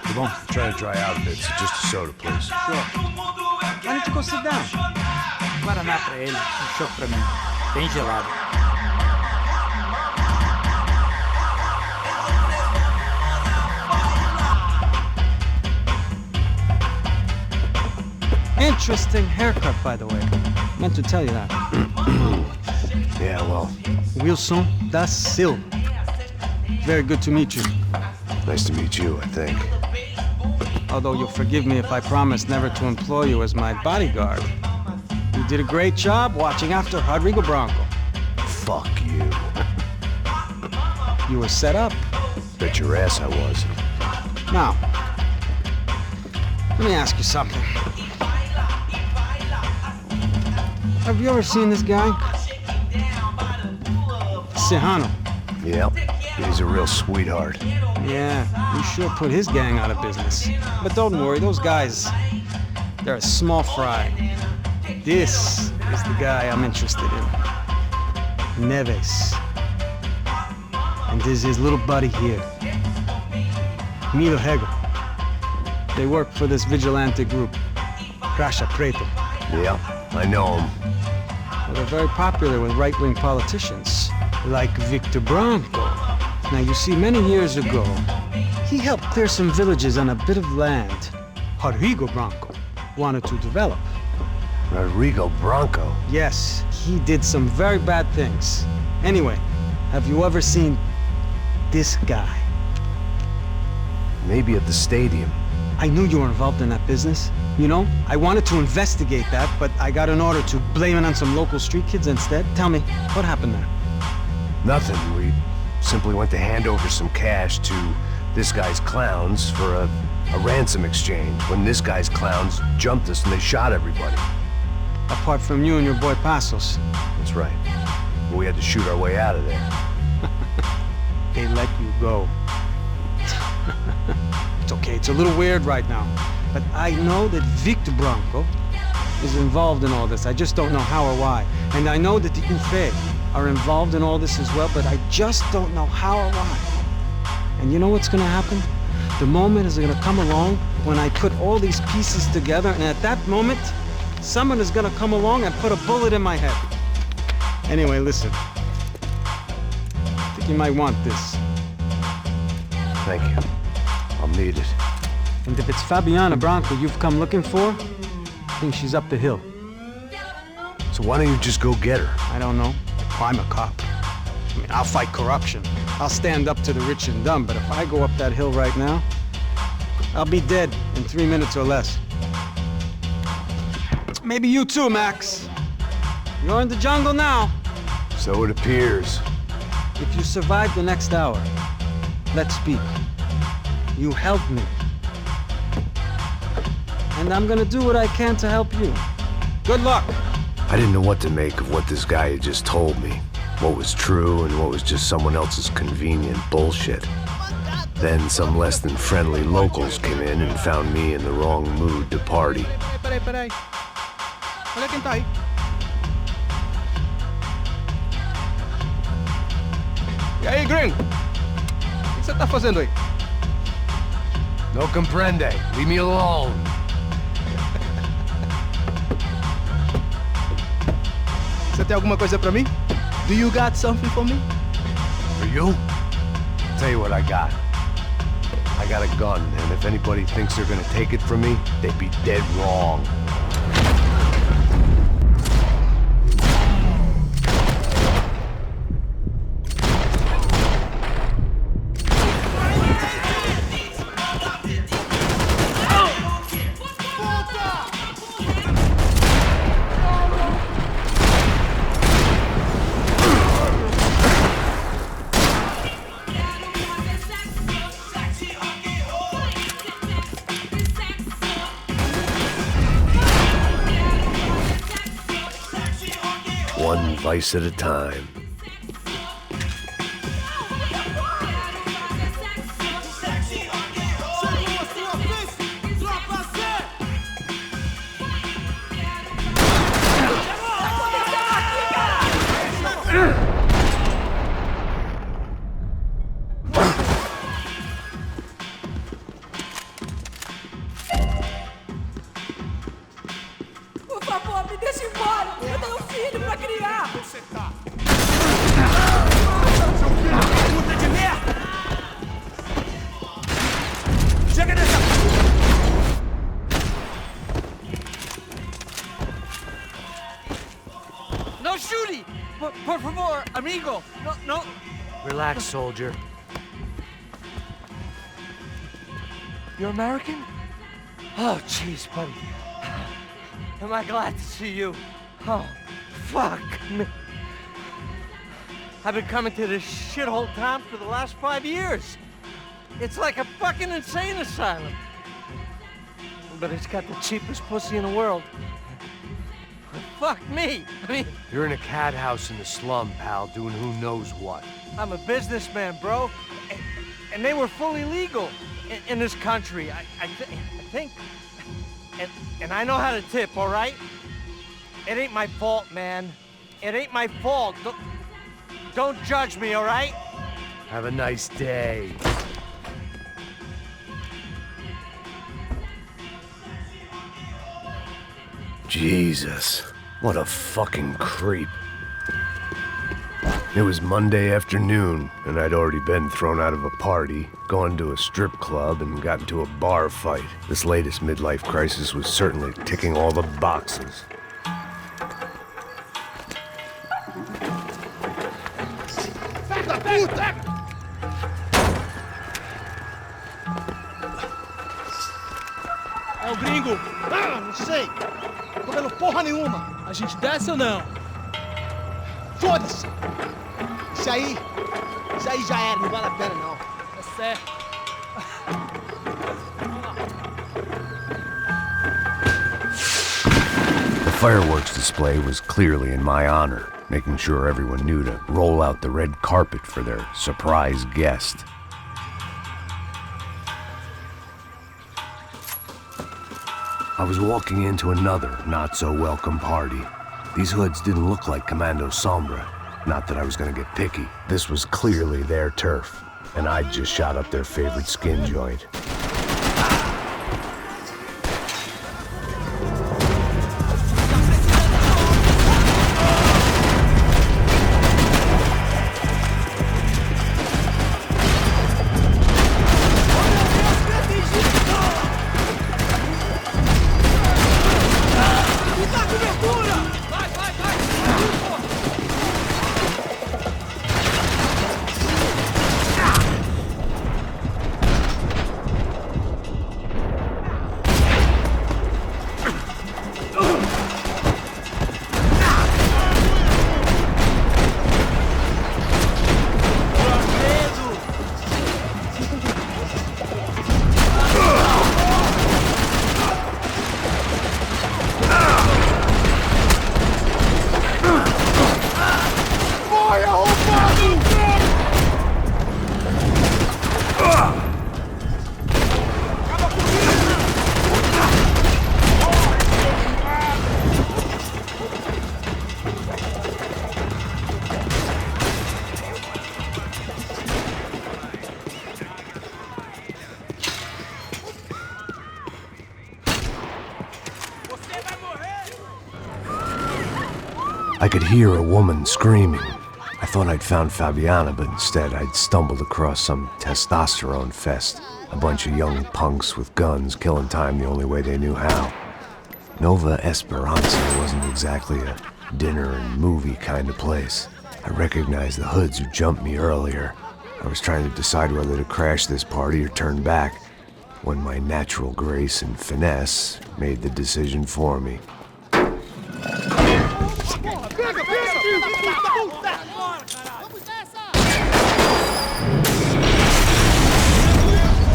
come on. Try to dry out a bit, so just a soda, please. Sure. Why don't you go sit down? Guaraná pra ele, chopp pra mim. Bem gelado. Interesting haircut, by the way. Meant to tell you that. Yeah, well. Wilson da Silva. Very good to meet you. Nice to meet you, I think. Although you'll forgive me if I promise never to employ you as my bodyguard. You did a great job watching after Rodrigo Branco. Fuck you. You were set up. Bet your ass I was. Now, let me ask you something. Have you ever seen this guy? Serrano. Yep. He's a real sweetheart. Yeah, he sure put his gang out of business. But don't worry, those guys, they're a small fry. This is the guy I'm interested in. Neves. And this is his little buddy here. Milo Hegel. They work for this vigilante group, Crasha Preto. Yeah, I know him. Well, they're very popular with right-wing politicians, like Victor Branco. Now, you see, many years ago, he helped clear some villages on a bit of land Rodrigo Branco wanted to develop. Rodrigo Branco? Yes, he did some very bad things. Anyway, have you ever seen this guy? Maybe at the stadium. I knew you were involved in that business. You know, I wanted to investigate that, but I got an order to blame it on some local street kids instead. Tell me, what happened there? Nothing. We simply went to hand over some cash to this guy's clowns for a ransom exchange when this guy's clowns jumped us and they shot everybody. Apart from you and your boy Passos. That's right. But we had to shoot our way out of there. They let you go. It's okay, it's a little weird right now. But I know that Victor Branco is involved in all this. I just don't know how or why. And I know that the UFE are involved in all this as well, but I just don't know how or why. And you know what's gonna happen? The moment is gonna come along when I put all these pieces together, and at that moment, someone is gonna come along and put a bullet in my head. Anyway, listen. I think you might want this. Thank you. I'll need it. And if it's Fabiana Branco you've come looking for, I think she's up the hill. So why don't you just go get her? I don't know. I'm a cop. I mean, I'll fight corruption. I'll stand up to the rich and dumb, but if I go up that hill right now, I'll be dead in 3 minutes or less. Maybe you too, Max. You're in the jungle now. So it appears. If you survive the next hour, let's speak. You helped me. And I'm gonna do what I can to help you. Good luck. I didn't know what to make of what this guy had just told me. What was true and what was just someone else's convenient bullshit. Then some less than friendly locals came in and found me in the wrong mood to party. Peraí. Olha quem tá aí. E aí, gringo? O que você tá fazendo aí? No comprende. Leave me alone. Você tem alguma coisa pra mim? Do you got something for me? For you? Tell you what I got. I got a gun, and if anybody thinks they're gonna take it from me, they'd be dead wrong. One vice at a time. Me deixa embora! Eu tenho um filho pra criar! Puta de merda! Chega dessa... No shooting! Por favor, amigo! No... Relax, soldier. You're American? Oh, jeez, buddy. Am I glad to see you? Oh, fuck me. I've been coming to this shithole town for the last 5 years. It's like a fucking insane asylum. But it's got the cheapest pussy in the world. Fuck me. I mean... You're in a cat house in the slum, pal, doing who knows what. I'm a businessman, bro. And they were fully legal in this country. I think... And I know how to tip, all right? It ain't my fault, man. It ain't my fault. Don't judge me, all right? Have a nice day. Jesus, what a fucking creep. It was Monday afternoon, and I'd already been thrown out of a party, gone to a strip club, and got into a bar fight. This latest midlife crisis was certainly ticking all the boxes. Filho da puta! É o gringo! Ah, não sei! Tô vendo porra nenhuma! A gente desce ou não? Foda-se! Isso aí já era, não vale a pena não. É certo. The fireworks display was clearly in my honor, making sure everyone knew to roll out the red carpet for their surprise guest. I was walking into another not-so-welcome party. These hoods didn't look like Commando Sombra. Not that I was gonna get picky. This was clearly their turf, and I'd just shot up their favorite skin joint. I could hear a woman screaming. I thought I'd found Fabiana, but instead I'd stumbled across some testosterone fest. A bunch of young punks with guns killing time the only way they knew how. Nova Esperanza wasn't exactly a dinner and movie kind of place. I recognized the hoods who jumped me earlier. I was trying to decide whether to crash this party or turn back, when my natural grace and finesse made the decision for me. Pega, filho da puta!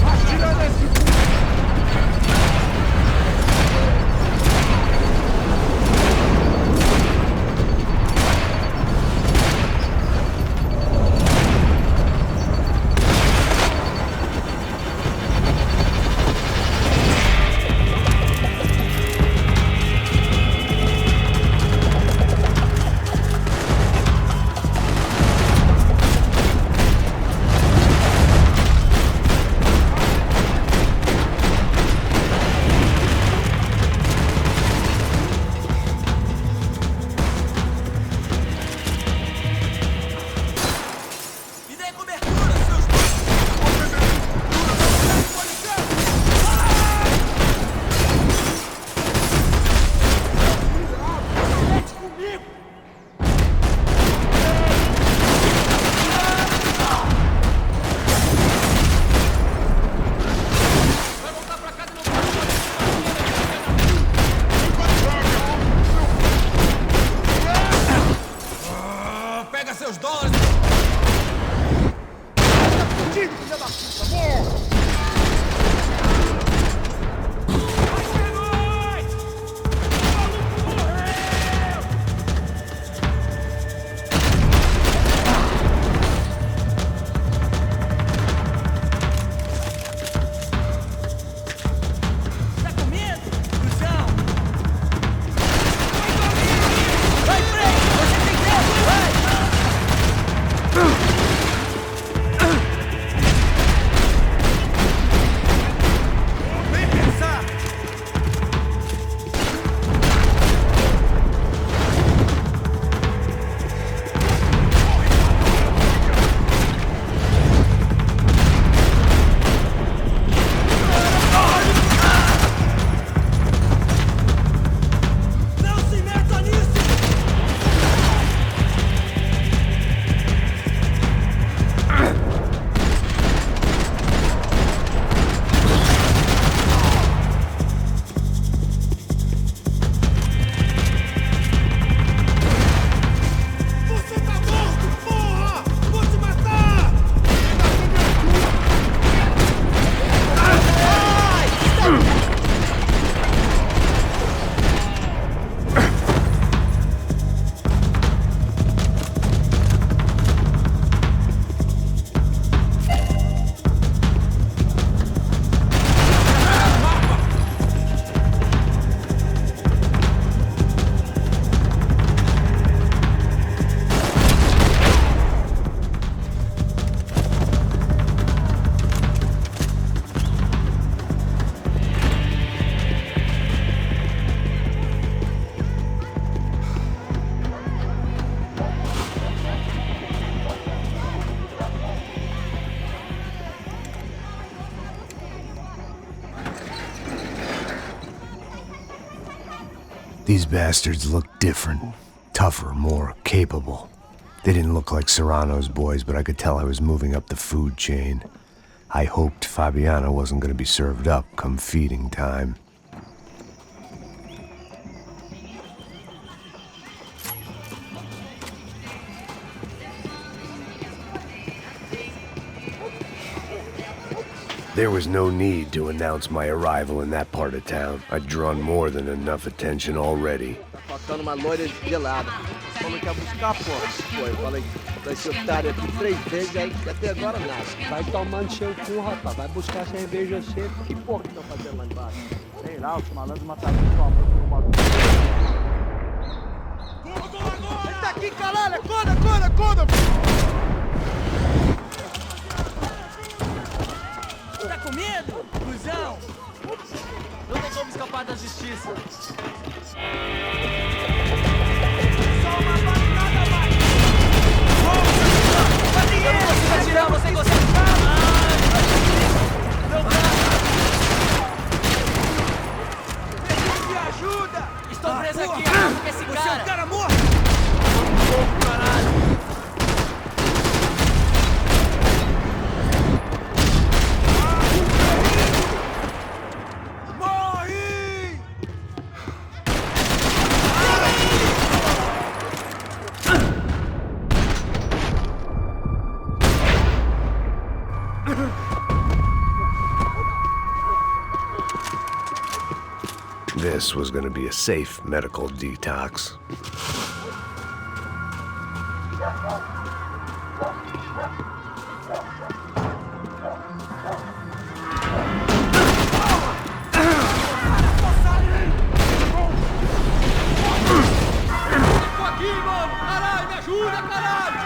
Atira nesse... These bastards looked different. Tougher, more capable. They didn't look like Serrano's boys, but I could tell I was moving up the food chain. I hoped Fabiana wasn't going to be served up come feeding time. There was no need to announce my arrival in that part of town. I'd drawn more than enough attention already. Faltando uma loira gelada. Falou que ia buscar, porra. Pô, eu falei pra esse otário aqui 3 vezes, aí até agora nada. Vai tomando seu cu, rapaz. Vai buscar cerveja cedo. Que porra que estão fazendo lá embaixo? Sei lá, os malandros mataram sua mãe por uma... Ele tá aqui, caralho! Acorda, acorda, acorda! Tá com medo, cuzão? Não tem como escapar da justiça. Só uma barricada mais! Eu não consigo atirar, você consegue? Não dá! Preciso de ajuda! Estou preso aqui, acabo com esse cara! Você é um cara morto! Caralho! This was going to be a safe medical detox. Aqui, mano! Caralho, me ajuda, caralho!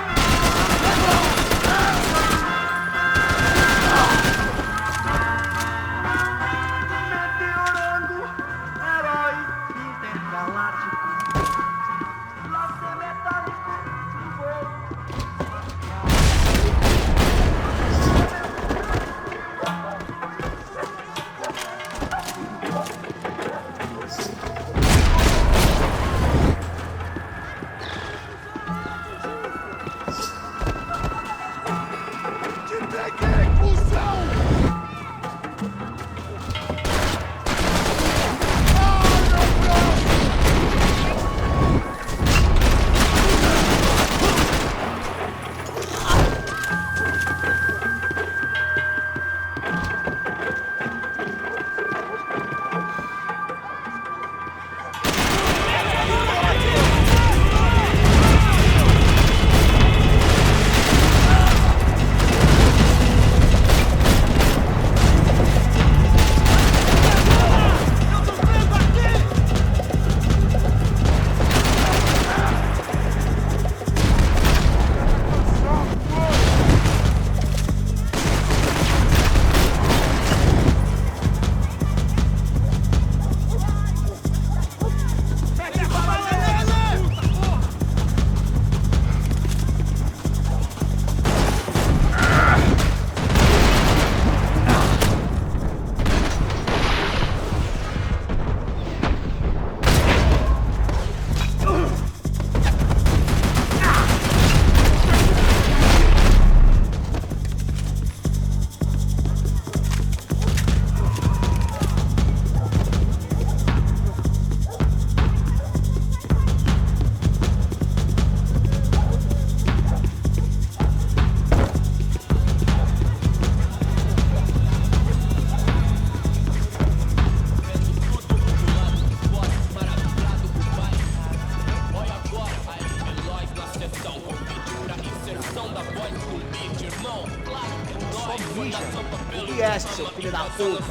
Seu filho da puta!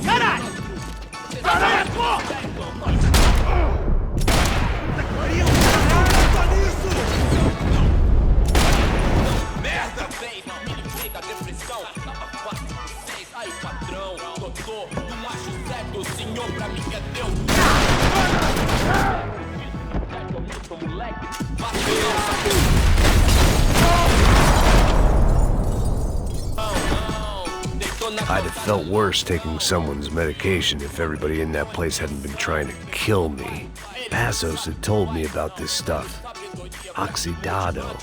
Caralho! Caralho, porra! Merda! Me livrei da depressão. Tava fácil de 6. Aí, patrão, doutor, do macho certo, o senhor pra mim é Deus. Moleque, I'd have felt worse taking someone's medication if everybody in that place hadn't been trying to kill me. Passos had told me about this stuff. Oxidado.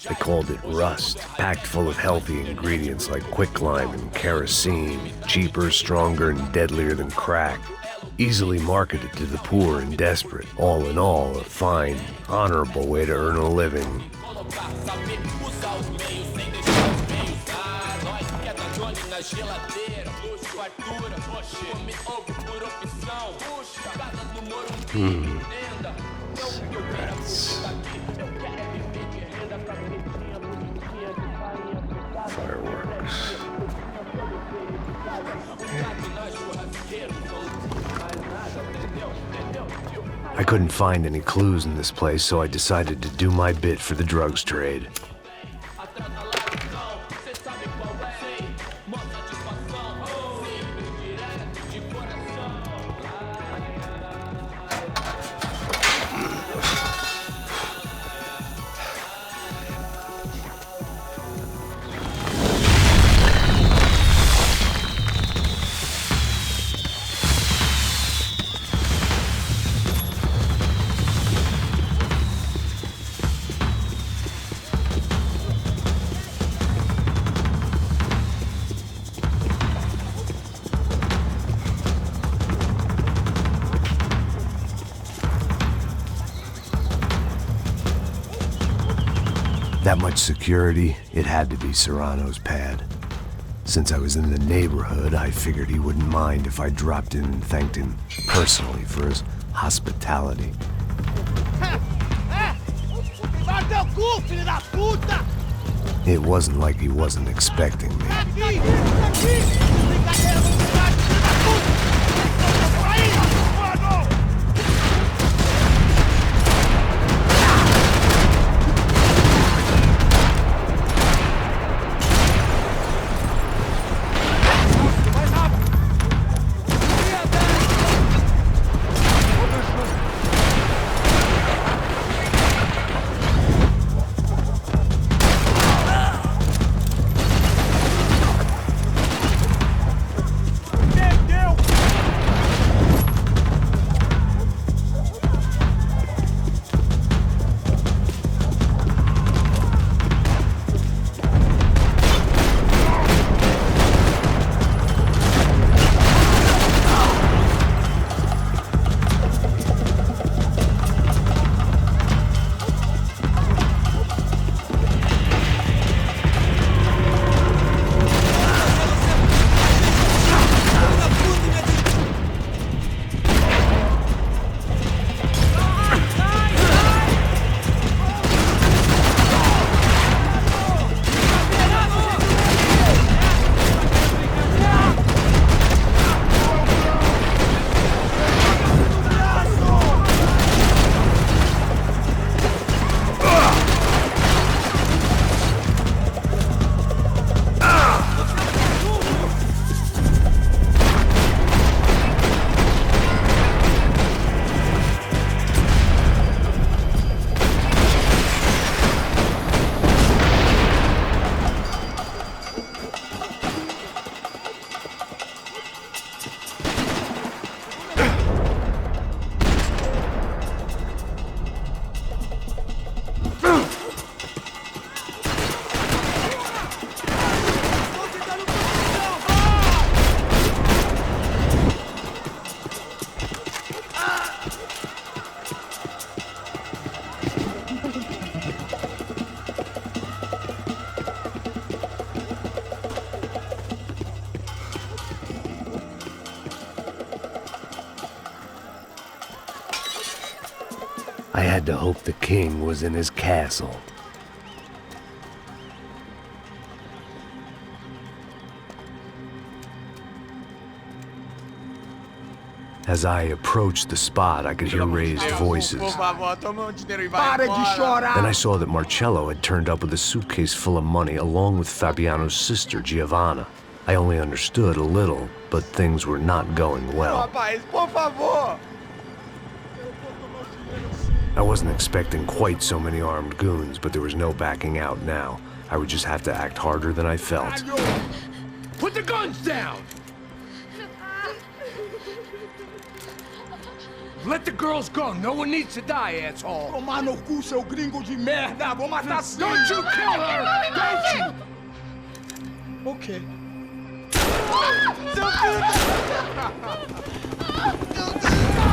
They called it rust, packed full of healthy ingredients like quicklime and kerosene, cheaper, stronger, and deadlier than crack. Easily marketed to the poor and desperate. All in all, a fine, honorable way to earn a living. Cigarettes. Fireworks. I couldn't find any clues in this place, so I decided to do my bit for the drugs trade. That much security, it had to be Serrano's pad. Since I was in the neighborhood, I figured he wouldn't mind if I dropped in and thanked him personally for his hospitality. It wasn't like he wasn't expecting me. I had to hope the king was in his castle. As I approached the spot, I could hear raised voices. Then I saw that Marcello had turned up with a suitcase full of money along with Fabiano's sister, Giovanna. I only understood a little, but things were not going well. I wasn't expecting quite so many armed goons, but there was no backing out now. I would just have to act harder than I felt. Put the guns down! Let the girls go. No one needs to die, asshole. Tomar no cu, seu gringo de merda! Vou matar sim! Don't you kill her! Don't you! Ok.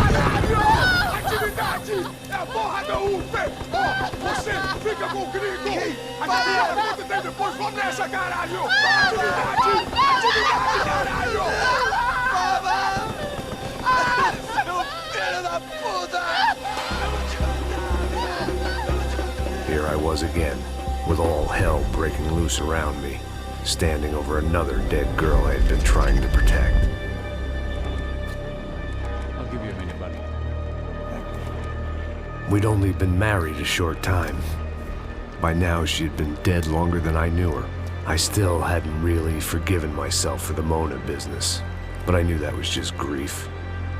Caralho! Atividade! É a porra da UP! Ó, você fica com o gringo! Atividade, quanto tem depois? Vamos nessa, caralho! Atividade! Atividade, caralho! Here I was again, with all hell breaking loose around me, standing over another dead girl I had been trying to protect. I'll give you a minute, buddy. We'd only been married a short time. By now, she had been dead longer than I knew her. I still hadn't really forgiven myself for the Mona business, but I knew that was just grief.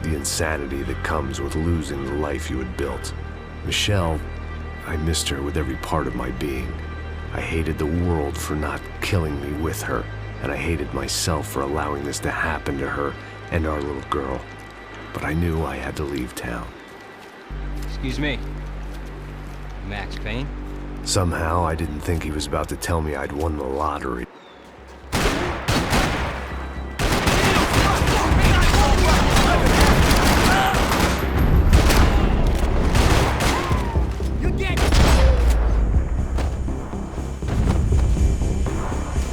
The insanity that comes with losing the life you had built. Michelle, I missed her with every part of my being. I hated the world for not killing me with her, and I hated myself for allowing this to happen to her and our little girl. But I knew I had to leave town. Excuse me. Max Payne? Somehow, I didn't think he was about to tell me I'd won the lottery.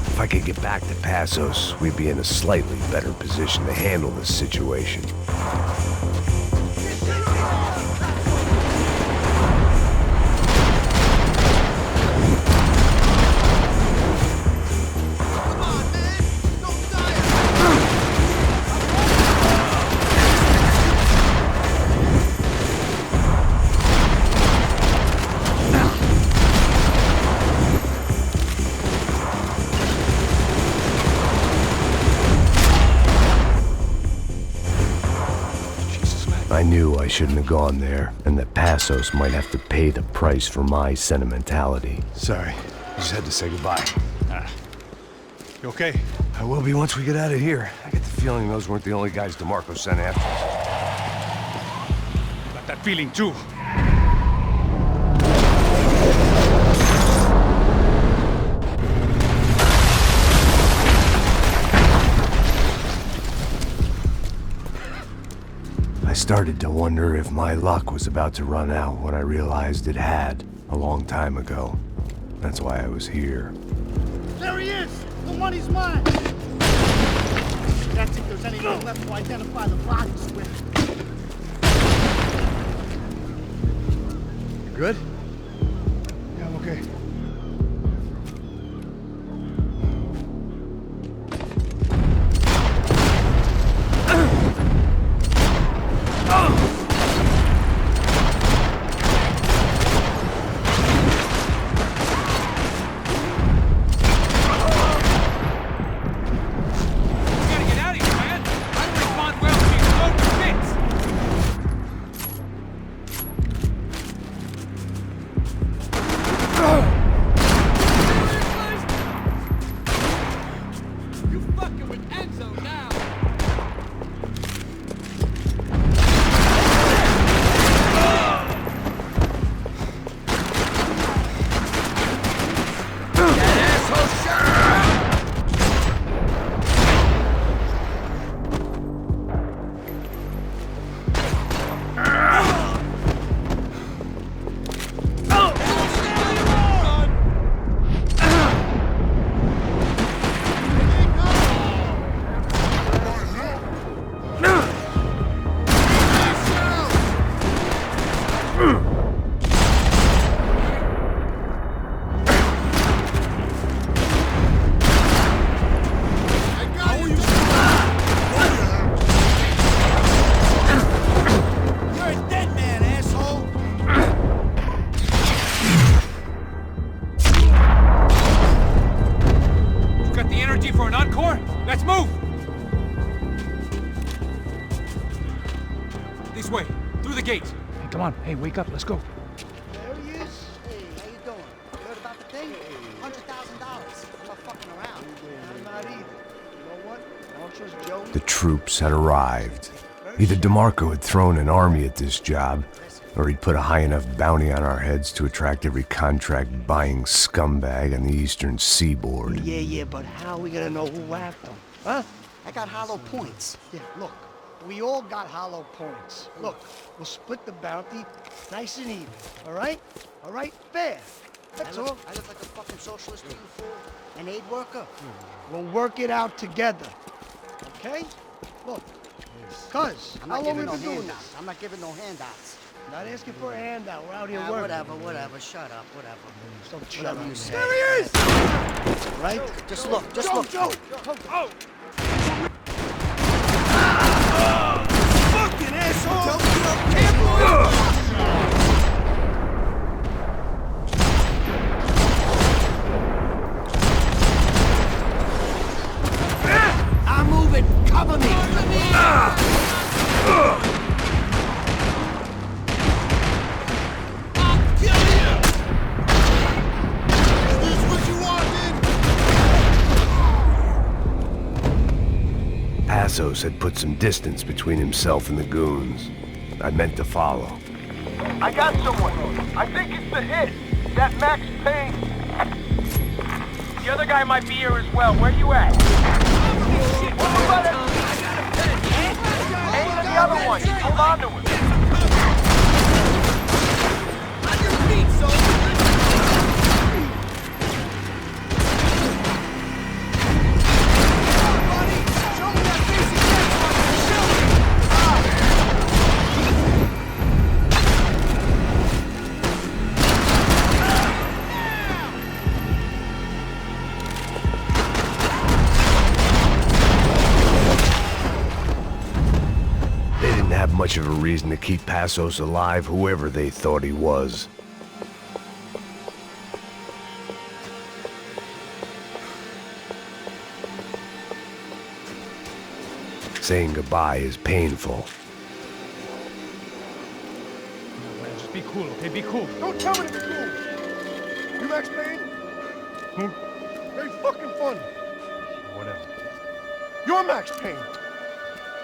If I could get back to Passos, we'd be in a slightly better position to handle this situation. I knew I shouldn't have gone there, and that Passos might have to pay the price for my sentimentality. Sorry, I just had to say goodbye. You okay? I will be once we get out of here. I get the feeling those weren't the only guys DeMarco sent after us. Got that feeling too. I started to wonder if my luck was about to run out when I realized it had a long time ago. That's why I was here. There he is! The money's mine! That's if there's anything left to identify the bodies with. You good? Yeah, I'm okay. This way, through the gate. Hey, come on. Hey, wake up. Let's go. There he is. Hey, how you doing? Heard about the thing? $100,000. I'm not fucking around. I'm not either. The troops had arrived. Either DeMarco had thrown an army at this job, or he'd put a high enough bounty on our heads to attract every contract-buying scumbag on the eastern seaboard. Yeah, but how are we gonna know who whacked them? Huh? I got hollow points. Yeah, look, we all got hollow points. Look, we'll split the bounty nice and even, all right? All right? Fair. That's all. I look like a fucking socialist to you, fool. An aid worker. We'll work it out together, okay? Look, cuz, how long we been doing this? I'm not giving no handouts. Not asking for a handout. We're out here Nah, working. whatever. Shut up, whatever. Don't shut Whatever up. you say. There he is! Right? Just look. Joe! Oh! Fucking asshole! I'm moving. Cover me. Passos had put some distance between himself and the goons. I meant to follow. I got someone. I think it's the hit. That Max Payne. The other guy might be here as well. Where you at? What about it? Payne and the other one. Hold on to him. On your feet, soldier. Much of a reason to keep Passos alive, whoever they thought he was. Saying goodbye is painful. Just be cool, okay? Be cool. Don't tell me to be cool! You Max Payne? Who? Very fucking funny. Whatever. You're Max Payne.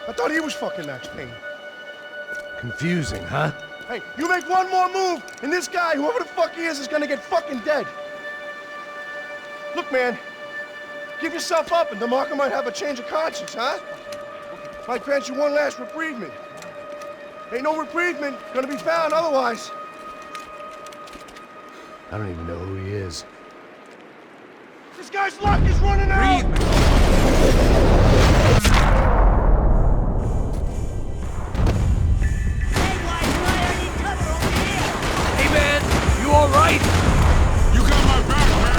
I thought he was fucking Max Payne. Confusing, huh? Hey, you make one more move, and this guy, whoever the fuck he is gonna get fucking dead. Look, man, give yourself up, and DeMarco might have a change of conscience, huh? Might grant you one last reprievement. Ain't no reprievement gonna be found otherwise. I don't even know who he is. This guy's luck is running out! All right? You got my back, man.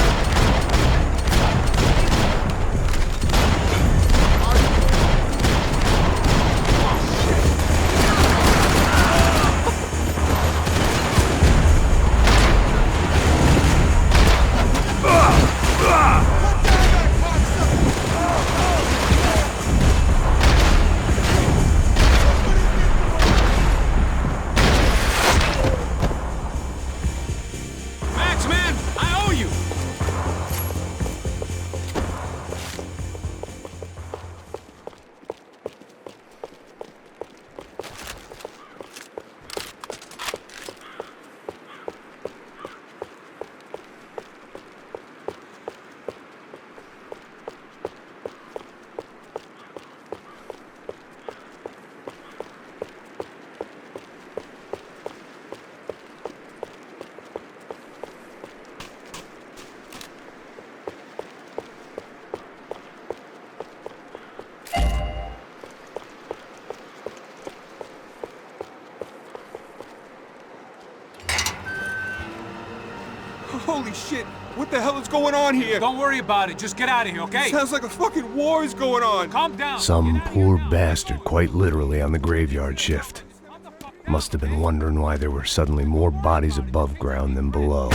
Holy shit! What the hell is going on here? Don't worry about it. Just get out of here, okay? Sounds like a fucking war is going on. Calm down. Some poor bastard quite literally on the graveyard shift. Must have been wondering why there were suddenly more bodies above ground than below.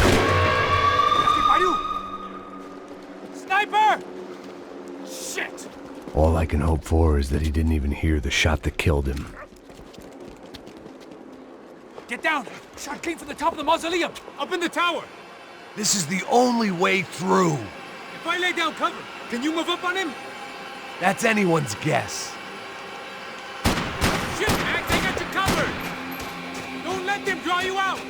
Sniper! Shit! All I can hope for is that he didn't even hear the shot that killed him. Get down! Shot came from the top of the mausoleum! Up in the tower! This is the only way through. If I lay down cover, can you move up on him? That's anyone's guess. Shit, Mac, they got you covered! Don't let them draw you out!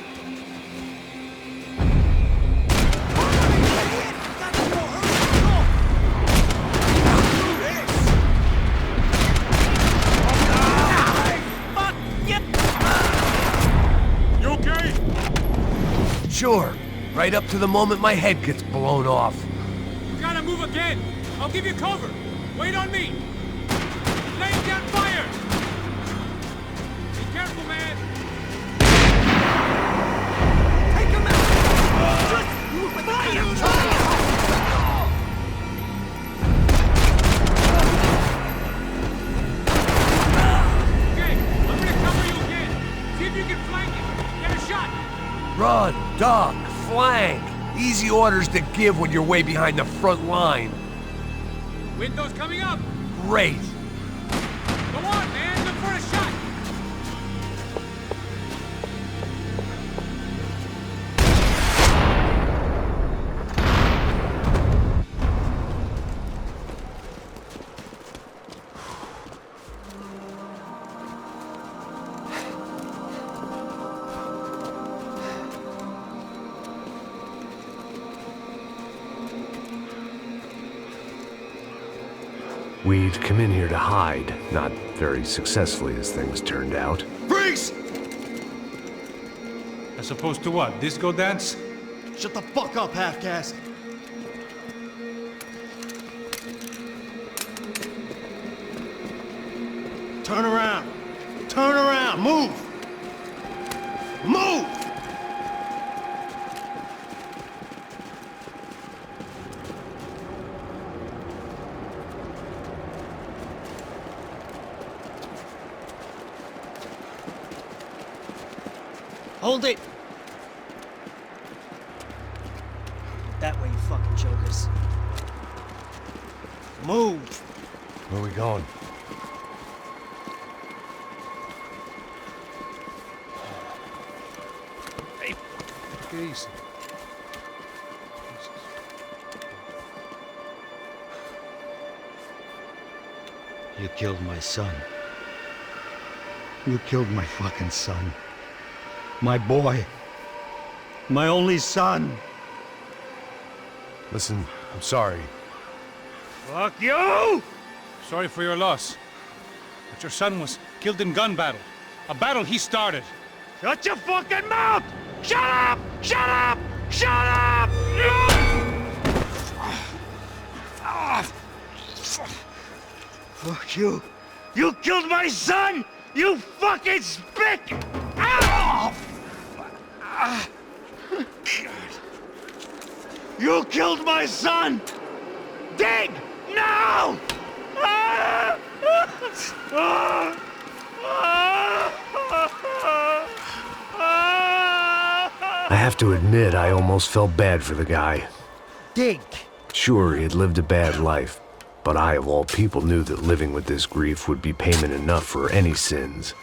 You okay? Sure. Right up to the moment my head gets blown off. You gotta move again! I'll give you cover! Wait on me! Laying down fire! Be careful, man! Take him out! Fire! Okay, I'm gonna cover you again. See if you can flank it. Get a shot. Run, duck, flank. Easy orders to give when you're way behind the front line. Window's coming up. Great. Go on, man. Look for a shot. We'd come in here to hide, not very successfully as things turned out. Freeze! As opposed to what? Disco dance? Shut the fuck up, half-caste. Turn around. Turn around. Move. Move! Hold it! That way, you fucking jokers. Move! Where are we going? Hey, take it easy. You killed my son. You killed my fucking son. My boy. My only son. Listen, I'm sorry. Fuck you! Sorry for your loss. But your son was killed in gun battle. A battle he started. Shut your fucking mouth! Shut up! Shut up! Shut up! Fuck you! You killed my son! You fucking spick! Ow! You killed my son! Dig! Now! I have to admit, I almost felt bad for the guy. Dig! Sure, he had lived a bad life, but I, of all people, knew that living with this grief would be payment enough for any sins.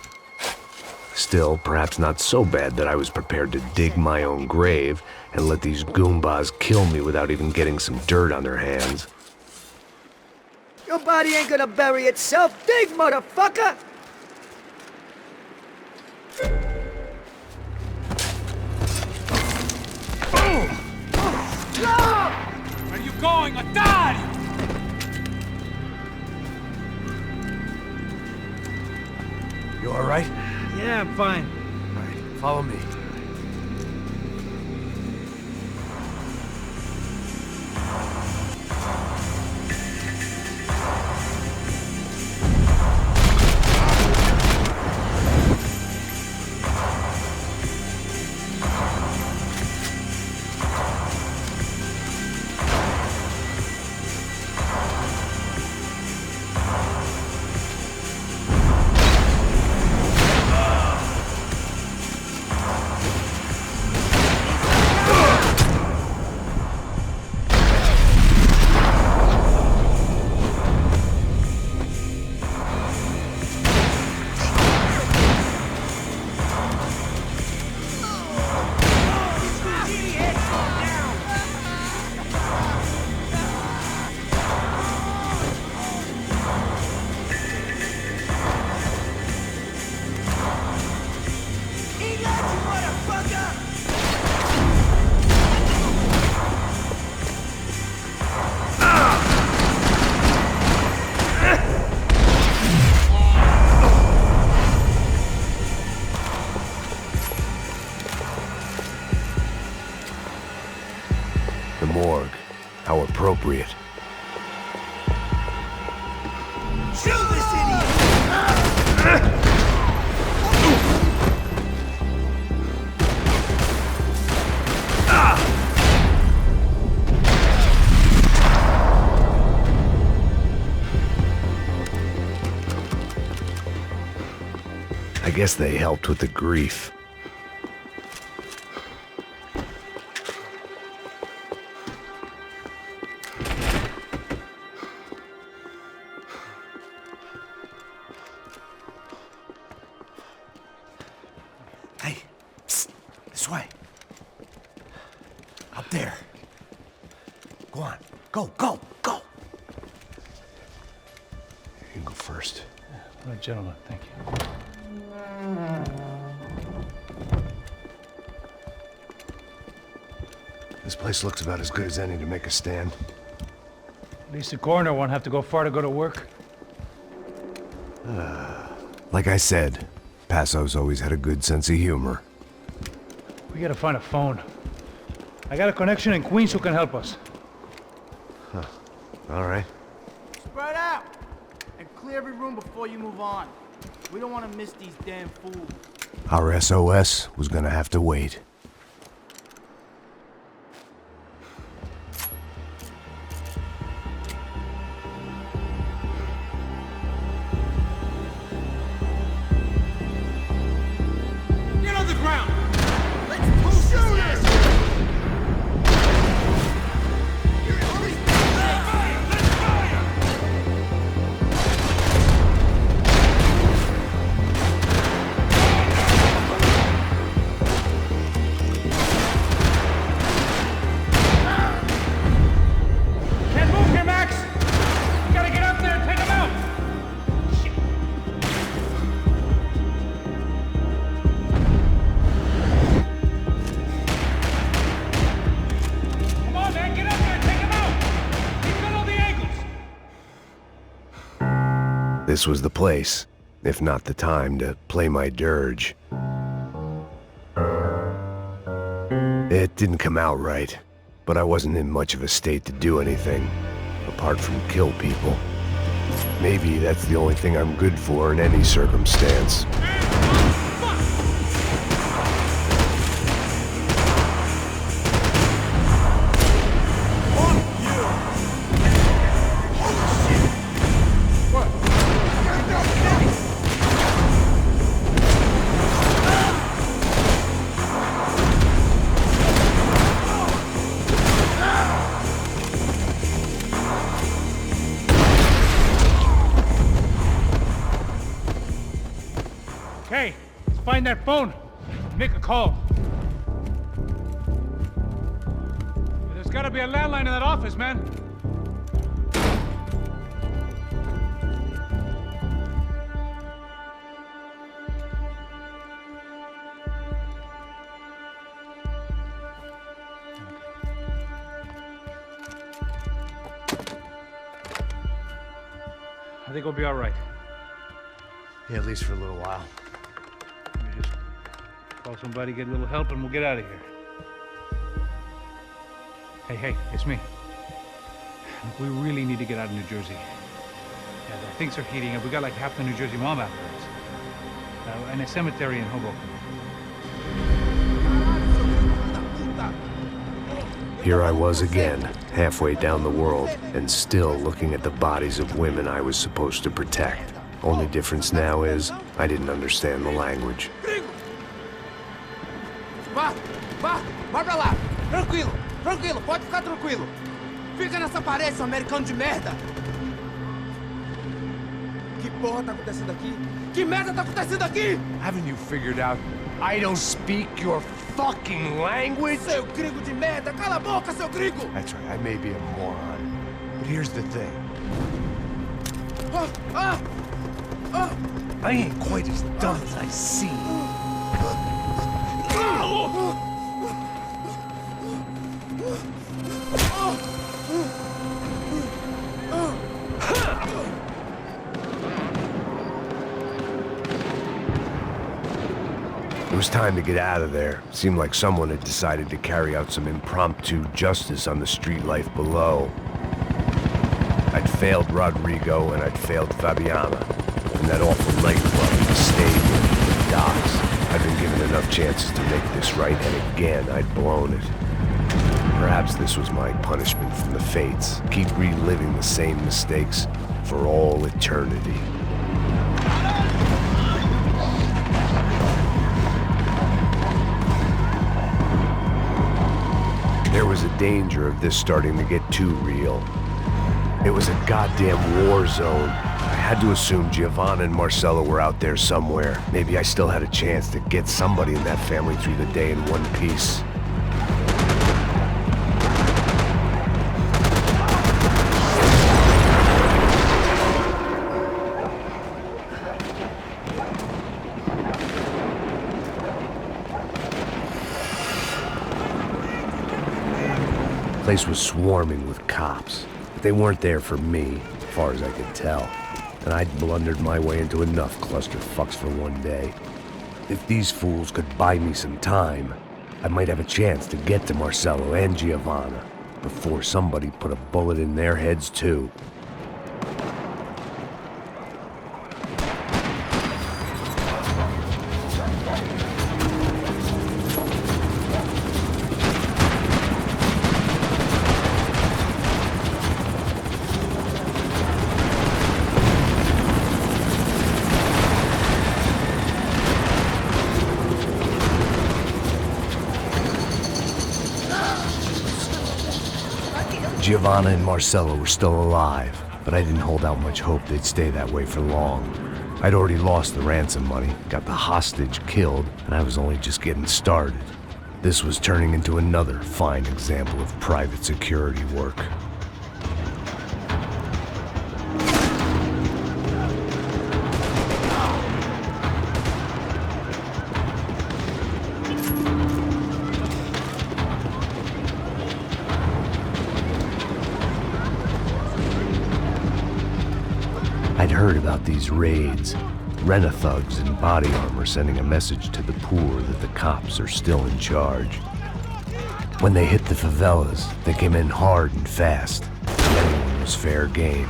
Still, perhaps not so bad that I was prepared to dig my own grave and let these goombas kill me without even getting some dirt on their hands. Your body ain't gonna bury itself. Dig, motherfucker! Where are you going? A dad! You all right? Yeah, I'm fine. All right, follow me. appropriate. Shoot this idiot! I guess they helped with the grief. Hey, psst, this way. Up there. Go on, go, go, go! You can go first. All right, gentlemen, thank you. This place looks about as good as any to make a stand. At least the coroner won't have to go far to go to work. Like I said, Passo's always had a good sense of humor. We gotta find a phone. I got a connection in Queens who can help us. All right. Spread out! And clear every room before you move on. We don't want to miss these damn fools. Our SOS was gonna have to wait. Get on the ground! Let's push this! Can't move here, Max! You gotta get up there and take him out! Shit. Come on, man, get up there and take him out! He's got all the angles! This was the place, if not the time, to play my dirge. It didn't come out right, but I wasn't in much of a state to do anything, apart from kill people. Maybe that's the only thing I'm good for in any circumstance. Okay, let's find that phone. Make a call. There's gotta be a landline in that office, man. I think we'll be all right. Yeah, at least for a little while. Let me just call somebody, get a little help, and we'll get out of here. Hey, it's me. Look, we really need to get out of New Jersey. Yeah, things are heating up. We got like half the New Jersey mob after us. And a cemetery in Hoboken. Here I was again, halfway down the world, and still looking at the bodies of women I was supposed to protect. Only difference now is, I didn't understand the language. Vai pra lá! Tranquilo, pode ficar tranquilo. Fica nessa parede, seu americano de merda! Que porra tá acontecendo aqui? Que merda tá acontecendo aqui? Haven't you figured out I don't speak your fucking language? Seu gringo de merda! Cala a boca, seu gringo! That's right, I may be a moron, but here's the thing. I ain't quite as dumb as I seem. It was time to get out of there. Seemed like someone had decided to carry out some impromptu justice on the street life below. I'd failed Rodrigo and I'd failed Fabiana. And that awful nightclub, the stadium, the docks. I'd been given enough chances to make this right, and again, I'd blown it. Perhaps this was my punishment from the fates. Keep reliving the same mistakes for all eternity. There was a danger of this starting to get too real. It was a goddamn war zone. I had to assume Giovanna and Marcello were out there somewhere. Maybe I still had a chance to get somebody in that family through the day in one piece. The place was swarming with cops, but they weren't there for me, as far as I could tell. And I'd blundered my way into enough clusterfucks for one day. If these fools could buy me some time, I might have a chance to get to Marcello and Giovanna before somebody put a bullet in their heads too. Giovanna and Marcello were still alive, but I didn't hold out much hope they'd stay that way for long. I'd already lost the ransom money, got the hostage killed, and I was only just getting started. This was turning into another fine example of private security work. I'd heard about these raids. Rent-a-thugs in body armor sending a message to the poor that the cops are still in charge. When they hit the favelas, they came in hard and fast. Anyone was fair game,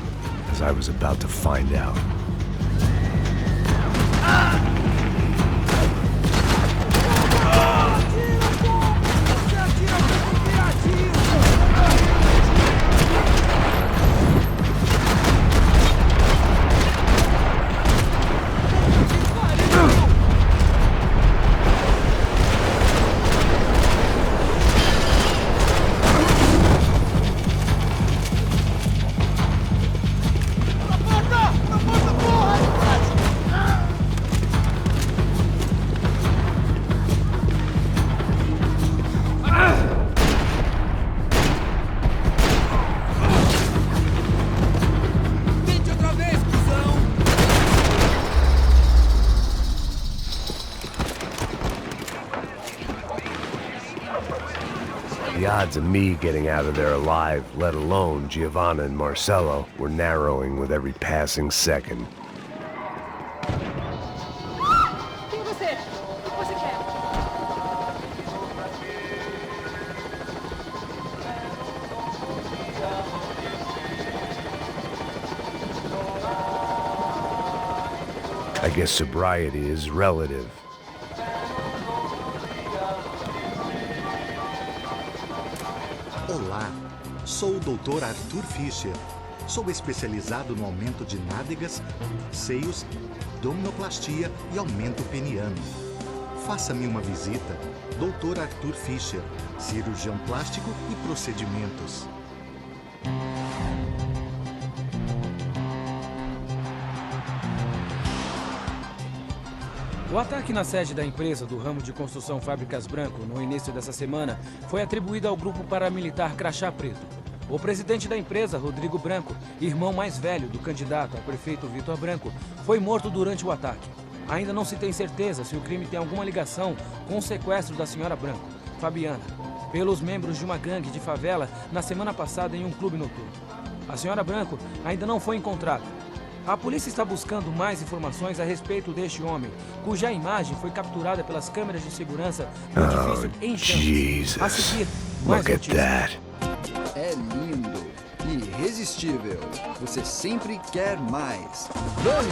as I was about to find out. The odds of me getting out of there alive, let alone Giovanna and Marcello, were narrowing with every passing second. Quem é você? O que você quer? I guess sobriety is relative. Olá, sou o Dr. Arthur Fischer. Sou especializado no aumento de nádegas, seios, abdominoplastia e aumento peniano. Faça-me uma visita. Dr. Arthur Fischer, cirurgião plástico e procedimentos. O ataque na sede da empresa do ramo de construção Fábricas Branco no início dessa semana foi atribuído ao grupo paramilitar Crachá Preto. O presidente da empresa, Rodrigo Branco, irmão mais velho do candidato a prefeito Vitor Branco, foi morto durante o ataque. Ainda não se tem certeza se o crime tem alguma ligação com o sequestro da senhora Branco, Fabiana, pelos membros de uma gangue de favela na semana passada em um clube noturno. A senhora Branco ainda não foi encontrada. A polícia está buscando mais informações a respeito deste homem, cuja imagem foi capturada pelas câmeras de segurança do edifício em chamas. A seguir, mais look at that. É lindo. E irresistível. Você sempre quer mais. Bang!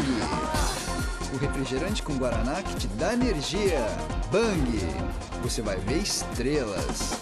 O refrigerante com guaraná que te dá energia. Bang! Você vai ver estrelas.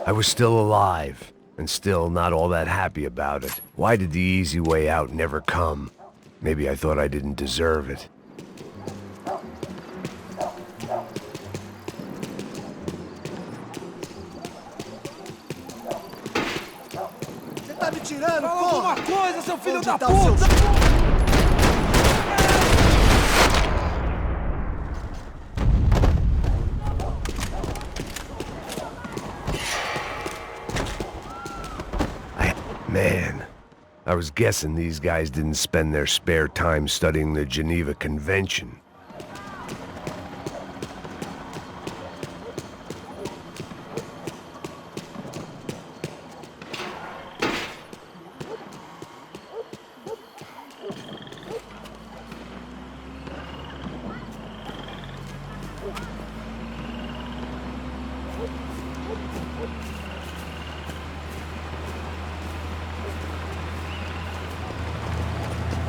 I was still alive, and still not all that happy about it. Why did the easy way out never come? Maybe I thought I didn't deserve it. Você tá me tirando, porra? Fala alguma coisa, seu filho da puta! Man, I was guessing these guys didn't spend their spare time studying the Geneva Convention.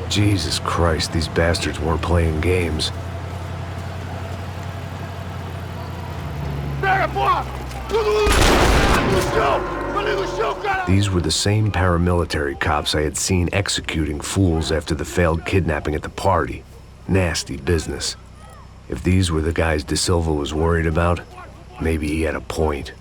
Jesus Christ, these bastards weren't playing games. These were the same paramilitary cops I had seen executing fools after the failed kidnapping at the party. Nasty business. If these were the guys De Silva was worried about, maybe he had a point.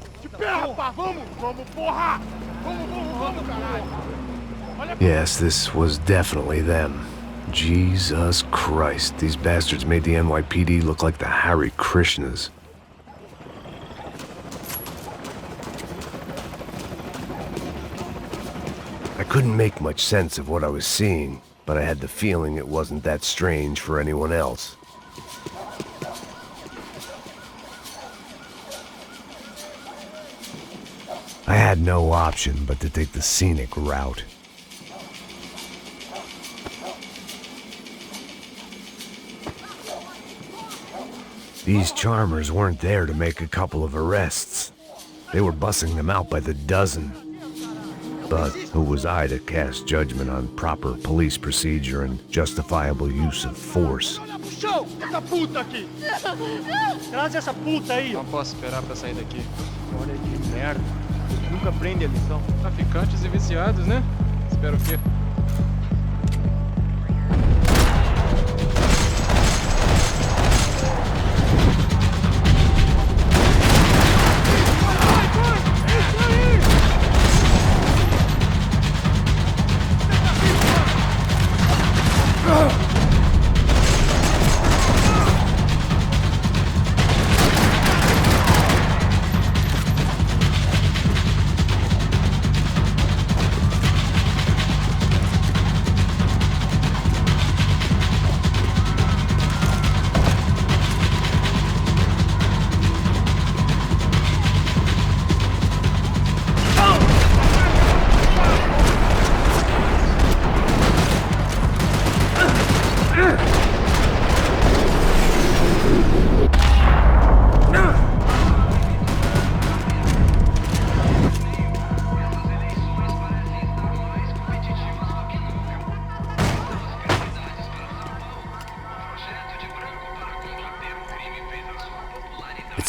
Yes, this was definitely them. Jesus Christ, these bastards made the NYPD look like the Hare Krishnas. I couldn't make much sense of what I was seeing, but I had the feeling it wasn't that strange for anyone else. I had no option but to take the scenic route. These charmers weren't there to make a couple of arrests. They were bussing them out by the dozen. But who was I to cast judgment on proper police procedure and justifiable use of force? Essa puta aqui! Traz essa puta aí! Não posso esperar pra sair daqui. Olha que merda. Nunca aprende a lição. Traficantes e viciados, né? Espero o quê?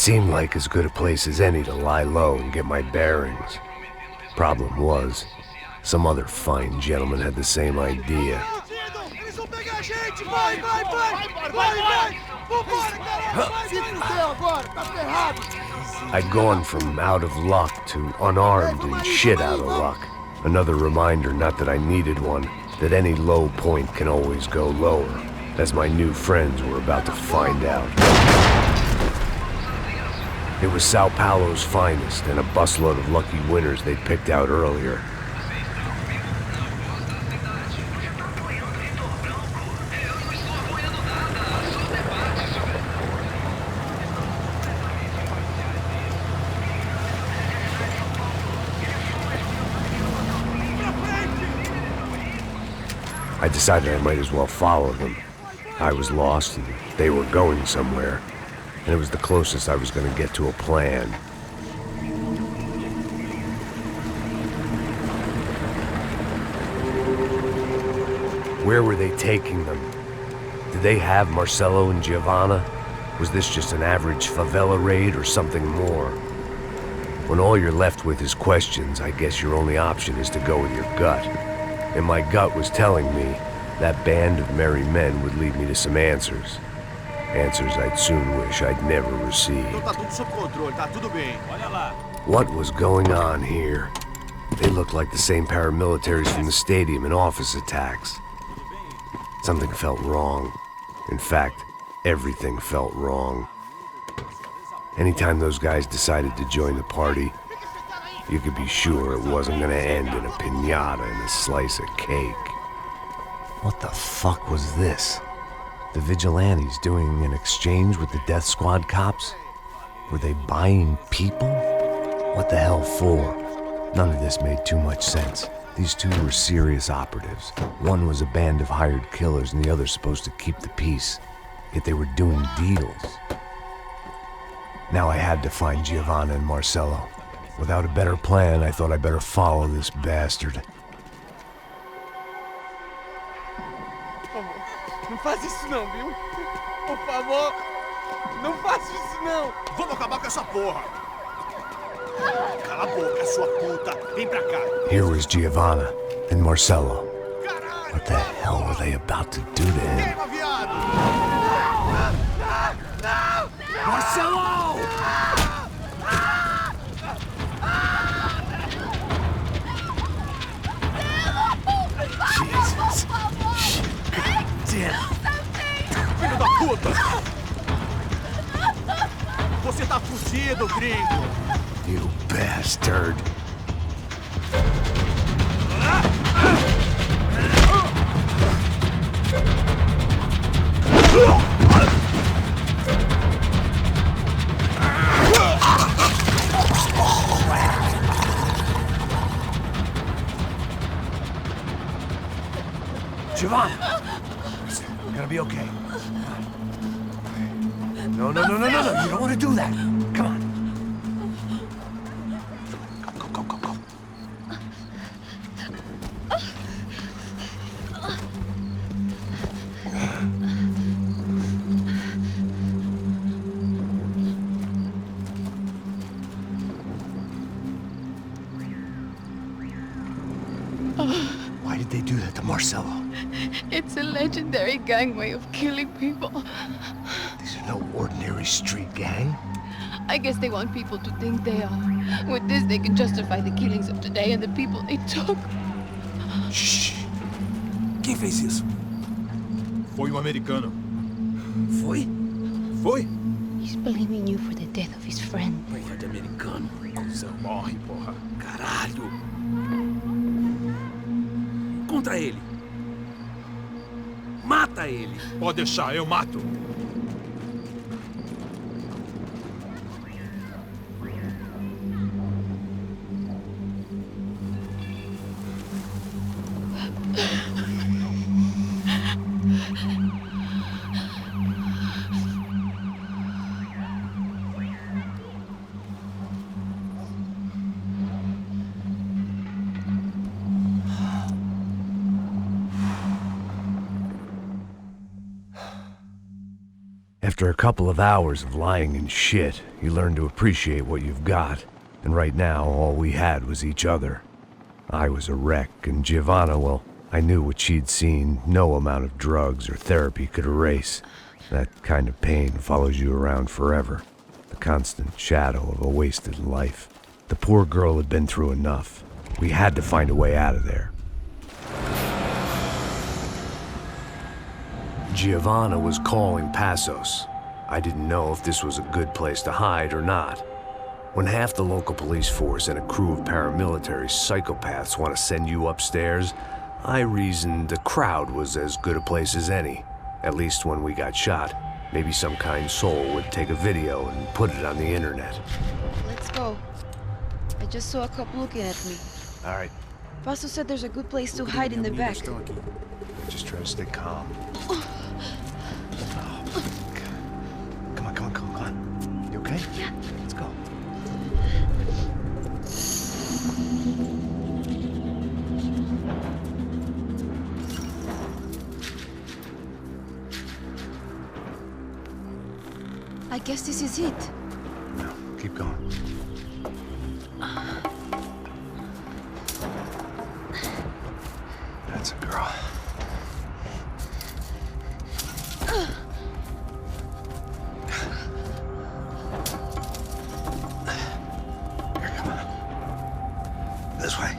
seemed like as good a place as any to lie low and get my bearings. Problem was, some other fine gentleman had the same idea. I'd gone from out of luck to unarmed and shit out of luck. Another reminder, not that I needed one, that any low point can always go lower, as my new friends were about to find out. It was Sao Paulo's finest, and a busload of lucky winners they'd picked out earlier. I decided I might as well follow them. I was lost, and they were going somewhere, and it was the closest I was going to get to a plan. Where were they taking them? Did they have Marcelo and Giovanna? Was this just an average favela raid or something more? When all you're left with is questions, I guess your only option is to go with your gut. And my gut was telling me that band of merry men would lead me to some answers. Answers I'd soon wish I'd never received. What was going on here? They looked like the same paramilitaries from the stadium in office attacks. Something felt wrong. In fact, everything felt wrong. Anytime those guys decided to join the party, you could be sure it wasn't gonna end in a piñata and a slice of cake. What the fuck was this? The vigilantes doing an exchange with the death squad cops? Were they buying people? What the hell for? None of this made too much sense. These two were serious operatives. One was a band of hired killers and the other supposed to keep the peace. Yet they were doing deals. Now I had to find Giovanna and Marcelo. Without a better plan, I thought I'd better follow this bastard. Não faz isso não, viu? Por favor, não faça isso não. Vamos acabar com essa porra. Cala a boca, sua puta. Vem pra cá. Here was Giovanna and Marcelo. What the hell were they about to do to him? Marcelo! Jesus. Filho da puta! Você tá fudido, gringo! You bastard. Giovanna! You're gonna be okay. No. You don't want to do that. Come on. Go. Why did they do that to Marcelo? It's a legendary gang way of killing people. These are no ordinary street gang. I guess they want people to think they are. With this, they can justify the killings of today and the people they took. Shh. Quem fez isso? Foi americano. Foi? He's blaming you for the death of his friend. Porra de americano. Cusão, morre, porra. Caralho. Contra ele. Mata ele. Pode deixar, eu mato. After a couple of hours of lying in shit, you learn to appreciate what you've got. And right now, all we had was each other. I was a wreck, and Giovanna, well, I knew what she'd seen no amount of drugs or therapy could erase. That kind of pain follows you around forever. The constant shadow of a wasted life. The poor girl had been through enough. We had to find a way out of there. Giovanna was calling Passos. I didn't know if this was a good place to hide or not. When half the local police force and a crew of paramilitary psychopaths want to send you upstairs, I reasoned the crowd was as good a place as any. At least when we got shot, maybe some kind soul would take a video and put it on the internet. Let's go. I just saw a cop looking at me. All right, Paso said there's a good place to hide in the back. just try to stay calm. Come on. You okay? Yeah. Let's go. I guess this is it. No, keep going. That's a girl. Here, come on. This way.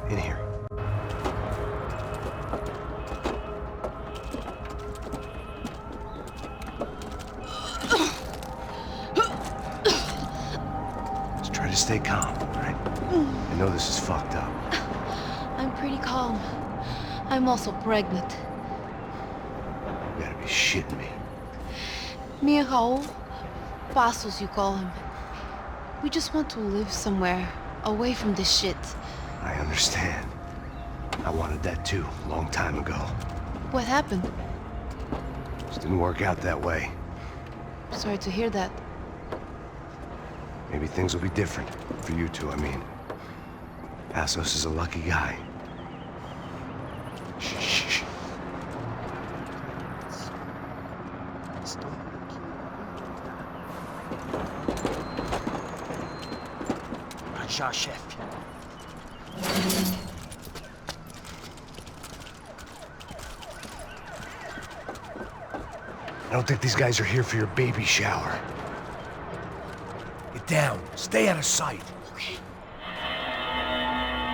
In here. Just try to stay calm, all right? I know this is fucked up. I'm pretty calm. I'm also pregnant. You gotta be shitting me. Me and Raul, Passos you call him. We just want to live somewhere, away from this shit. I understand. I wanted that too, a long time ago. What happened? Just didn't work out that way. Sorry to hear that. Maybe things will be different. For you two, I mean. Passos is a lucky guy. Shh. Já, chefe. I don't think these guys are here for your baby shower. Get down. Stay out of sight.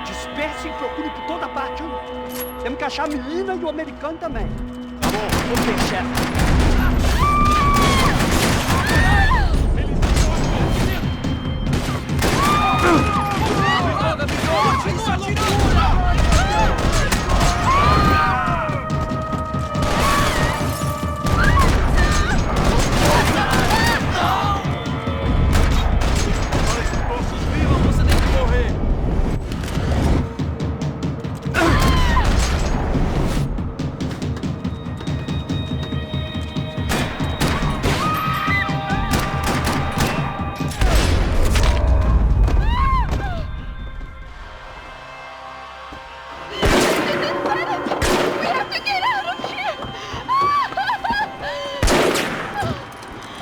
Disperse e procure por toda parte. Temos que achar a menina e o americano também. Tá bom. Ok, chefe.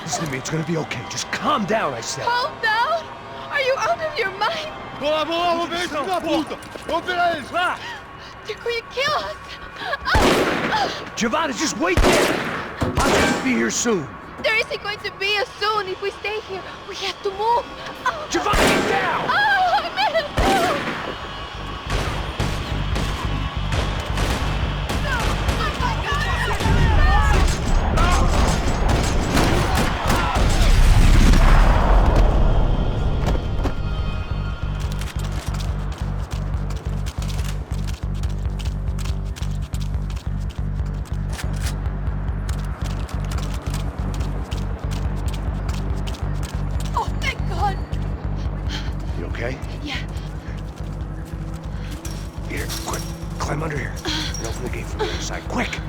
Listen to me, it's gonna be okay. Just calm down, I said. Calm down? Are you out of your mind? Vamos ver isso da puta! Vamos virar eles, vá! They're going to kill us! Giovanna, just wait there! Passos will be here soon. There isn't going to be a soon if we stay here. We have to move. Giovanna, get down! Oh, man! Okay? Yeah. Here, quick. Climb under here. And open the gate from the other side. Quick!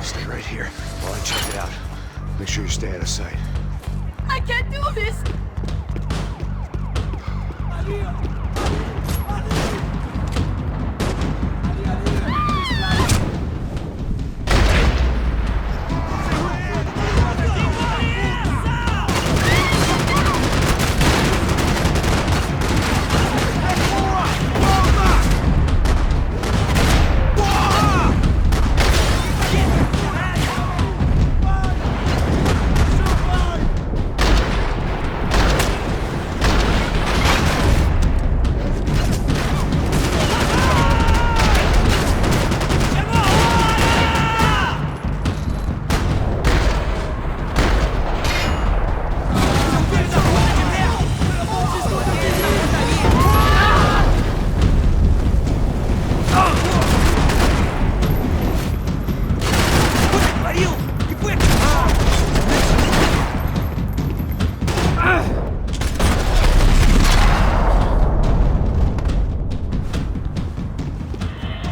Stay right here while I check it out. Make sure you stay out of sight. I can't do this.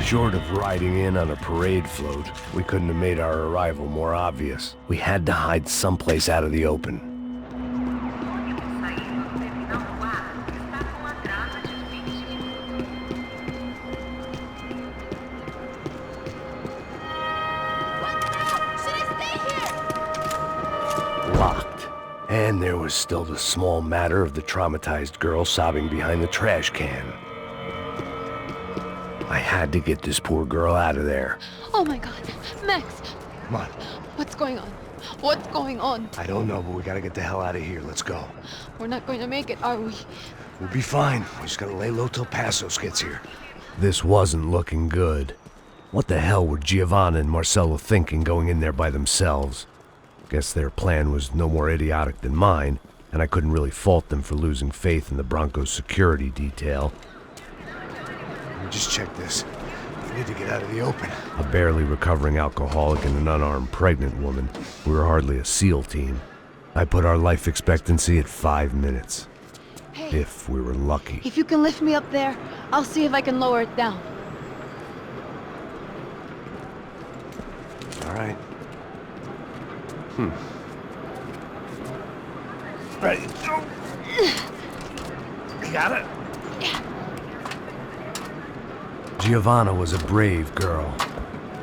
Short of riding in on a parade float, we couldn't have made our arrival more obvious. We had to hide someplace out of the open. Locked. And there was still the small matter of the traumatized girl sobbing behind the trash can. I had to get this poor girl out of there. Oh my god. Max! Come on. What's going on? What's going on? I don't know, but we gotta get the hell out of here. Let's go. We're not going to make it, are we? We'll be fine. We just gotta lay low till Passos gets here. This wasn't looking good. What the hell were Giovanna and Marcello thinking going in there by themselves? Guess their plan was no more idiotic than mine, and I couldn't really fault them for losing faith in the Broncos security detail. Just check this. We need to get out of the open. A barely recovering alcoholic and an unarmed pregnant woman. We were hardly a SEAL team. I put our life expectancy at 5 minutes. Hey, if we were lucky. if you can lift me up there, I'll see if I can lower it down. All right. Ready? Go. You got it? Yeah. Giovanna was a brave girl.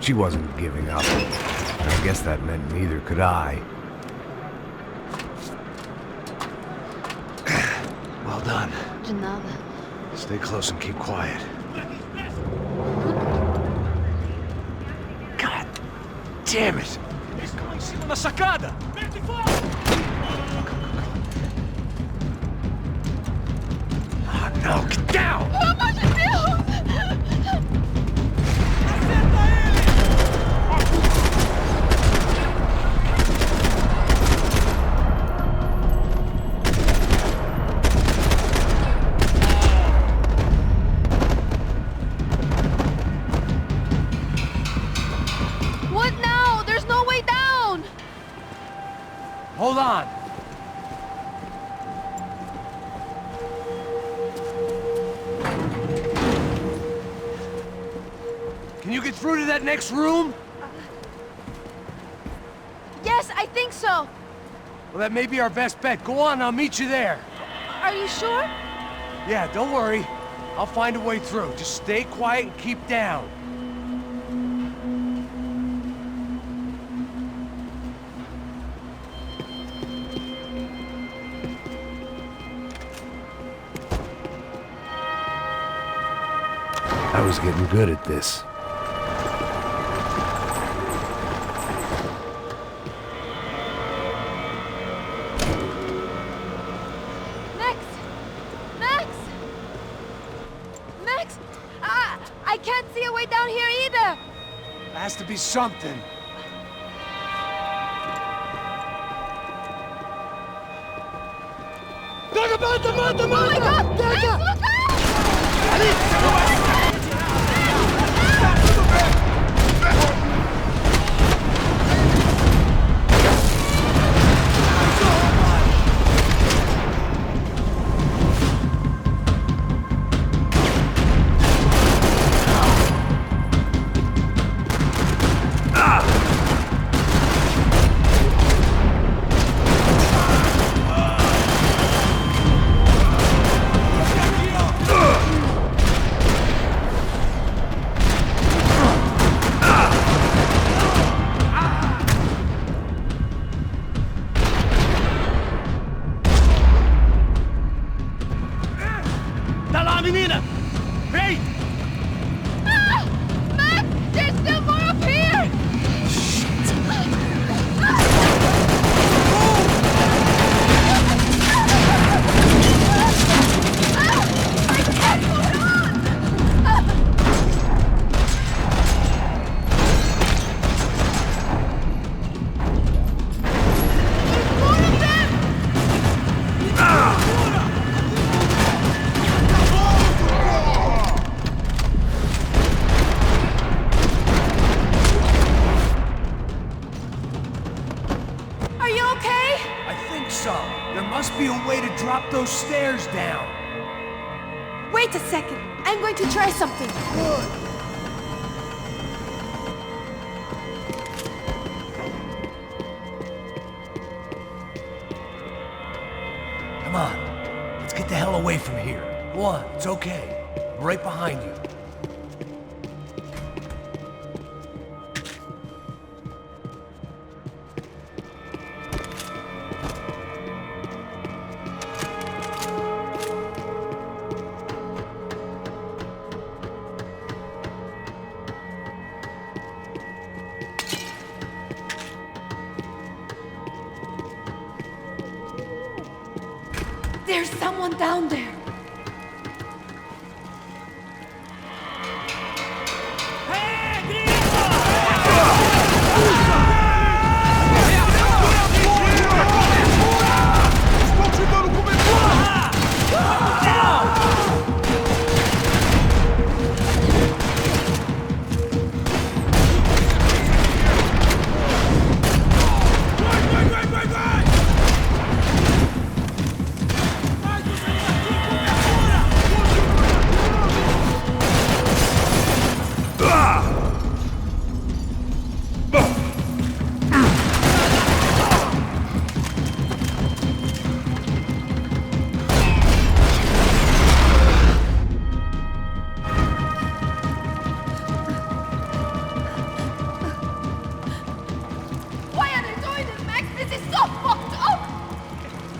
She wasn't giving up. And I guess that meant neither could I. Well done. De nada. Stay close and keep quiet. God damn it! Em cima da sacada! Oh no, get down! Pelo amor de Deus! What now? There's no way down! Hold on! Can you get through to that next room? Yes, I think so. Well, that may be our best bet. Go on, I'll meet you there. Are you sure? Yeah, don't worry. I'll find a way through. Just stay quiet and keep down. I was getting good at this. Max! I can't see a way down here either! There has to be something. Oh my god! Max, look so. There must be a way to drop those stairs down. Wait a second. I'm going to try something. Good. Come on. Let's get the hell away from here. Go on, it's okay. I'm right behind you. There's someone down there.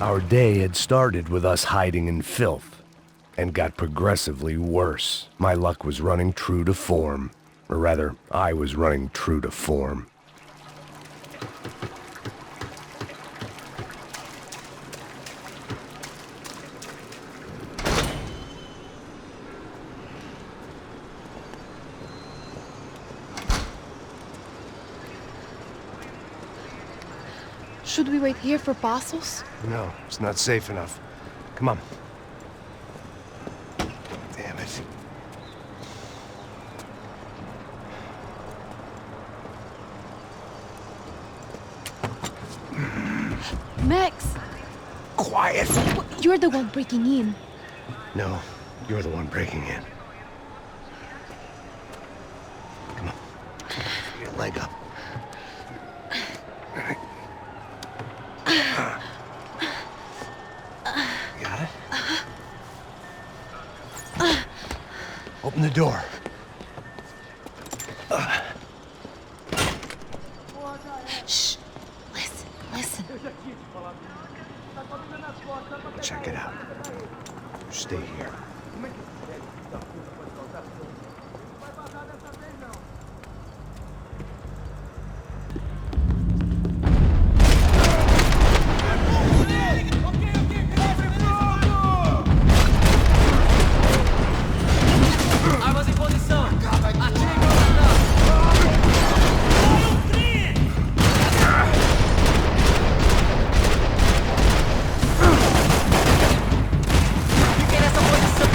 Our day had started with us hiding in filth, and got progressively worse. My luck was running true to form. Or rather, I was running true to form. Should we wait here for Passos? No, it's not safe enough. Come on. Damn it. Max! Quiet! You're the one breaking in. No, you're the one breaking in. Come on. Get your leg up. Got it? Open the door. Shh. Listen, listen. Check it out. Stay here. Armas em posição. Atire em coração. Fiquem nessa posição.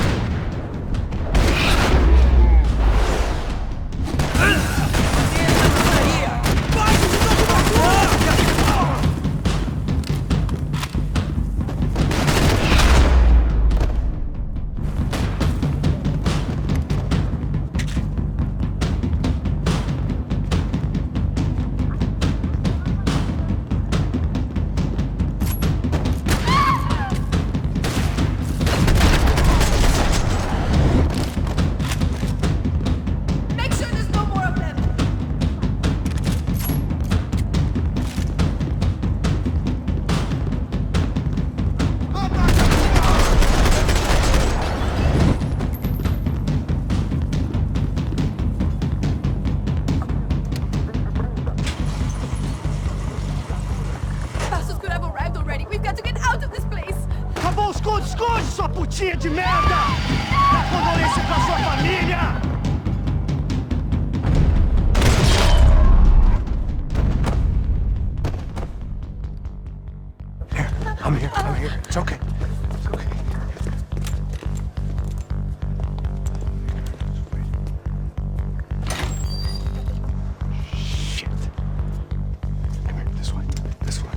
Make sure there's no more of them. Passos could have arrived already. We've got to get out of this place. Acabou, esconde, esconde, sua putinha de merda! Dá condolência pra sua família! I'm here. I'm here. It's okay. It's okay. Shit. Come here. This way. This way.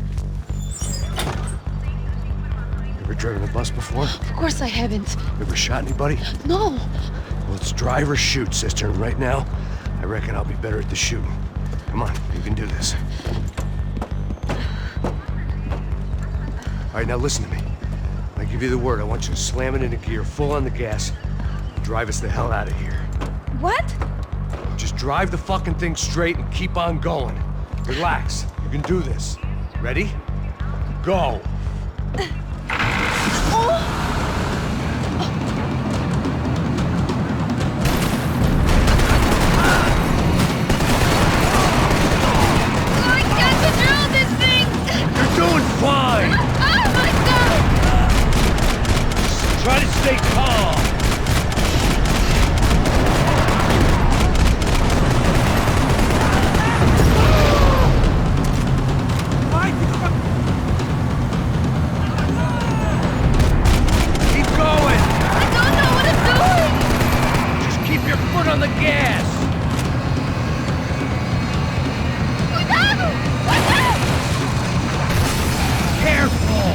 driven a bus before? Of course I haven't. Ever shot anybody? No. Well, it's drive or shoot, sister. And right now, I reckon I'll be better at the shooting. Come on, you can do this. All right, now listen to me. I give you the word. I want you to slam it into gear, full on the gas. Drive us the hell out of here. What? Just drive the fucking thing straight and keep on going. Relax. You can do this. Ready? Go. I can't control this thing! You're doing fine! Oh my god! Try to stay calm. Keep going! I don't know what I'm doing! Just keep your foot on the gas! Cuidado! Cuidado! Careful!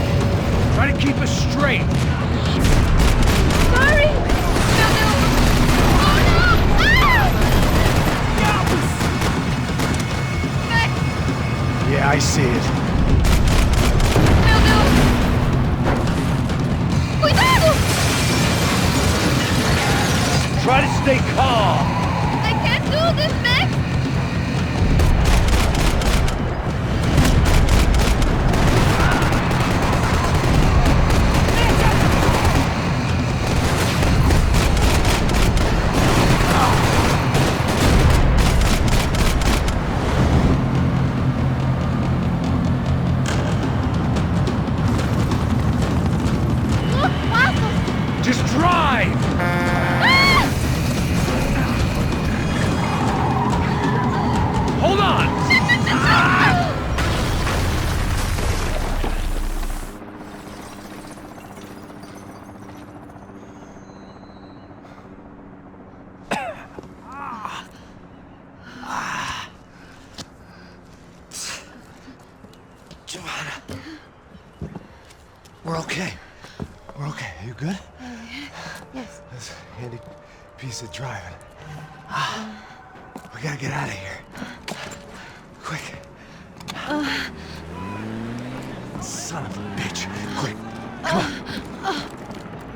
Try to keep us straight! Sorry! Meu Deus! Oh no! Ah! Yeah, I see it. Meu Deus! Cuidado! Try to stay calm! I can't do this, Max! Look, Passos! Just drive! Hold on! Giovanna. We're okay. We're okay. You good? Yes. That's a handy piece of driving. We gotta get out of here. Quick. Son of a bitch. Quick. Come on.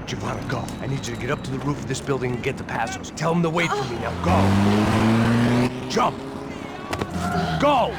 Giovanna, go. I need you to get up to the roof of this building and get the Passos. Tell them to wait for me now. Go. Jump. Go.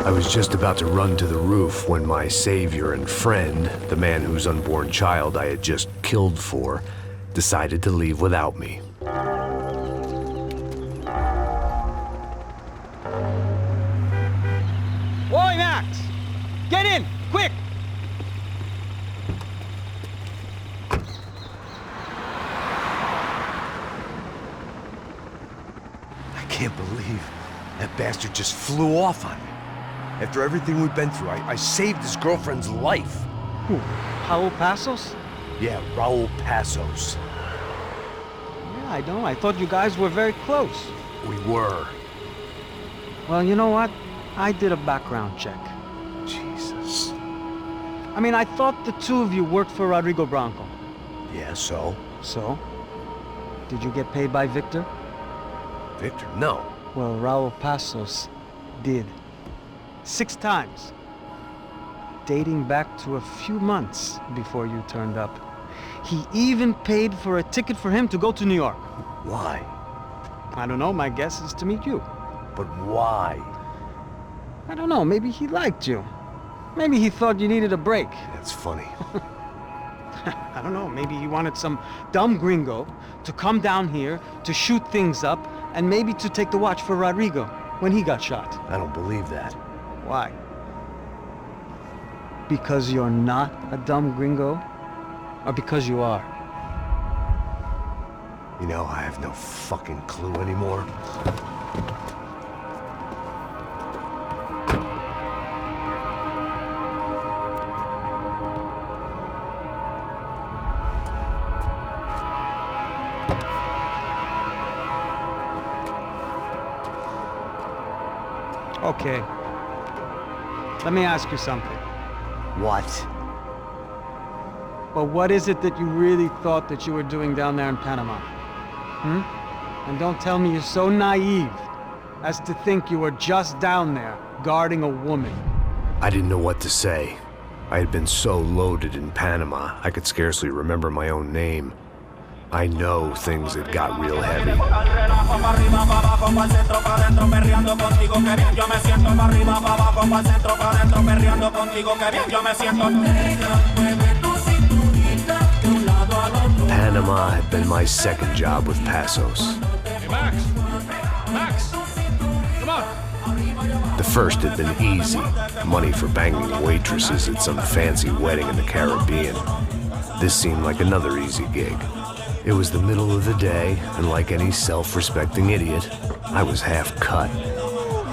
I was just about to run to the roof when my savior and friend, the man whose unborn child I had just killed for, decided to leave without me. Oi, Max! Get in! Quick! I can't believe that bastard just flew off on me. After everything we've been through, I saved his girlfriend's life. Who? Raul Passos? Yeah, Raul Passos. Yeah, I know. I thought you guys were very close. We were. Well, you know what? I did a background check. Jesus. I mean, I thought the two of you worked for Rodrigo Branco. Yeah, so? So? Did you get paid by Victor? Victor? No. Well, Raul Passos did. 6 times. Dating back to a few months before you turned up. He even paid for a ticket for him to go to New York. Why? I don't know, my guess is to meet you. But why? I don't know, maybe he liked you. Maybe he thought you needed a break. That's funny. I don't know, maybe he wanted some dumb gringo to come down here to shoot things up and maybe to take the watch for Rodrigo when he got shot. I don't believe that. Why? Because you're not a dumb gringo? Or because you are? You know, I have no fucking clue anymore. Okay. Let me ask you something. What? Well, what is it that you really thought that you were doing down there in Panama? And don't tell me you're so naive as to think you were just down there guarding a woman. I didn't know what to say. I had been so loaded in Panama, I could scarcely remember my own name. I know things had got real heavy. Panama had been my second job with Passos. Hey, Max! Max! Come on! The first had been easy. Money for banging waitresses at some fancy wedding in the Caribbean. This seemed like another easy gig. It was the middle of the day, and like any self-respecting idiot, I was half cut.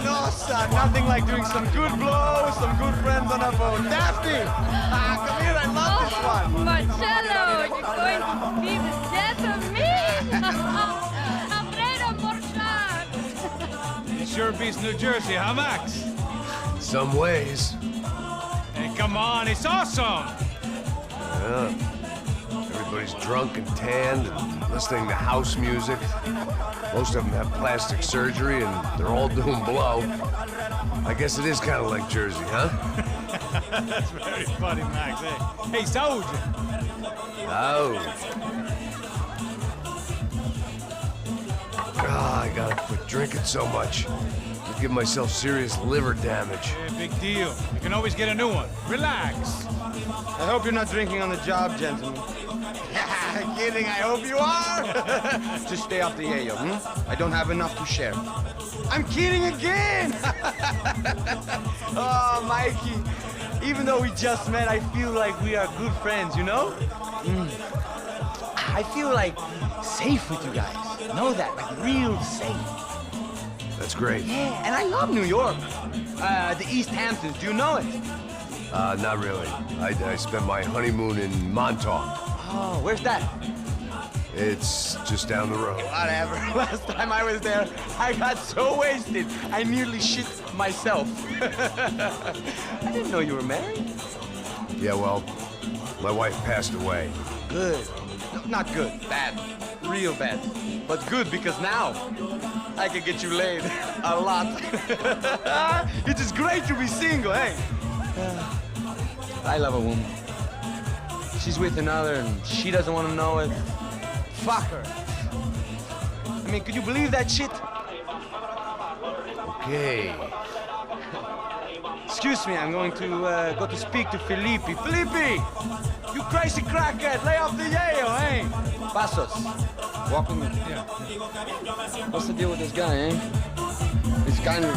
No, son, nothing like doing some good blows, some good friends on a boat. Daphne! Come here, I love this one. Marcello, you're going to be the death of me? Alfredo Borchardt. It sure beats New Jersey, huh, Max? Some ways. Hey, come on, it's awesome! Yeah. Everybody's drunk and tanned and listening to house music. Most of them have plastic surgery and they're all doing blow. I guess it is kind of like Jersey, huh? That's very funny, Max. Hey, Saúde! Oh. Ah, I gotta quit drinking so much. I'll give myself serious liver damage. Yeah, big deal. You can always get a new one. Relax. I hope you're not drinking on the job, gentlemen. Kidding, I hope you are. Just stay off the yayo, I don't have enough to share. I'm kidding again! Oh, Mikey, even though we just met, I feel like we are good friends, you know? I feel like safe with you guys. Know that, like real safe. That's great. Yeah, and I love New York. The East Hamptons, do you know it? Not really. I spent my honeymoon in Montauk. Oh, where's that? It's just down the road. Whatever. Last time I was there, I got so wasted, I nearly shit myself. I didn't know you were married. Yeah, well, my wife passed away. Good. No, not good. Bad. Real bad. But good because now I can get you laid a lot. It is great to be single, hey? I love a woman. She's with another and she doesn't want to know it. Fuck her. I mean, could you believe that shit? Okay. Excuse me, I'm going to go to speak to Felipe. Felipe! You crazy crackhead, lay off the yayo, eh? Passos, walk with me. Yeah. What's the deal with this guy, eh? He's kind of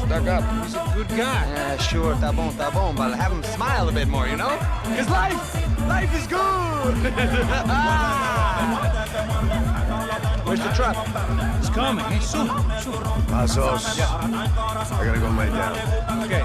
stuck up. He's a good guy. Yeah, sure, tá bom, but have him smile a bit more, you know? Because life is good! Where's the truck? It's coming. Hey, soon. Passos. Yeah. I gotta go lay down. Okay.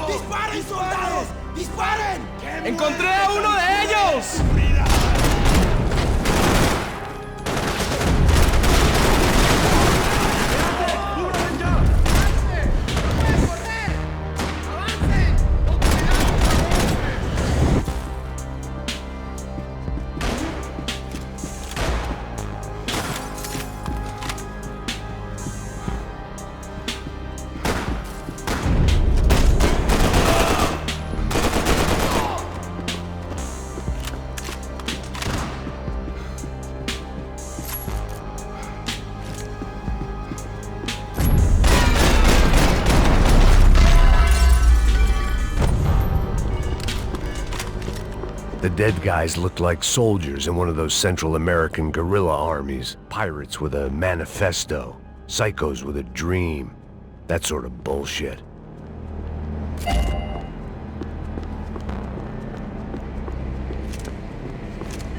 ¡Disparen, soldados! ¡Disparen! ¡Encontré a uno de ellos! The dead guys looked like soldiers in one of those Central American guerrilla armies. Pirates with a manifesto. Psychos with a dream. That sort of bullshit.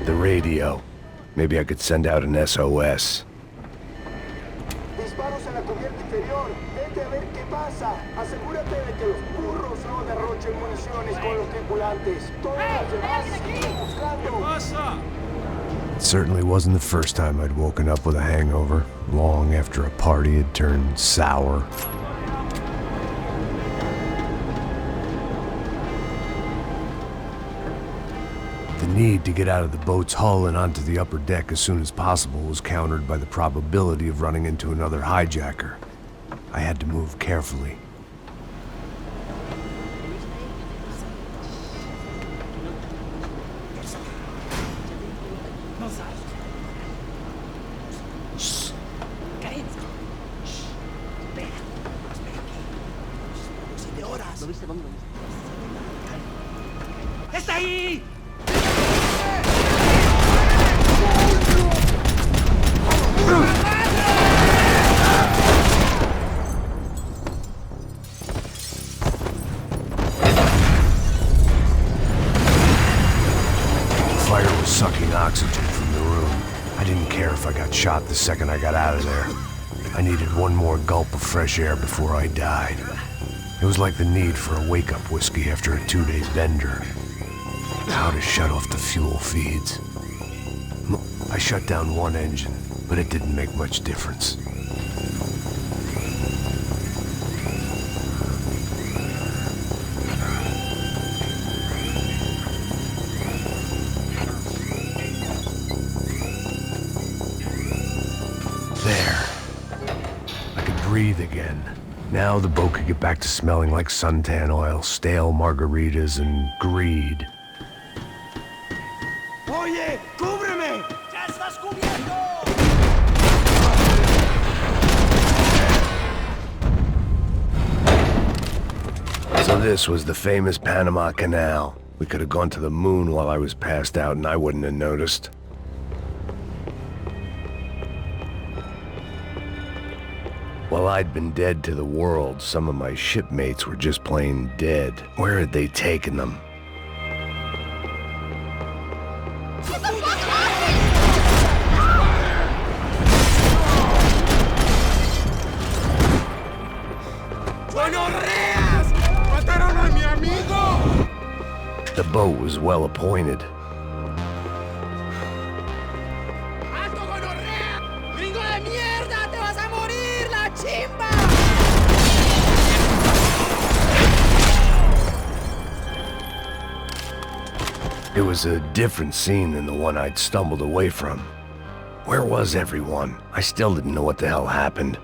The radio. Maybe I could send out an SOS. Disparos en la cubierta inferior. Vete a ver qué pasa. Asegúrate de que los burros no derrochen municiones con los tripulantes. Todos los demás siguen buscando. ¿Qué pasa? It certainly wasn't the first time I'd woken up with a hangover, long after a party had turned sour. The need to get out of the boat's hull and onto the upper deck as soon as possible was countered by the probability of running into another hijacker. I had to move carefully. ¡Está ahí! Fire was sucking oxygen from the room. I didn't care if I got shot the second I got out of there. I needed one more gulp of fresh air before I died. It was like the need for a wake-up whiskey after a 2-day bender. How to shut off the fuel feeds. I shut down one engine, but it didn't make much difference. There. I could breathe again. Now the boat could get back to smelling like suntan oil, stale margaritas, and greed. ¡Oye! ¡Cúbreme! ¡Ya estás cubierto! So this was the famous Panama Canal. We could have gone to the moon while I was passed out and I wouldn't have noticed. While I'd been dead to the world, some of my shipmates were just plain dead. Where had they taken them? The boat was well appointed. It was a different scene than the one I'd stumbled away from. Where was everyone? I still didn't know what the hell happened.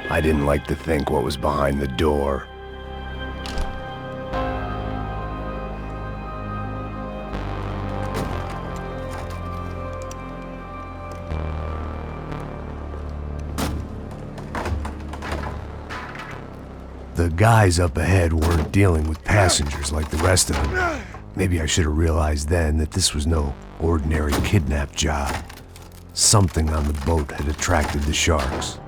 I didn't like to think what was behind the door. The guys up ahead weren't dealing with passengers like the rest of them. Maybe I should have realized then that this was no ordinary kidnap job. Something on the boat had attracted the sharks.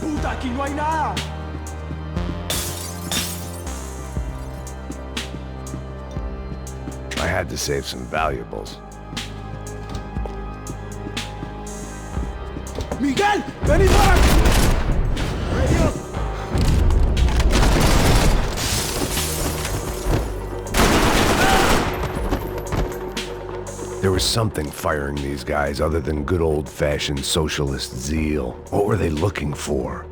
Puta, aquí no hay nada. I had to save some valuables. Miguel, ven y para. There was something firing these guys other than good old-fashioned socialist zeal. What were they looking for?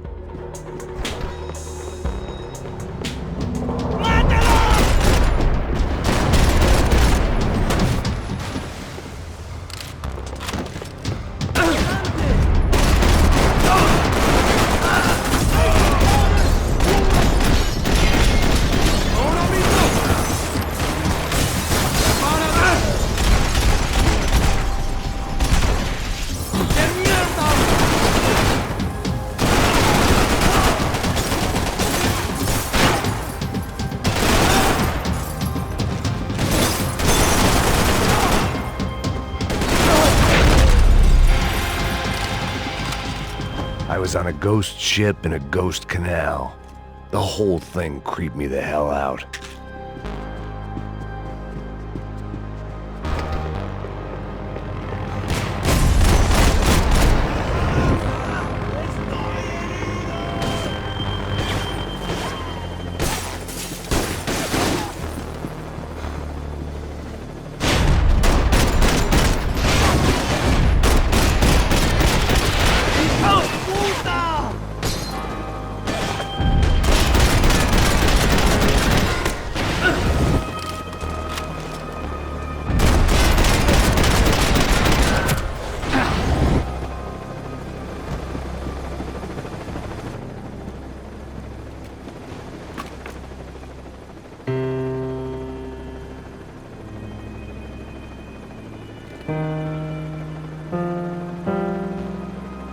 I was on a ghost ship in a ghost canal. The whole thing creeped me the hell out.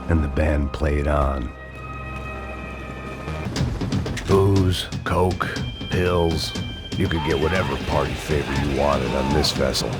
And the band played on. Booze, coke, pills. You could get whatever party favor you wanted on this vessel.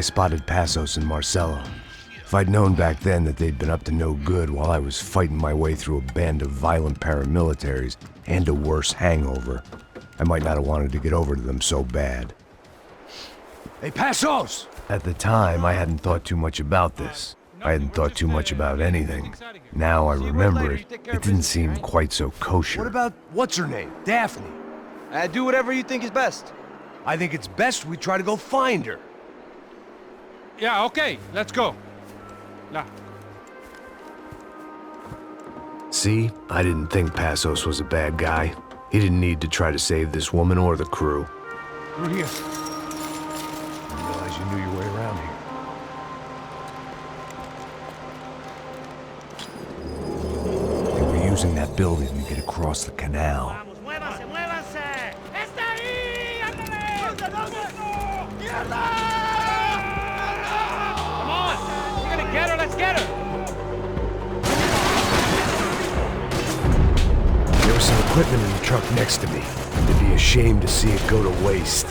spotted Passos and Marcelo. If I'd known back then that they'd been up to no good while I was fighting my way through a band of violent paramilitaries and a worse hangover, I might not have wanted to get over to them so bad. Hey, Passos! At the time, I hadn't thought too much about this. I hadn't thought too much about anything. Now I remember it, it didn't seem quite so kosher. What about, what's her name? Daphne? Do whatever you think is best. I think it's best we try to go find her. Yeah, okay, let's go. Nah. See, I didn't think Passos was a bad guy. He didn't need to try to save this woman or the crew. Through here. I realize you knew your way around here. They were using that building to get across the canal. Get her, let's get her! There was some equipment in the truck next to me. It'd be a shame to see it go to waste.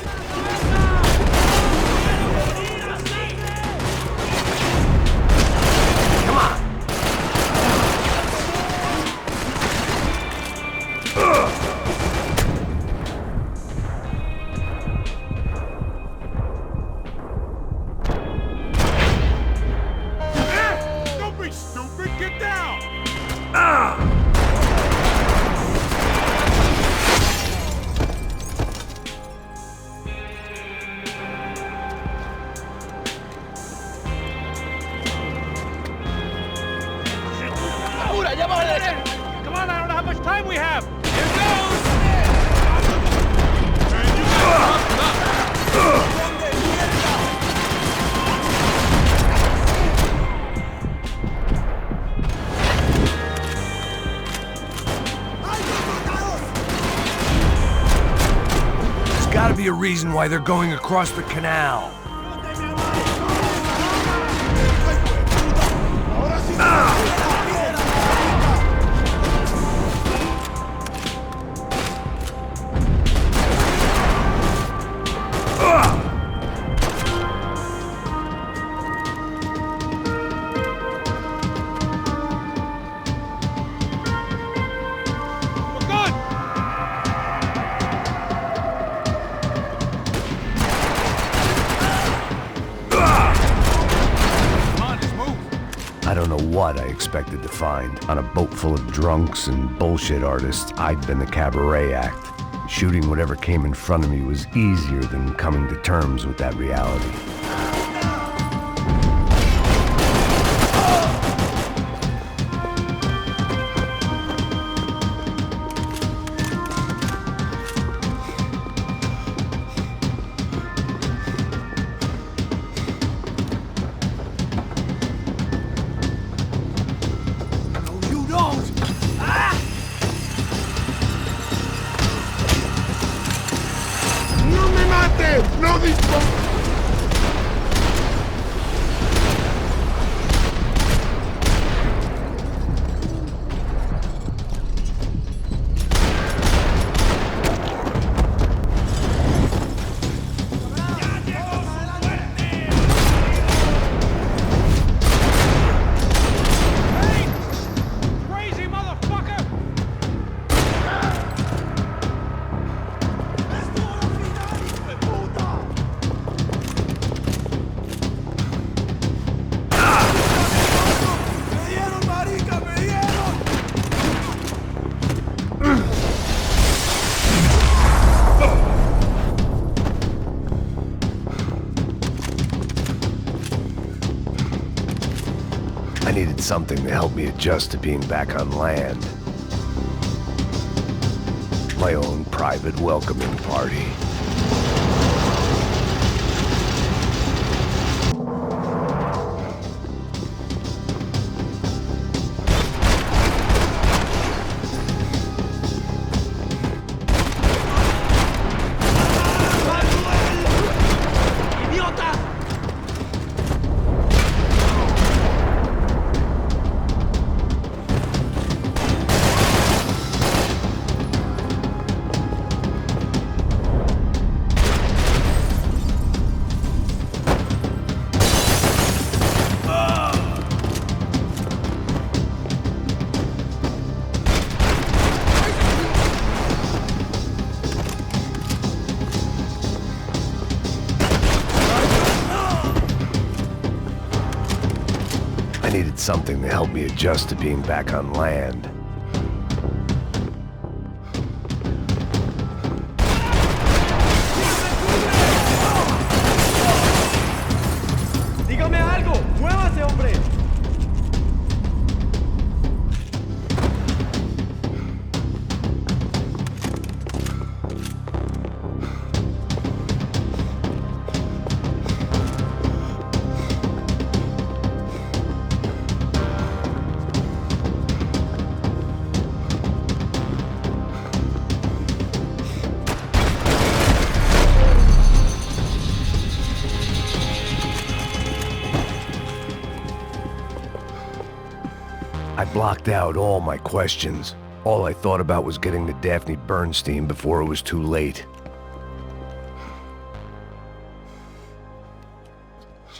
Come on! Come on, I don't know how much time we have! Here There's gotta be a reason why they're going across the canal. I don't know what I expected to find. On a boat full of drunks and bullshit artists, I'd been the cabaret act. Shooting whatever came in front of me was easier than coming to terms with that reality. ¡No dispongo! I needed something to help me adjust to being back on land. My own private welcoming party. needed something to help me adjust to being back on land. Dígame algo. Muévase, hombre. I blocked out all my questions. All I thought about was getting to Daphne Bernstein before it was too late.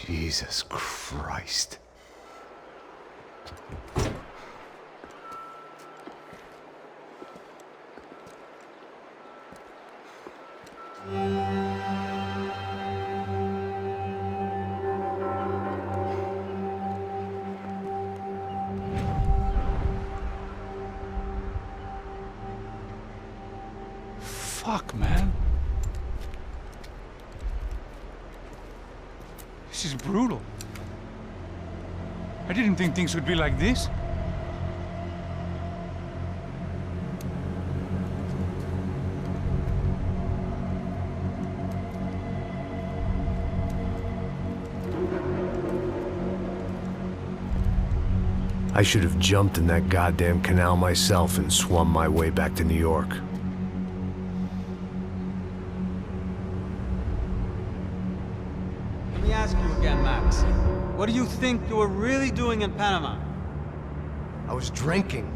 Jesus Christ. Fuck, man. This is brutal. I didn't think things would be like this. I should have jumped in that goddamn canal myself and swum my way back to New York. Let me ask you again, Max. What do you think you were really doing in Panama? I was drinking.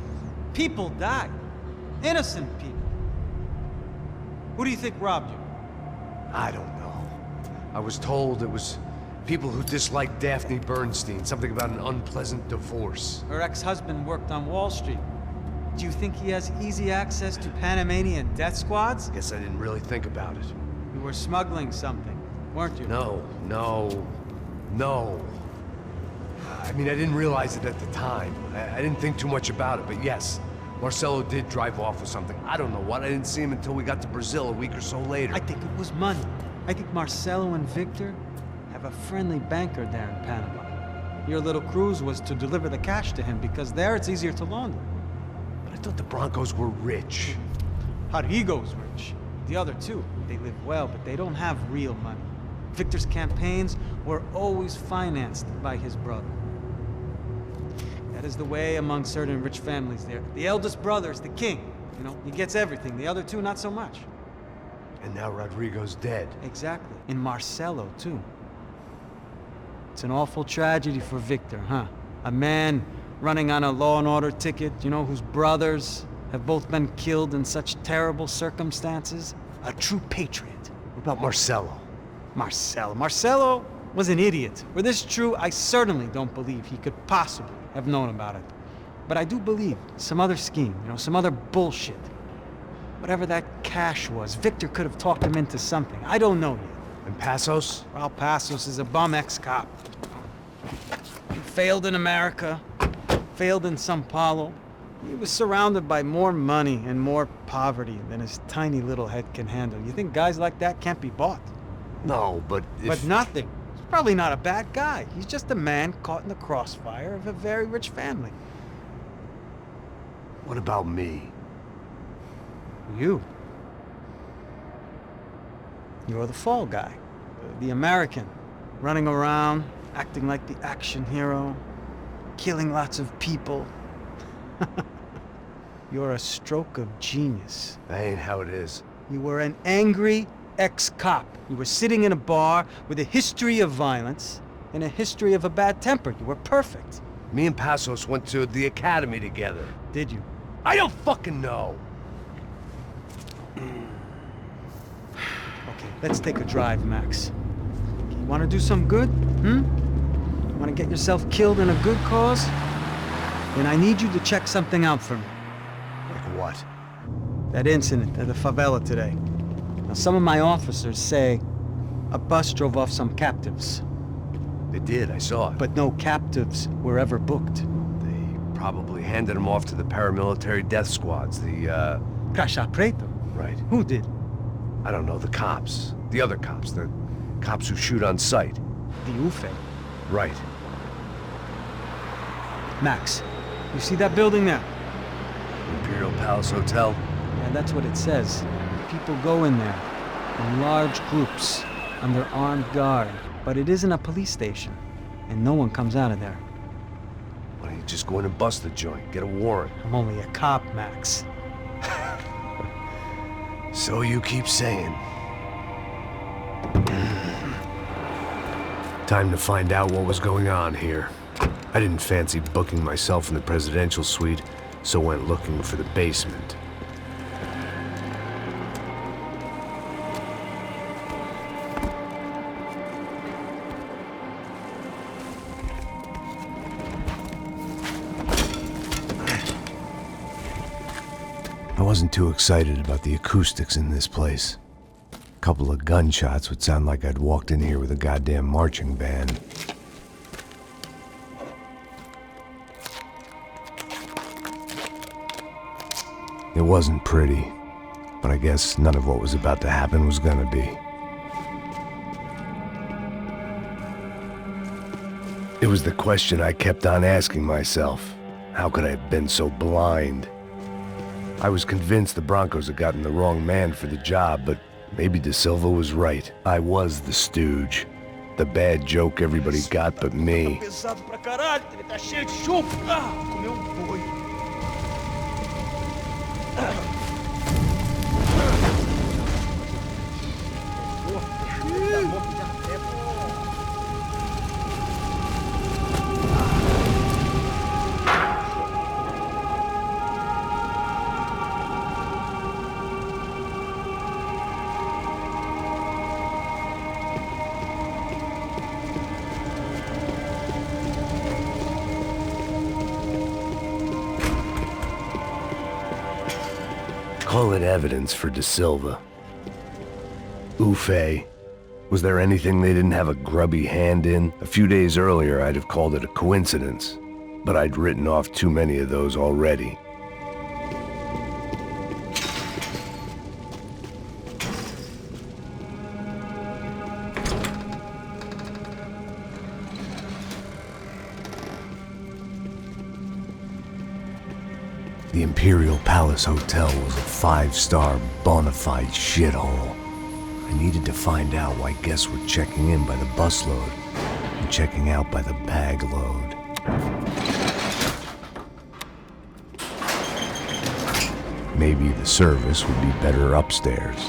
People died. Innocent people. Who do you think robbed you? I don't know. I was told it was people who disliked Daphne Bernstein, something about an unpleasant divorce. Her ex-husband worked on Wall Street. Do you think he has easy access to Panamanian death squads? Guess I didn't really think about it. You were smuggling something, weren't you? No. I mean, I didn't realize it at the time. I didn't think too much about it, but yes, Marcelo did drive off with something. I don't know what. I didn't see him until we got to Brazil a week or so later. I think it was money. I think Marcelo and Victor have a friendly banker there in Panama. Your little cruise was to deliver the cash to him because there it's easier to launder. But I thought the Broncos were rich. Rodrigo's rich. The other two, they live well, but they don't have real money. Victor's campaigns were always financed by his brother. That is the way among certain rich families there. The eldest brother is the king. You know, he gets everything. The other two, not so much. And now Rodrigo's dead. Exactly. And Marcelo, too. It's an awful tragedy for Victor, huh? A man running on a law and order ticket, you know, whose brothers have both been killed in such terrible circumstances. A true patriot. What about Marcelo? Marcelo was an idiot. Were this true, I certainly don't believe he could possibly have known about it. But I do believe some other scheme, you know, some other bullshit. Whatever that cash was, Victor could have talked him into something. I don't know yet. And Passos? Well, Passos is a bum ex-cop. He failed in America, failed in São Paulo. He was surrounded by more money and more poverty than his tiny little head can handle. You think guys like that can't be bought? No, but But nothing. He's probably not a bad guy. He's just a man caught in the crossfire of a very rich family. What about me? You. You're the fall guy. The American. Running around, acting like the action hero. Killing lots of people. You're a stroke of genius. That ain't how it is. You were an angry ex-cop. You were sitting in a bar with a history of violence and a history of a bad temper. You were perfect. Me and Passos went to the academy together. Did you? I don't fucking know. Okay, let's take a drive, Max. You want to do some good? You want to get yourself killed in a good cause? Then I need you to check something out for me. Like what? That incident at the favela today. Now, some of my officers say a bus drove off some captives. They did, I saw it. But no captives were ever booked. They probably handed them off to the paramilitary death squads, the, Crasha Preto? Right. Who did? I don't know, the cops. The other cops, the cops who shoot on sight. The UFE. Right. Max, you see that building there? Imperial Palace Hotel? Yeah, that's what it says. People go in there, in large groups, under armed guard. But it isn't a police station, and no one comes out of there. Why don't you just go in and bust the joint, get a warrant? I'm only a cop, Max. So you keep saying. Time to find out what was going on here. I didn't fancy booking myself in the presidential suite, so went looking for the basement. I wasn't too excited about the acoustics in this place. A couple of gunshots would sound like I'd walked in here with a goddamn marching band. It wasn't pretty, but I guess none of what was about to happen was gonna be. It was the question I kept on asking myself. How could I have been so blind? I was convinced the Broncos had gotten the wrong man for the job, but maybe De Silva was right. I was the stooge. The bad joke everybody got but me. Pesado pra caralho, ele tá cheio de chumbo. Ah, comeu boi. Call it evidence for De Silva. UFE. Was there anything they didn't have a grubby hand in? A few days earlier, I'd have called it a coincidence, but I'd written off too many of those already. The Imperial Palace Hotel was a 5-star bona fide shithole. I needed to find out why guests were checking in by the busload and checking out by the bag load. Maybe the service would be better upstairs.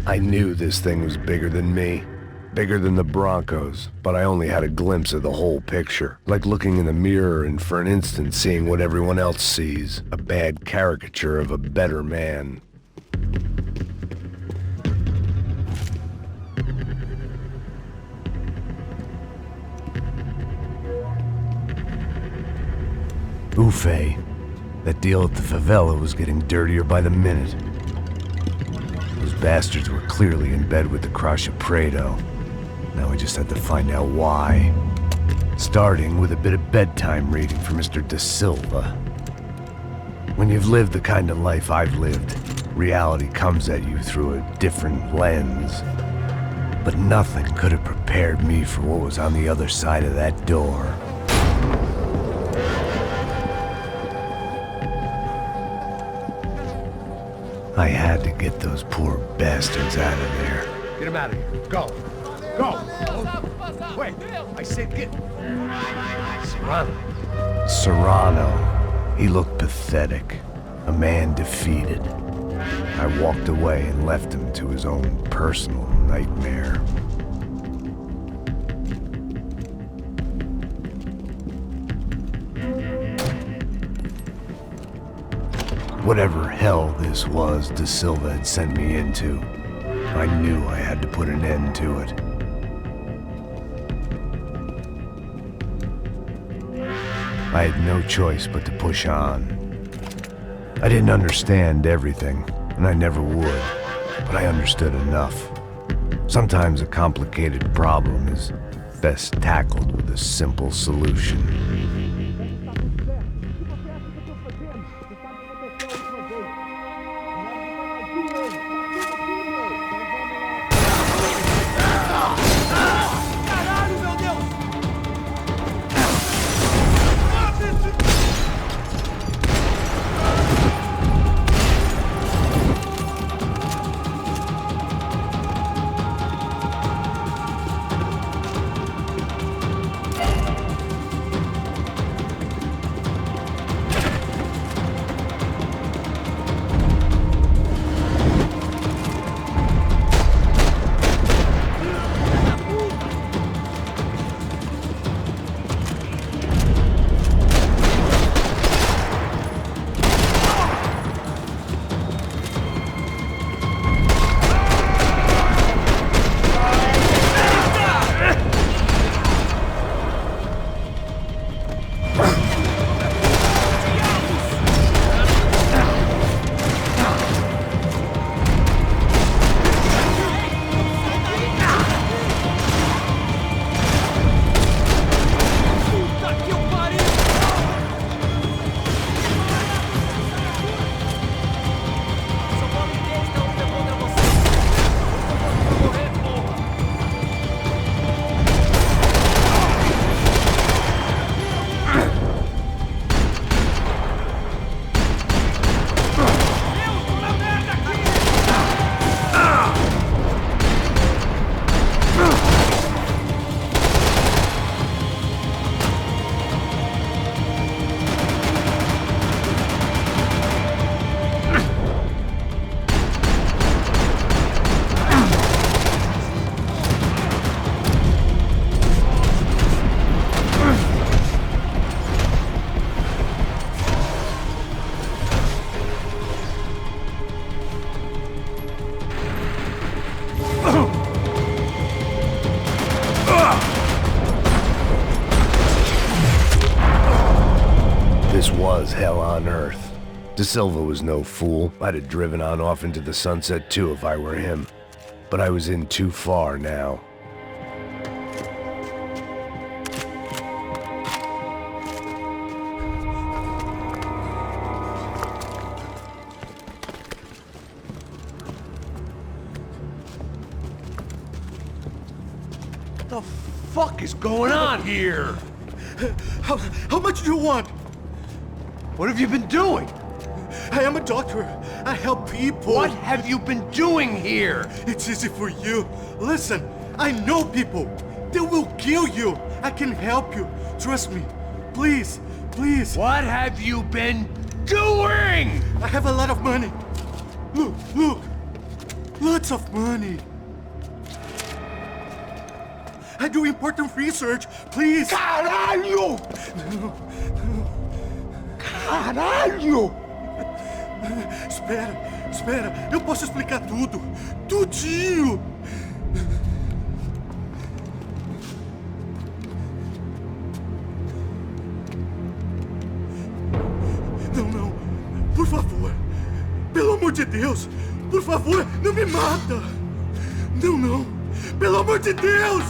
I knew this thing was bigger than me. Bigger than the Broncos, but I only had a glimpse of the whole picture. Like looking in the mirror and for an instant seeing what everyone else sees. A bad caricature of a better man. Ufe. That deal at the favela was getting dirtier by the minute. Those bastards were clearly in bed with the Crusher Prado. Now we just had to find out why. Starting with a bit of bedtime reading for Mr. Da Silva. When you've lived the kind of life I've lived, reality comes at you through a different lens. But nothing could have prepared me for what was on the other side of that door. I had to get those poor bastards out of there. Get him out of here. Go. Go. Wait, I said get... Serrano. Serrano. He looked pathetic. A man defeated. I walked away and left him to his own personal nightmare. Whatever hell this was Da Silva had sent me into, I knew I had to put an end to it. I had no choice but to push on. I didn't understand everything, and I never would, but I understood enough. Sometimes a complicated problem is best tackled with a simple solution. This was hell on earth. Da Silva was no fool. I'd have driven on off into the sunset too if I were him. But I was in too far now. What the fuck is going on here? How much do you want? What have you been doing? I am a doctor. I help people. What have you been doing here? It's easy for you. Listen, I know people. They will kill you. I can help you. Trust me. Please, please. What have you been doing? I have a lot of money. Look, look. Look. Lots of money. I do important research, please. Caralho! Caralho! Espera, eu posso explicar tudo. Tudinho! Não, por favor. Pelo amor de Deus, por favor, não me mata. Não, pelo amor de Deus!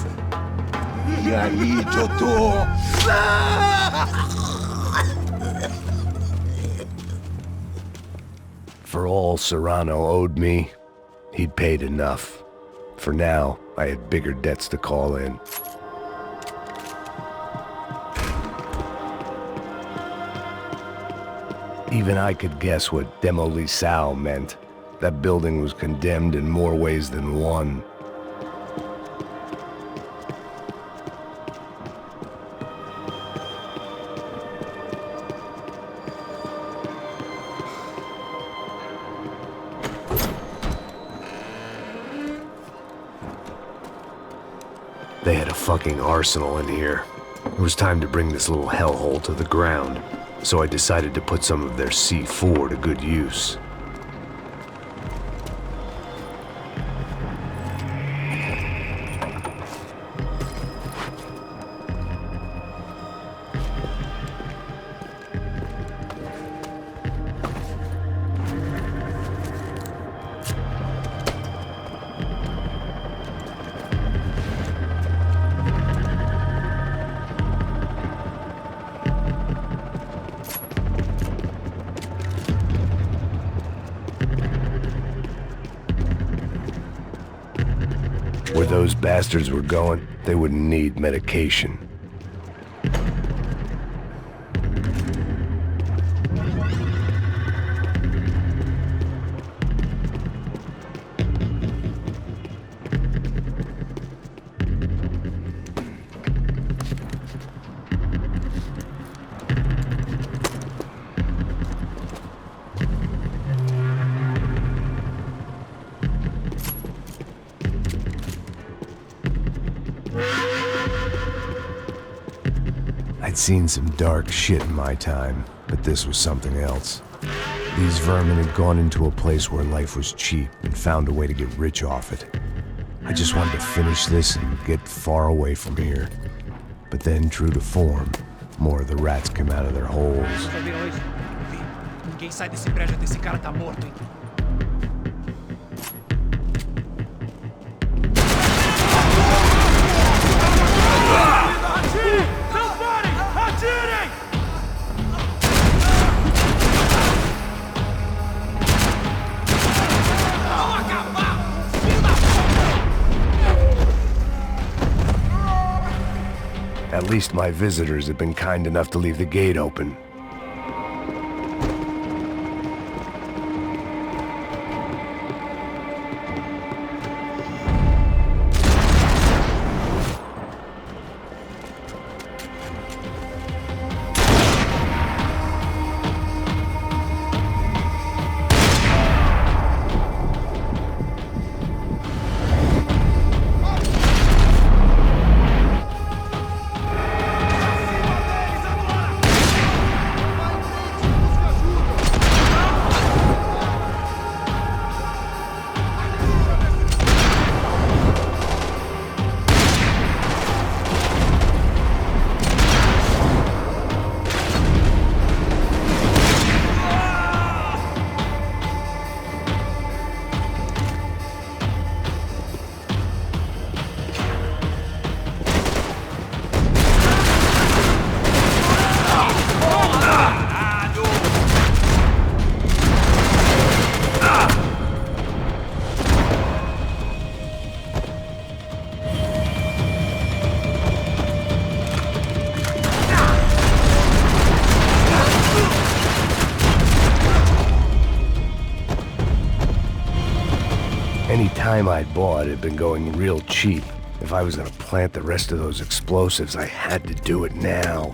E aí, Totô? For all Serrano owed me, he'd paid enough. For now, I had bigger debts to call in. Even I could guess what demolição meant. That building was condemned in more ways than one. They had a fucking arsenal in here. It was time to bring this little hellhole to the ground, so I decided to put some of their C4 to good use. Where those bastards were going, they wouldn't need medication. I'd seen some dark shit in my time, but this was something else. These vermin had gone into a place where life was cheap and found a way to get rich off it. I just wanted to finish this and get far away from here. But then, true to form, more of the rats came out of their holes. Ninguém sai desse prédio até esse cara tá morto, hein? At least my visitors had been kind enough to leave the gate open. Any time I'd bought had been going real cheap. If I was gonna plant the rest of those explosives, I had to do it now.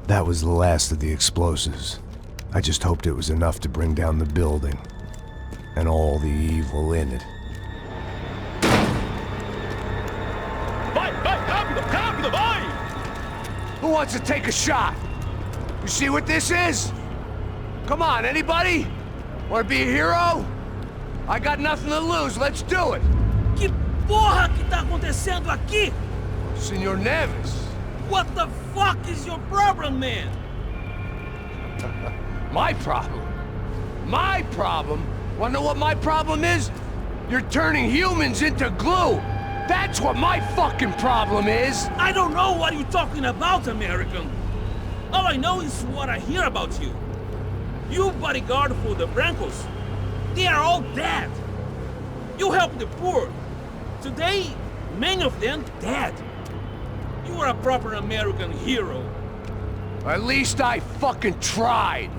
That was the last of the explosives. I just hoped it was enough to bring down the building. And all the evil in it. Vai, rápido, rápido, vai! Who wants to take a shot? You see what this is? Come on, anybody? Want to be a hero? I got nothing to lose, let's do it! Que porra que tá acontecendo aqui? Senor Neves. What the fuck is your problem, man? My problem? My problem? Wanna know what my problem is? You're turning humans into glue! That's what my fucking problem is! I don't know what you're talking about, American. All I know is what I hear about you. You bodyguard for the Brancos. They are all dead. You help the poor. Today, many of them dead. You are a proper American hero. At least I fucking tried!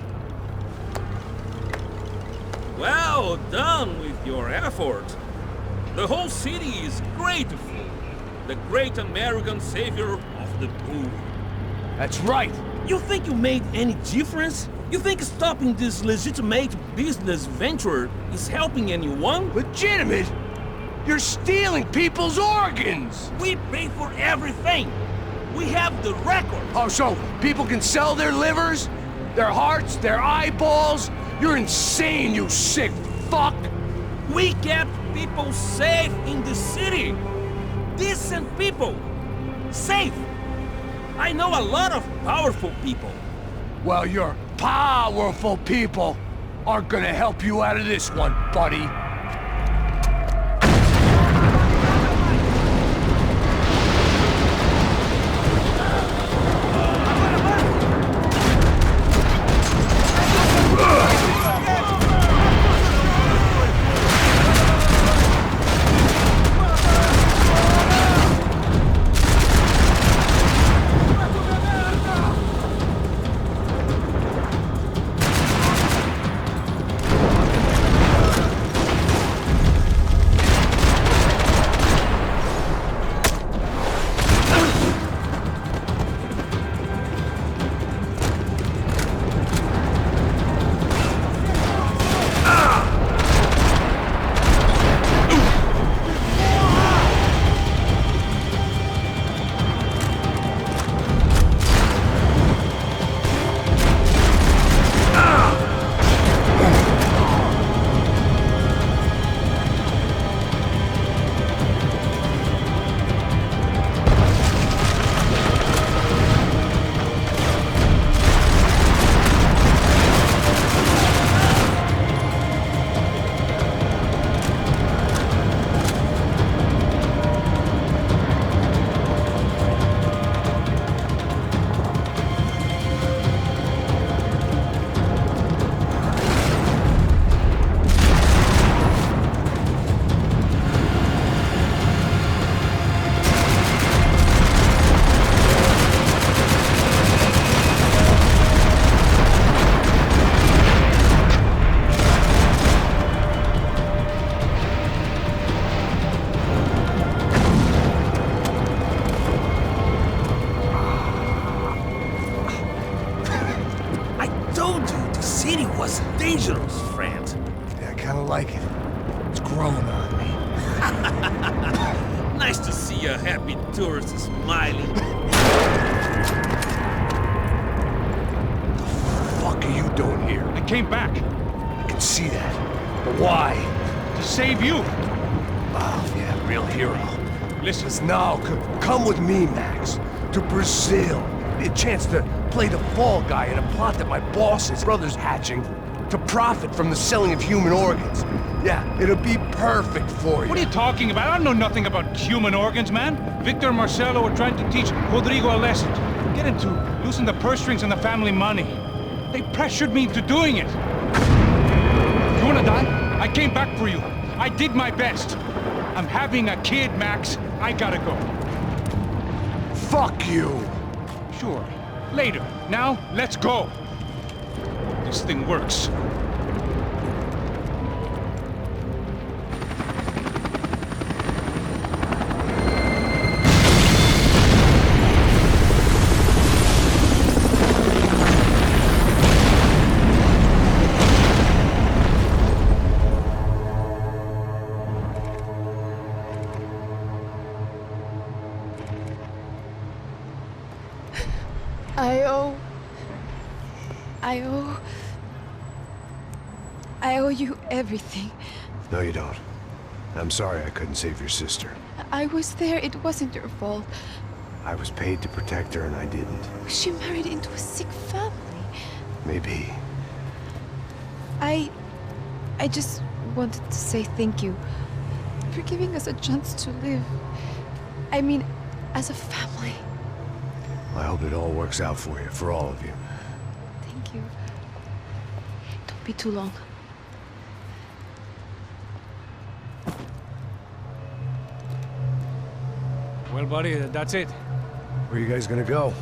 Well done with your effort. The whole city is grateful. The great American savior of the poor. That's right. You think you made any difference? You think stopping this legitimate business venture is helping anyone? Legitimate? You're stealing people's organs! We pay for everything. We have the record. Oh, so people can sell their livers? Their hearts? Their eyeballs? You're insane, you sick fuck! We kept people safe in the city. Decent people. Safe. I know a lot of powerful people. Well, your powerful people aren't gonna help you out of this one, buddy. dangerous, friend. Yeah, I kinda like it. It's growing on me. Nice to see a happy tourist smiling. What the fuck are you doing here? I came back. I can see that. But why? To save you. Oh, yeah, real hero. Listen. Now, come with me, Max. To Brazil. A chance to play the fall guy in a plot that my boss's brother's hatching to profit from the selling of human organs. Yeah, it'll be perfect for you. What are you talking about? I don't know nothing about human organs, man. Victor and Marcelo were trying to teach Rodrigo a lesson. Get him to loosen the purse strings and the family money. They pressured me into doing it. You wanna die? I came back for you. I did my best. I'm having a kid, Max. I gotta go. Fuck you. Sure. Later. Now, let's go. This thing works. I owe you everything. No, you don't. I'm sorry I couldn't save your sister. I was there. It wasn't your fault. I was paid to protect her and I didn't. She married into a sick family. Maybe. I just wanted to say thank you for giving us a chance to live. I mean, as a family. I hope it all works out for you, for all of you. Thank you. Don't be too long. Well, buddy, that's it. Where are you guys gonna go?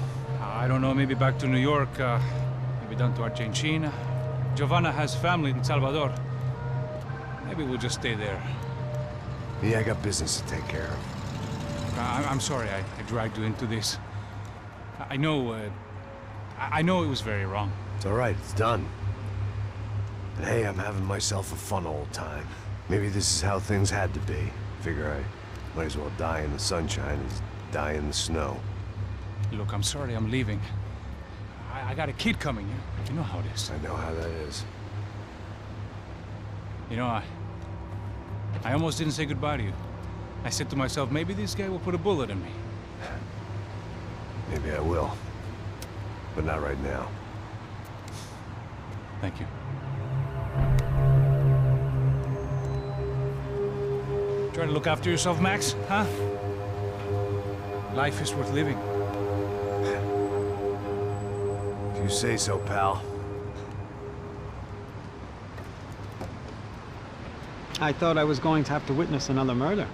I don't know, maybe back to New York, maybe down to Argentina. Giovanna has family in Salvador. Maybe we'll just stay there. Yeah, I got business to take care of. I'm sorry I dragged you into this. I know it was very wrong. It's all right, it's done. And hey, I'm having myself a fun old time. Maybe this is how things had to be. Figure I might as well die in the sunshine as die in the snow. Look, I'm sorry I'm leaving. I got a kid coming, you know how it is. I know how that is. You know, I almost didn't say goodbye to you. I said to myself, maybe this guy will put a bullet in me. Maybe I will. But not right now. Thank you. Try to look after yourself, Max, huh? Life is worth living. If you say so, pal. I thought I was going to have to witness another murder.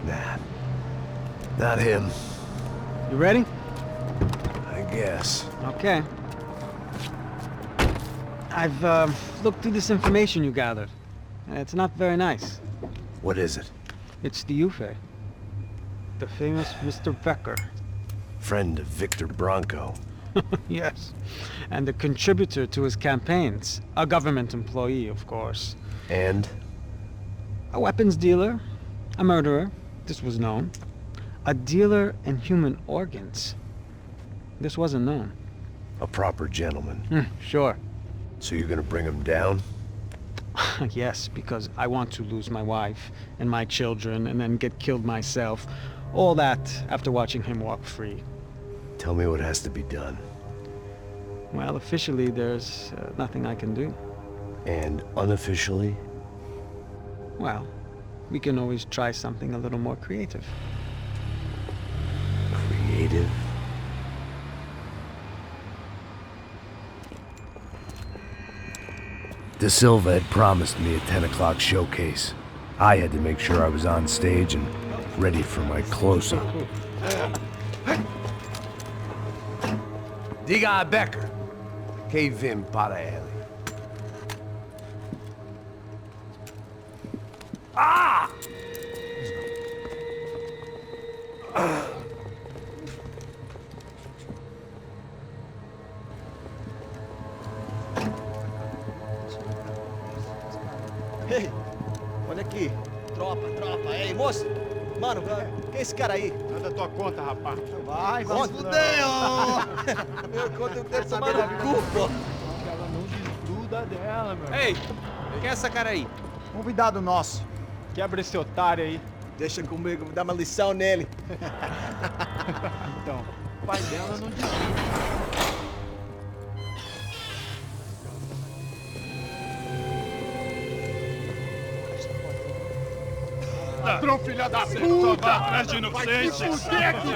Nah. Not him. You ready? I guess. Okay. I've looked through this information you gathered. It's not very nice. What is it? It's the Ufe. The famous Mr. Becker. Friend of Victor Bronco. Yes. And a contributor to his campaigns. A government employee, of course. And? A weapons dealer. A murderer. This was known. A dealer in human organs. This wasn't known. A proper gentleman. Sure. So you're gonna bring him down? Yes, because I want to lose my wife and my children and then get killed myself. All that after watching him walk free. Tell me what has to be done. Well, officially, there's nothing I can do. And unofficially? Well, we can always try something a little more creative. Creative? De Silva had promised me a 10 o'clock showcase. I had to make sure I was on stage and ready for my close-up. Diga a Becker. Que vim para ele. Ah! Ei, olha aqui. Tropa. Ei, moço. Mano, quem é esse cara aí? Nada da tua conta, rapaz. Vai se fuder, ó. Meu conta eu quero tomar no cu, pô. Ela não desgruda dela, meu. Ei, quem é essa cara aí? Convidado nosso. Quebra esse otário aí. Deixa comigo, vou dar uma lição nele. Então, o pai dela não desgruda. Ladrão, filha da puta! Atrás de inocente!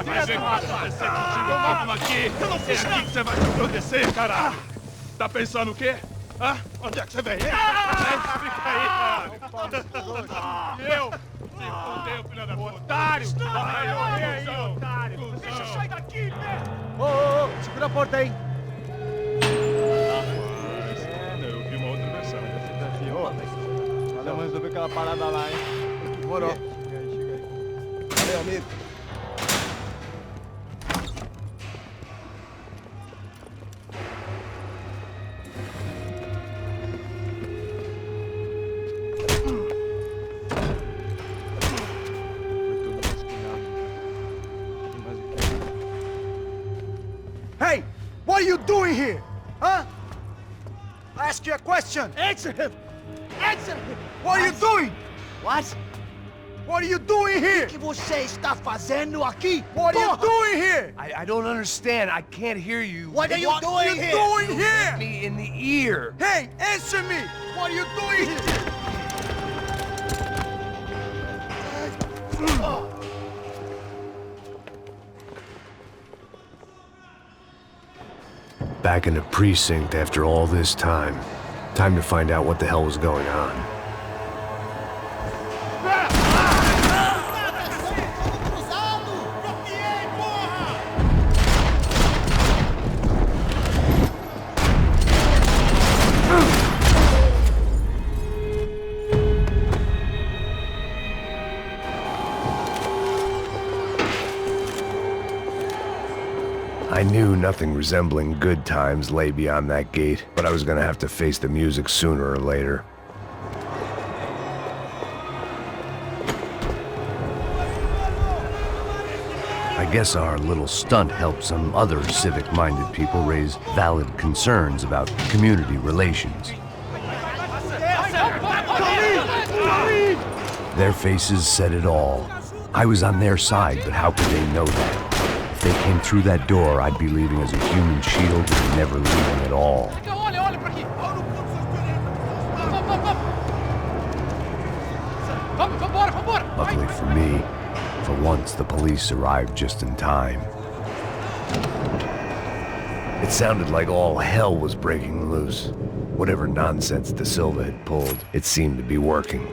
Vai ver o que vai acontecer contigo! Vamos aqui! Eu não fiz nada! É aqui que você vai se proteger, caralho! Tá pensando o quê? Hã? Onde é que você vem? Fica aí, cara! E eu? Se fodeu, filha da puta! Otário! Vai, otário! Deixa eu sair daqui, né? Ô, segura a porta aí! Eu vi uma outra versão. Valeu, mas resolver aquela parada lá, hein? Demorou. Chega aí. Valeu, amigo. Hey, what are you doing here? Huh? I ask you a question. Answer him! Answer him! What are you doing? What? What are you doing here? O que você está fazendo aqui? What are you doing here? I don't understand. I can't hear you. What are you doing here? What are you doing here? Hit me in the ear. Hey, answer me! What are you doing here? Back in the precinct after all this time. Time to find out what the hell was going on. I knew nothing resembling good times lay beyond that gate, but I was gonna have to face the music sooner or later. I guess our little stunt helped some other civic-minded people raise valid concerns about community relations. Their faces said it all. I was on their side, but how could they know that? If they came through that door, I'd be leaving as a human shield and never leaving at all. Luckily for me, for once the police arrived just in time. It sounded like all hell was breaking loose. Whatever nonsense De Silva had pulled, it seemed to be working.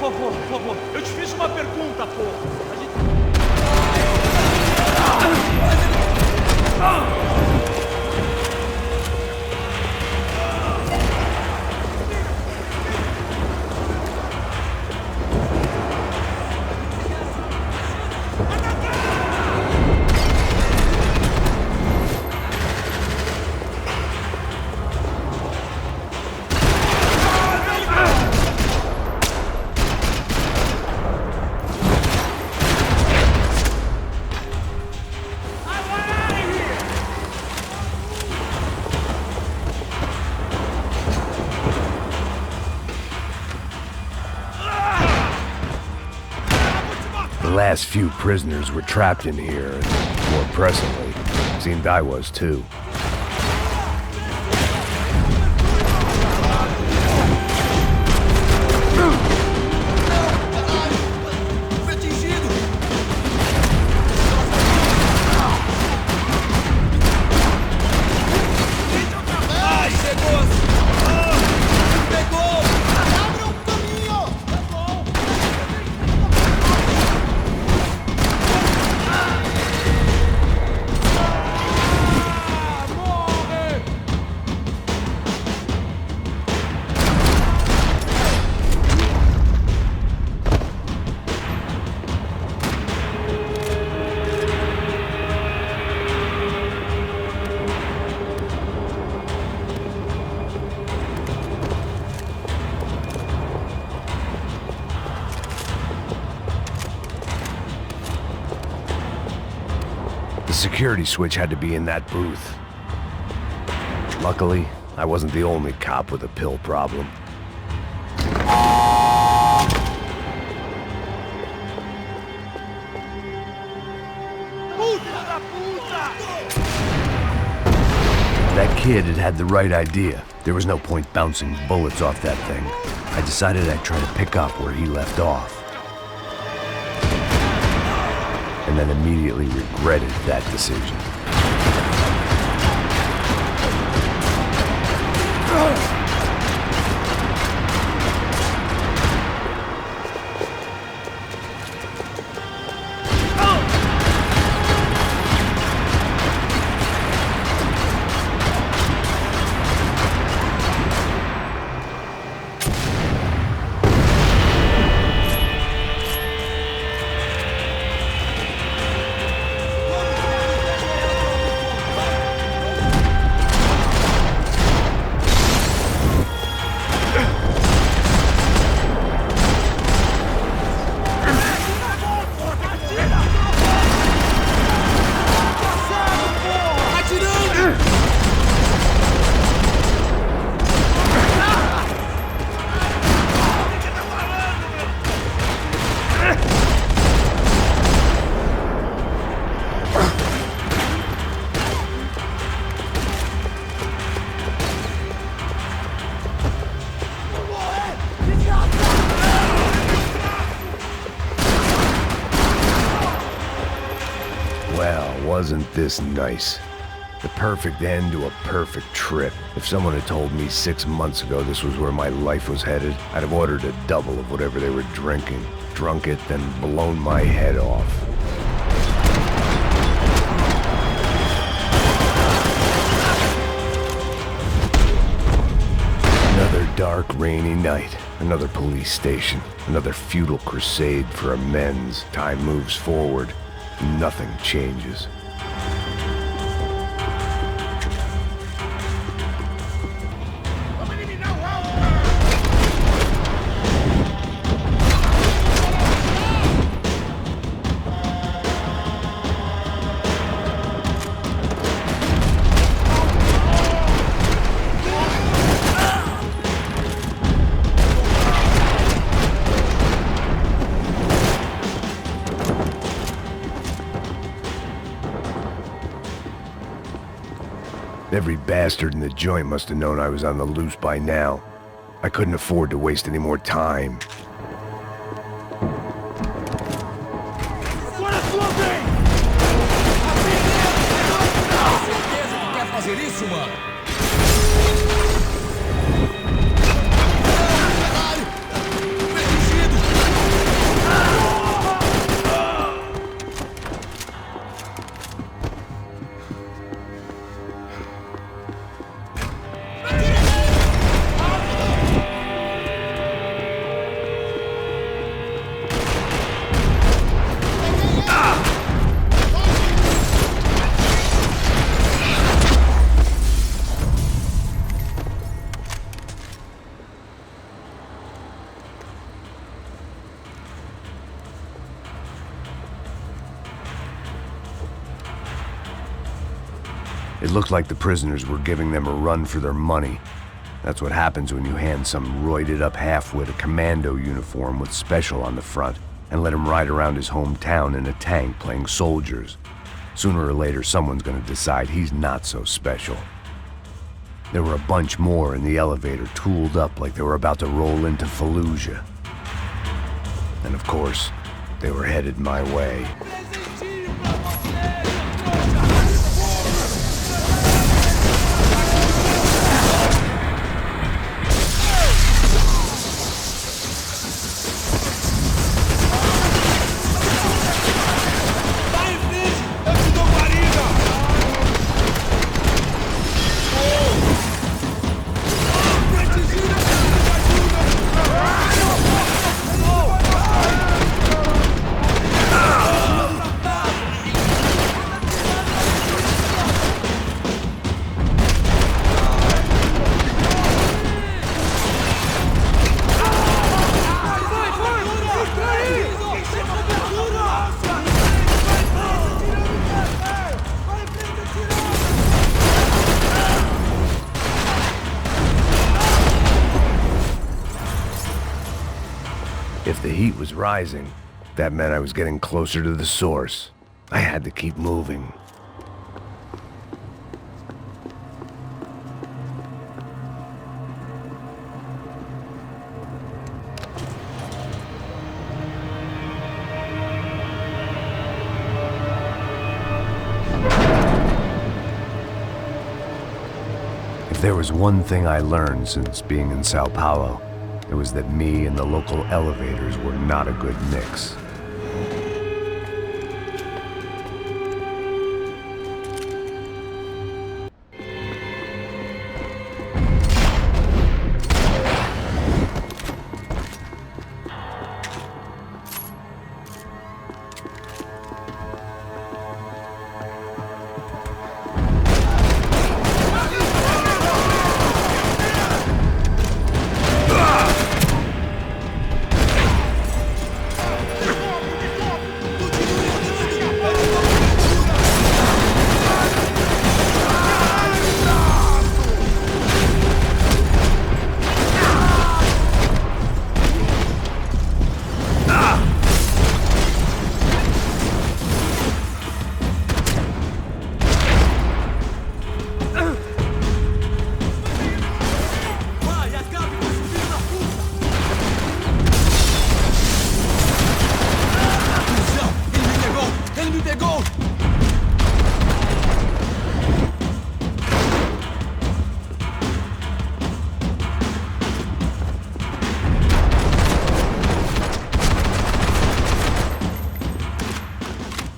Por favor, eu te fiz uma pergunta, porra. The last few prisoners were trapped in here, and more pressingly, seemed I was too. The security switch had to be in that booth. Luckily, I wasn't the only cop with a pill problem. That kid had had the right idea. There was no point bouncing bullets off that thing. I decided I'd try to pick up where he left off. And then immediately regretted that decision. Wasn't this nice? The perfect end to a perfect trip. If someone had told me 6 months ago this was where my life was headed, I'd have ordered a double of whatever they were drinking, drunk it, then blown my head off. Another dark, rainy night. Another police station. Another futile crusade for amends. Time moves forward. Nothing changes. Every bastard in the joint must have known I was on the loose by now. I couldn't afford to waste any more time. Agora sobe! Certeza que quer fazer isso, mano? It looked like the prisoners were giving them a run for their money. That's what happens when you hand some roided-up halfwit a commando uniform with special on the front and let him ride around his hometown in a tank playing soldiers. Sooner or later, someone's gonna decide he's not so special. There were a bunch more in the elevator, tooled up like they were about to roll into Fallujah. And of course, they were headed my way. If the heat was rising, that meant I was getting closer to the source. I had to keep moving. If there was one thing I learned since being in Sao Paulo, it was that me and the local elevators were not a good mix.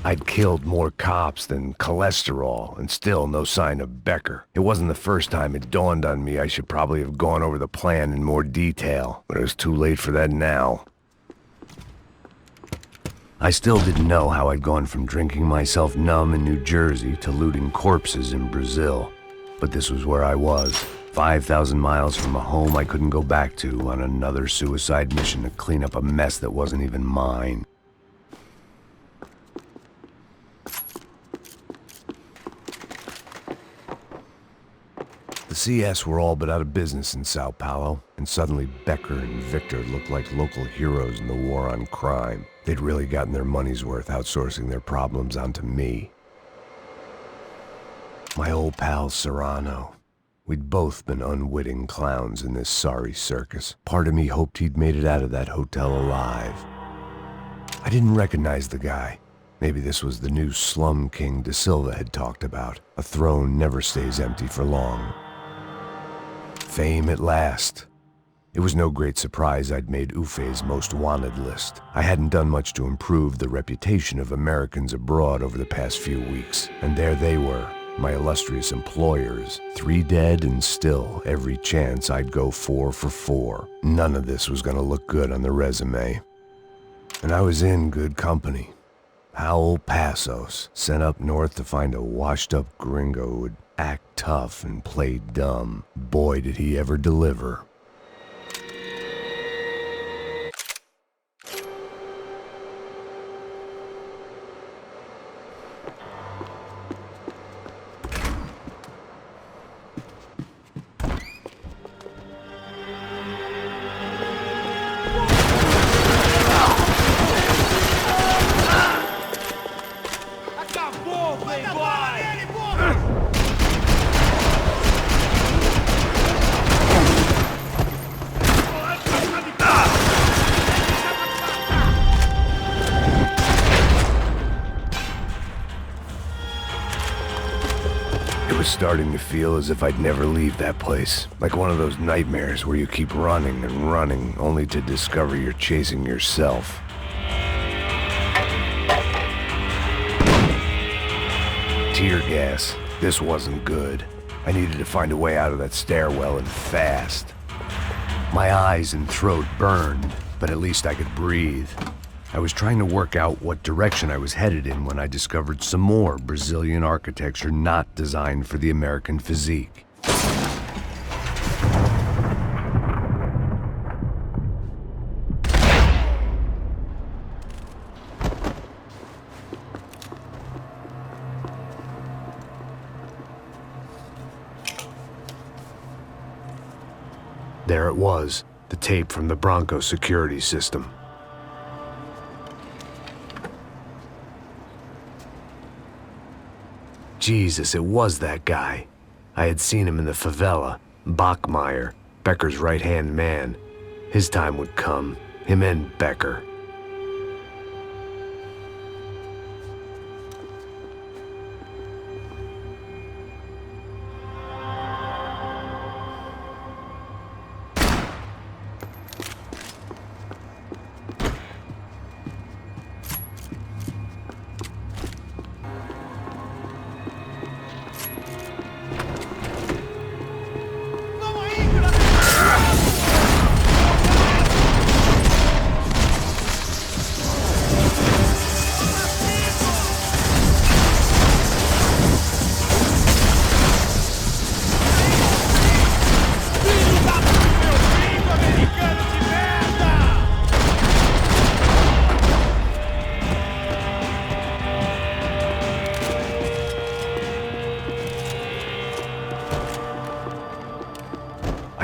I'd killed more cops than cholesterol, and still no sign of Becker. It wasn't the first time it dawned on me I should probably have gone over the plan in more detail, but it was too late for that now. I still didn't know how I'd gone from drinking myself numb in New Jersey to looting corpses in Brazil. But this was where I was, 5,000 miles from a home I couldn't go back to, on another suicide mission to clean up a mess that wasn't even mine. The CS were all but out of business in Sao Paulo, and suddenly Becker and Victor looked like local heroes in the war on crime. They'd really gotten their money's worth outsourcing their problems onto me. My old pal Serrano. We'd both been unwitting clowns in this sorry circus. Part of me hoped he'd made it out of that hotel alive. I didn't recognize the guy. Maybe this was the new slum king De Silva had talked about. A throne never stays empty for long. Fame at last. It was no great surprise I'd made Ufe's most wanted list. I hadn't done much to improve the reputation of Americans abroad over the past few weeks, and there they were, my illustrious employers, 3 dead and still every chance I'd go 4 for 4. None of this was gonna look good on the resume. And I was in good company. Howell Passos, sent up north to find a washed-up gringo who would act tough and play dumb. Boy, did he ever deliver. Starting to feel as if I'd never leave that place. Like one of those nightmares where you keep running and running, only to discover you're chasing yourself. Tear gas. This wasn't good. I needed to find a way out of that stairwell and fast. My eyes and throat burned, but at least I could breathe. I was trying to work out what direction I was headed in when I discovered some more Brazilian architecture not designed for the American physique. There it was, the tape from the Bronco security system. Jesus, it was that guy. I had seen him in the favela. Bachmeyer, Becker's right-hand man. His time would come. Him and Becker.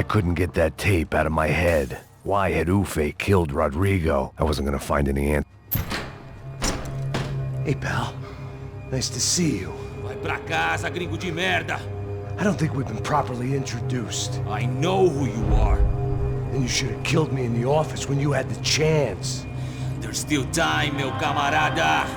Couldn't get that tape out of my head. Why had Ufe killed Rodrigo? I wasn't gonna find any answer. Hey, pal. Nice to see you. Vai pra casa, gringo de merda! I don't think we've been properly introduced. I know who you are. Then you should have killed me in the office when you had the chance. There's still time, meu camarada!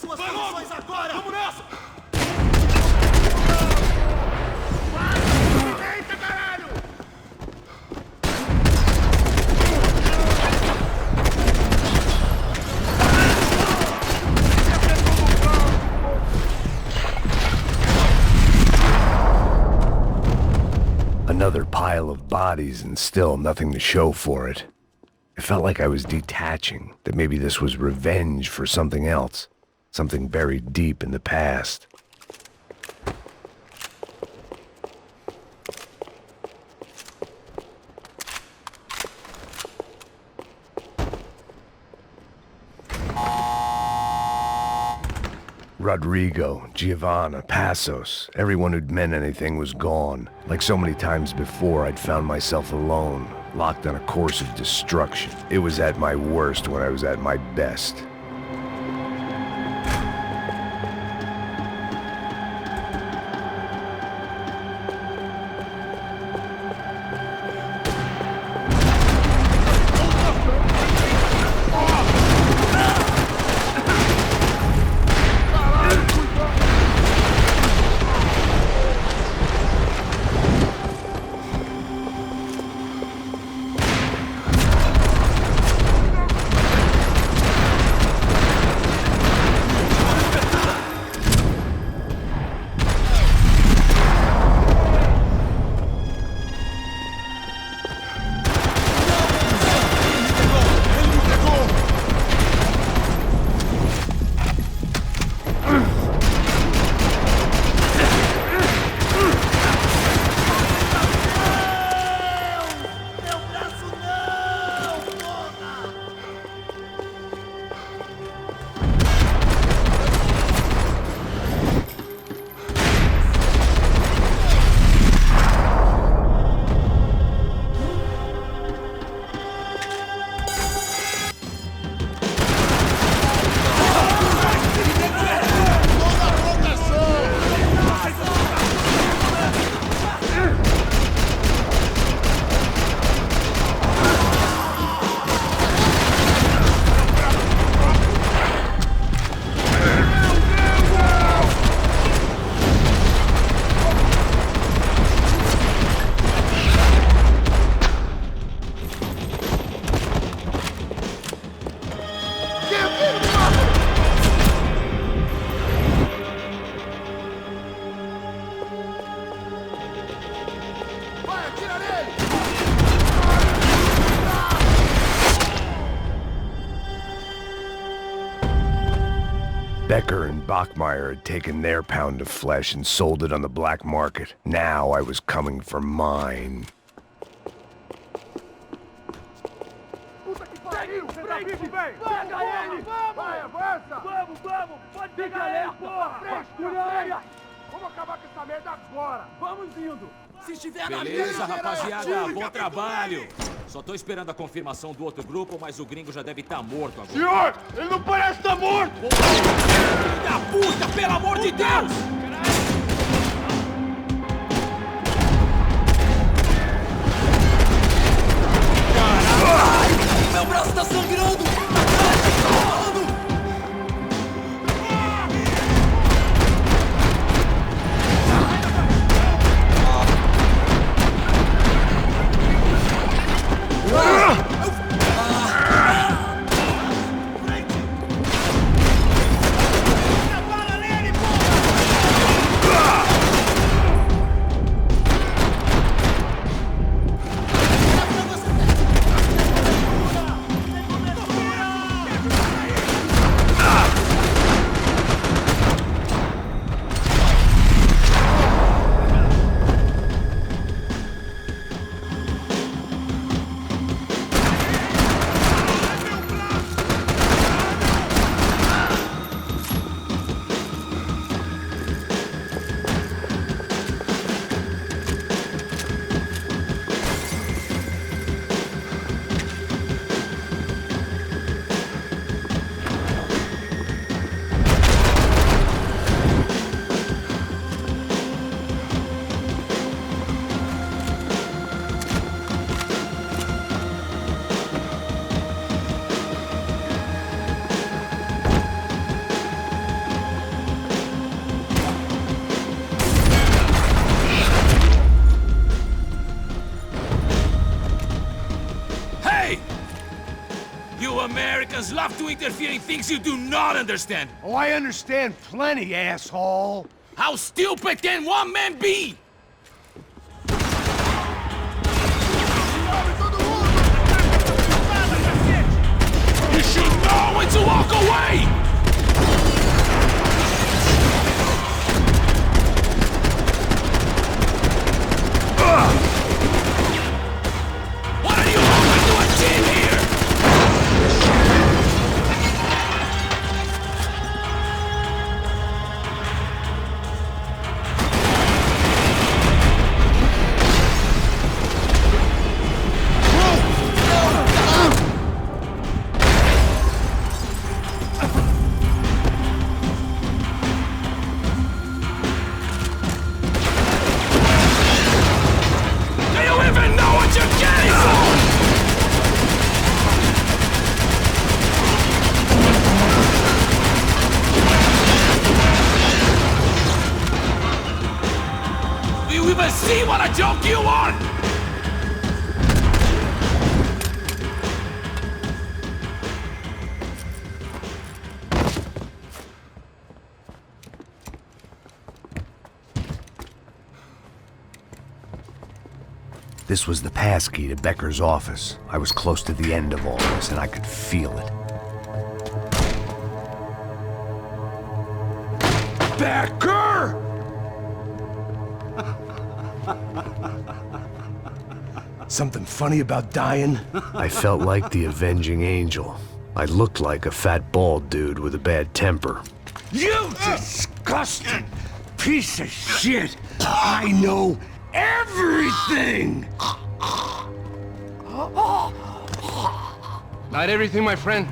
suas condições agora! Vamos nessa! Eita, caralho! Another pile of bodies and still nothing to show for it. It felt like I was detaching, that maybe this was revenge for something else, something buried deep in the past. Rodrigo, Giovanna, Passos, everyone who'd meant anything was gone. Like so many times before, I'd found myself alone, locked on a course of destruction. It was at my worst when I was at my best. Becker and Bachmeyer had taken their pound of flesh and sold it on the black market. Now I was coming for mine. Puta que pariu! Pega ele! Vai, avança! Vamos! Pode pegar ele, porra! Frente! Vamos acabar com essa merda agora! Vamos indo! Se estiver na minha... Beleza, rapaziada, bom trabalho. Só tô esperando a confirmação do outro grupo, mas o gringo já deve estar morto agora. Senhor, ele não parece estar morto! Filho da puta, pelo amor de Deus! Caralho! Meu braço tá sangrando! just love to interfere in things you do not understand. Oh, I understand plenty, asshole. How stupid can one man be? You should know when to walk away! What are you hoping to achieve here? Do you even know what you're getting for? Do you even see what a joke you are? This was the passkey to Becker's office. I was close to the end of all this, and I could feel it. Becker! Something funny about dying? I felt like the avenging angel. I looked like a fat bald dude with a bad temper. You disgusting piece of shit! I know everything! Not everything, my friend.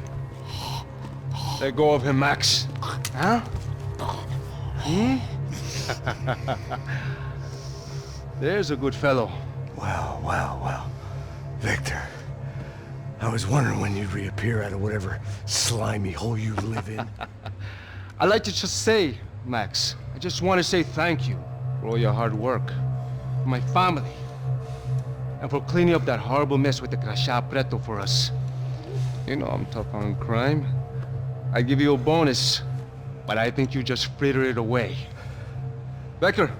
Let go of him, Max. Huh? Hmm? There's a good fellow. Well, well, well. Victor, I was wondering when you'd reappear out of whatever slimy hole you live in. I'd like to just say, Max, I just want to say thank you for all your hard work, for my family, and for cleaning up that horrible mess with the Crachá Preto for us. You know I'm tough on crime. I give you a bonus, but I think you just frittered it away. Becker,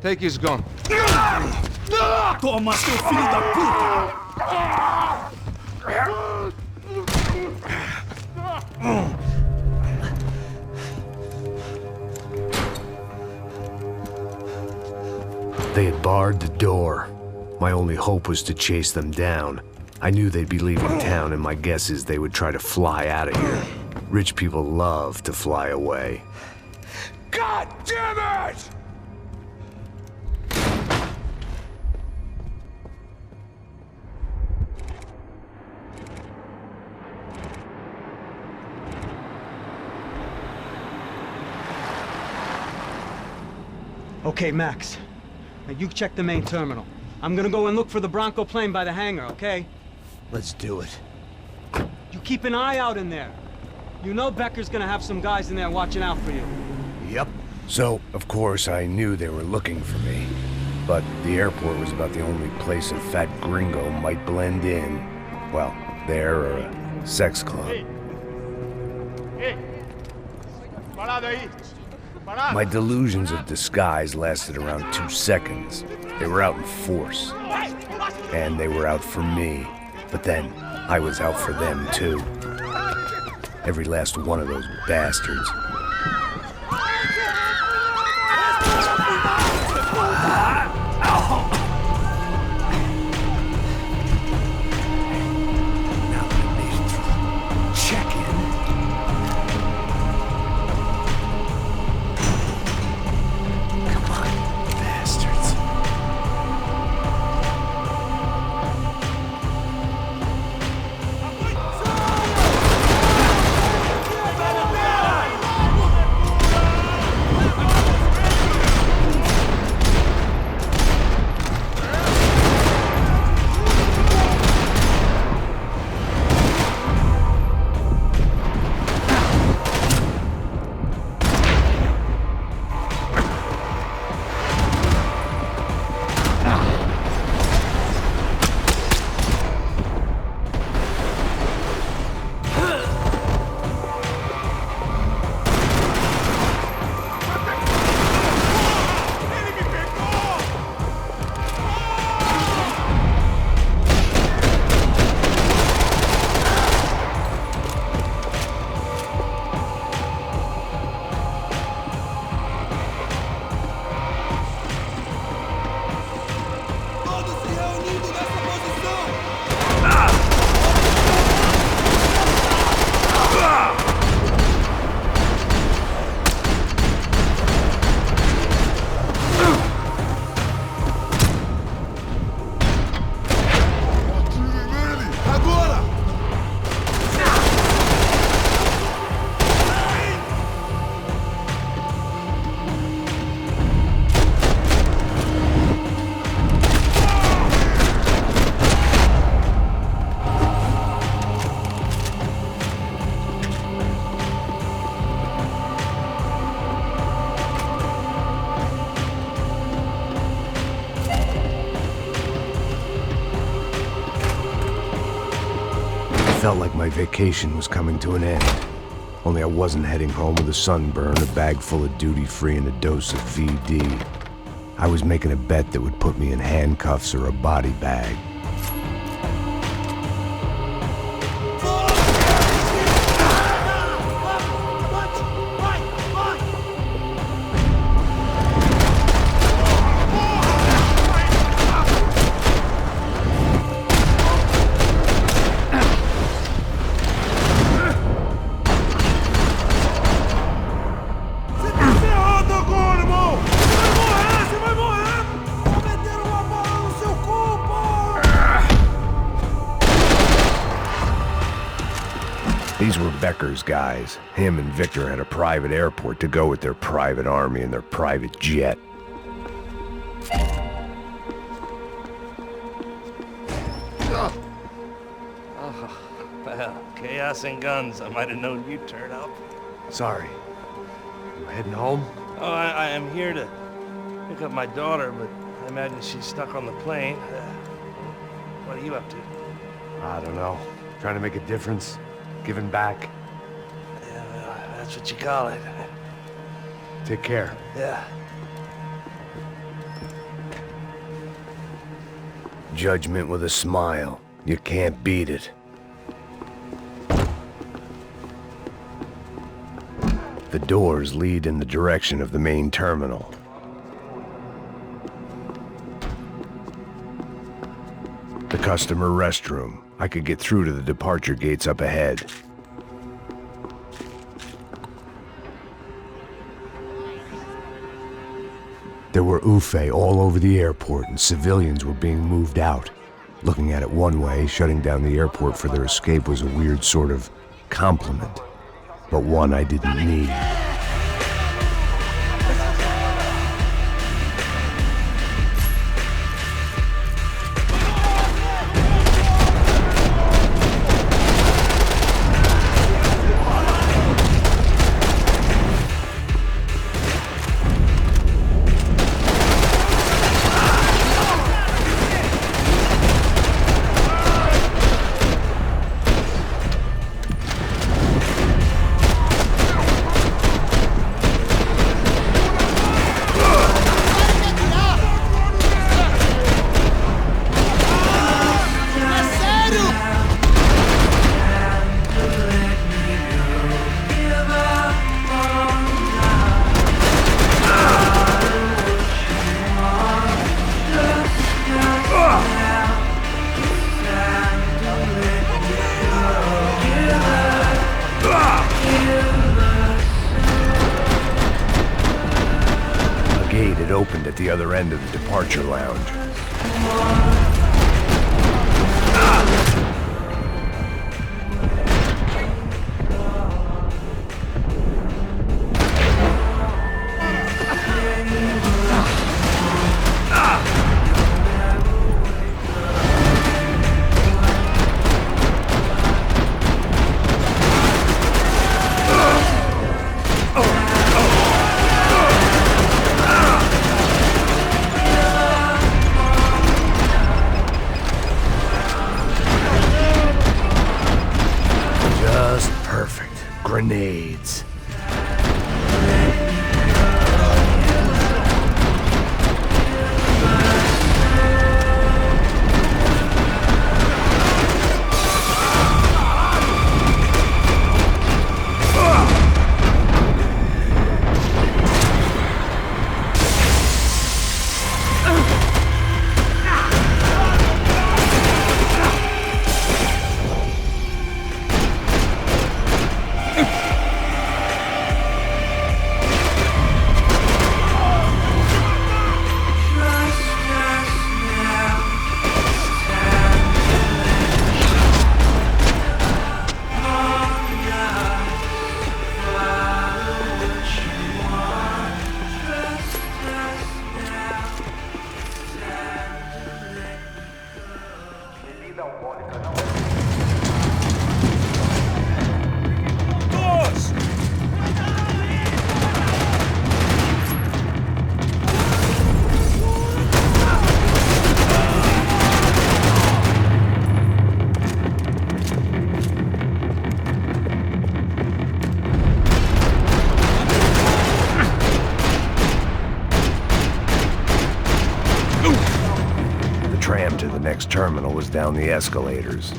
take his gun. Toma, seu filho da puta! They had barred the door. My only hope was to chase them down. I knew they'd be leaving town, and my guess is they would try to fly out of here. Rich people love to fly away. God damn it! Okay, Max. Now you check the main terminal. I'm gonna go and look for the Bronco plane by the hangar, okay? Let's do it. You keep an eye out in there. You know Becker's gonna have some guys in there watching out for you. Yep. So, of course, I knew they were looking for me. But the airport was about the only place a fat gringo might blend in. Well, there or a sex club. My delusions of disguise lasted around 2 seconds. They were out in force. And they were out for me. But then, I was out for them too. Every last one of those bastards. felt like my vacation was coming to an end. Only I wasn't heading home with a sunburn, a bag full of duty-free, and a dose of VD. I was making a bet that would put me in handcuffs or a body bag. These were Becker's guys. Him and Victor had a private airport to go with their private army and their private jet. Well, chaos and guns. I might have known you'd turn up. Sorry. You heading home? Oh, I am here to pick up my daughter, but I imagine she's stuck on the plane. What are you up to? I don't know. Trying to make a difference. Giving back. Yeah, well, that's what you call it. Take care. Yeah. Judgment with a smile. You can't beat it. The doors lead in the direction of the main terminal. The customer restroom. I could get through to the departure gates up ahead. There were UFE all over the airport, and civilians were being moved out. Looking at it one way, shutting down the airport for their escape was a weird sort of compliment, but one I didn't need. It opened at the other end of the departure lounge. next terminal was down the escalators.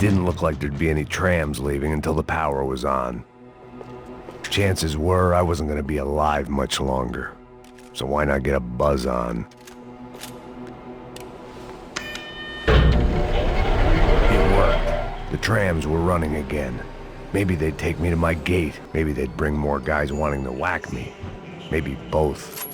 Didn't look like there'd be any trams leaving until the power was on. Chances were I wasn't gonna be alive much longer, so why not get a buzz on? It worked. The trams were running again. Maybe they'd take me to my gate. Maybe they'd bring more guys wanting to whack me. Maybe both.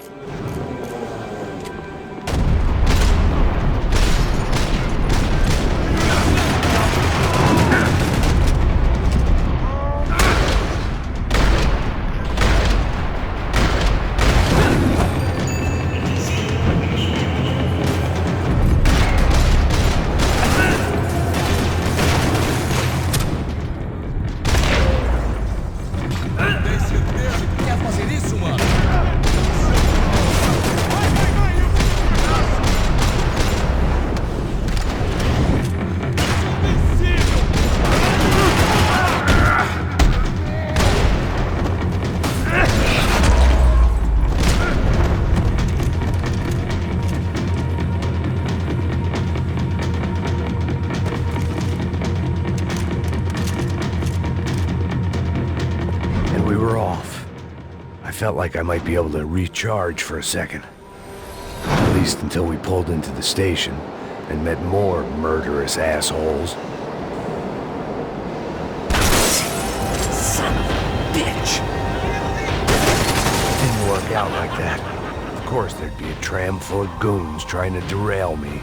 Felt like I might be able to recharge for a second. At least until we pulled into the station and met more murderous assholes. Son of a bitch! Didn't work out like that. Of course there'd be a tram full of goons trying to derail me.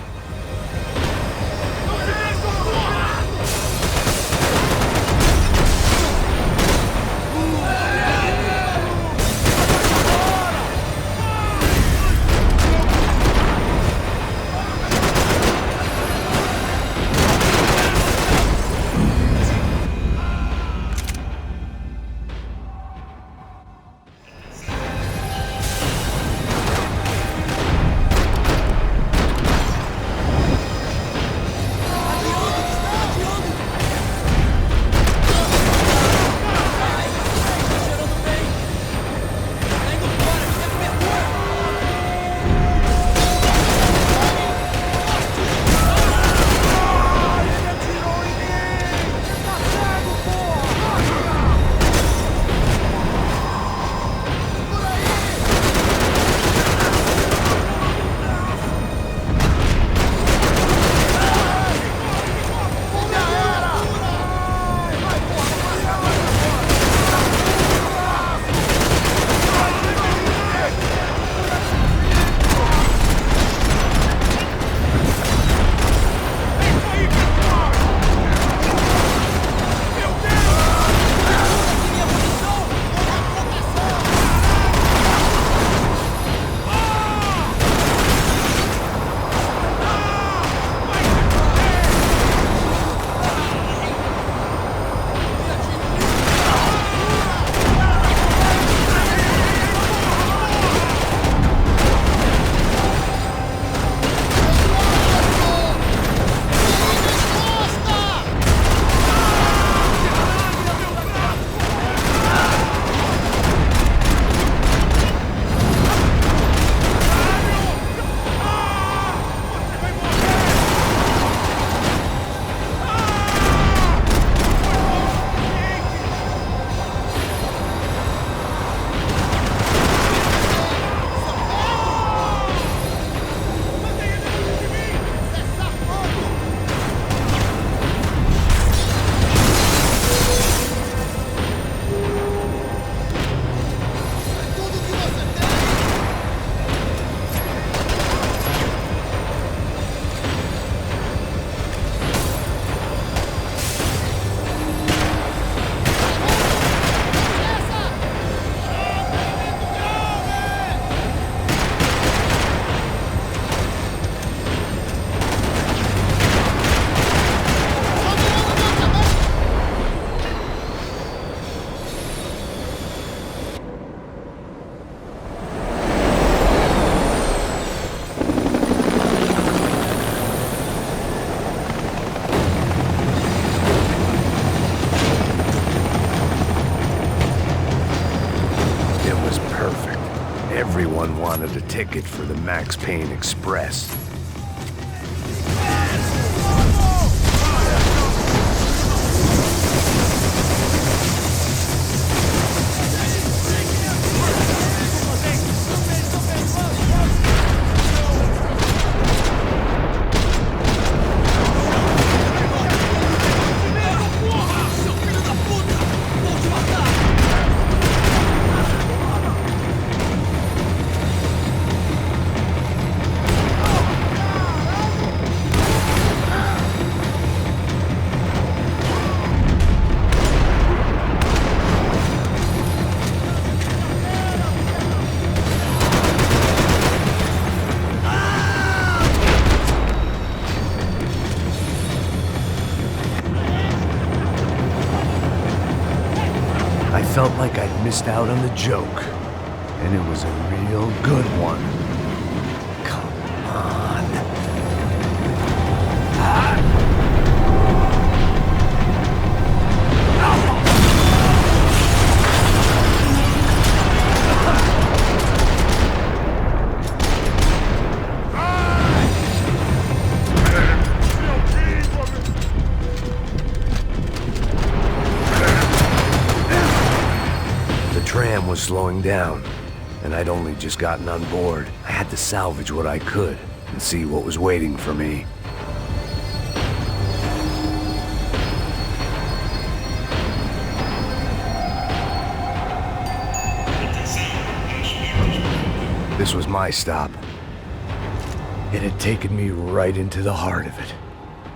Everyone wanted a ticket for the Max Payne Express. I felt like I'd missed out on the joke, and it was a real good one. Come on. The tram was slowing down, and I'd only just gotten on board. I had to salvage what I could and see what was waiting for me. This was my stop. It had taken me right into the heart of it.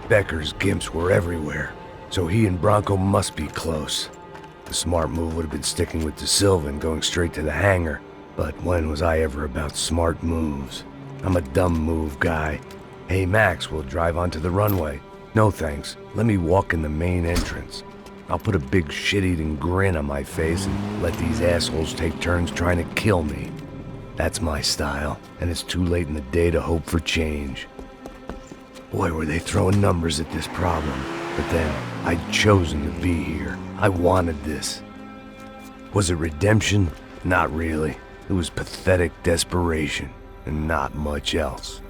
Becker's gimps were everywhere, so he and Bronco must be close. The smart move would have been sticking with De Silva and going straight to the hangar, but when was I ever about smart moves? I'm a dumb move guy. Hey Max, we'll drive onto the runway. No thanks, let me walk in the main entrance. I'll put a big shit-eating grin on my face and let these assholes take turns trying to kill me. That's my style, and it's too late in the day to hope for change. Boy, were they throwing numbers at this problem. But then, I'd chosen to be here. I wanted this. Was it redemption? Not really. It was pathetic desperation, and not much else.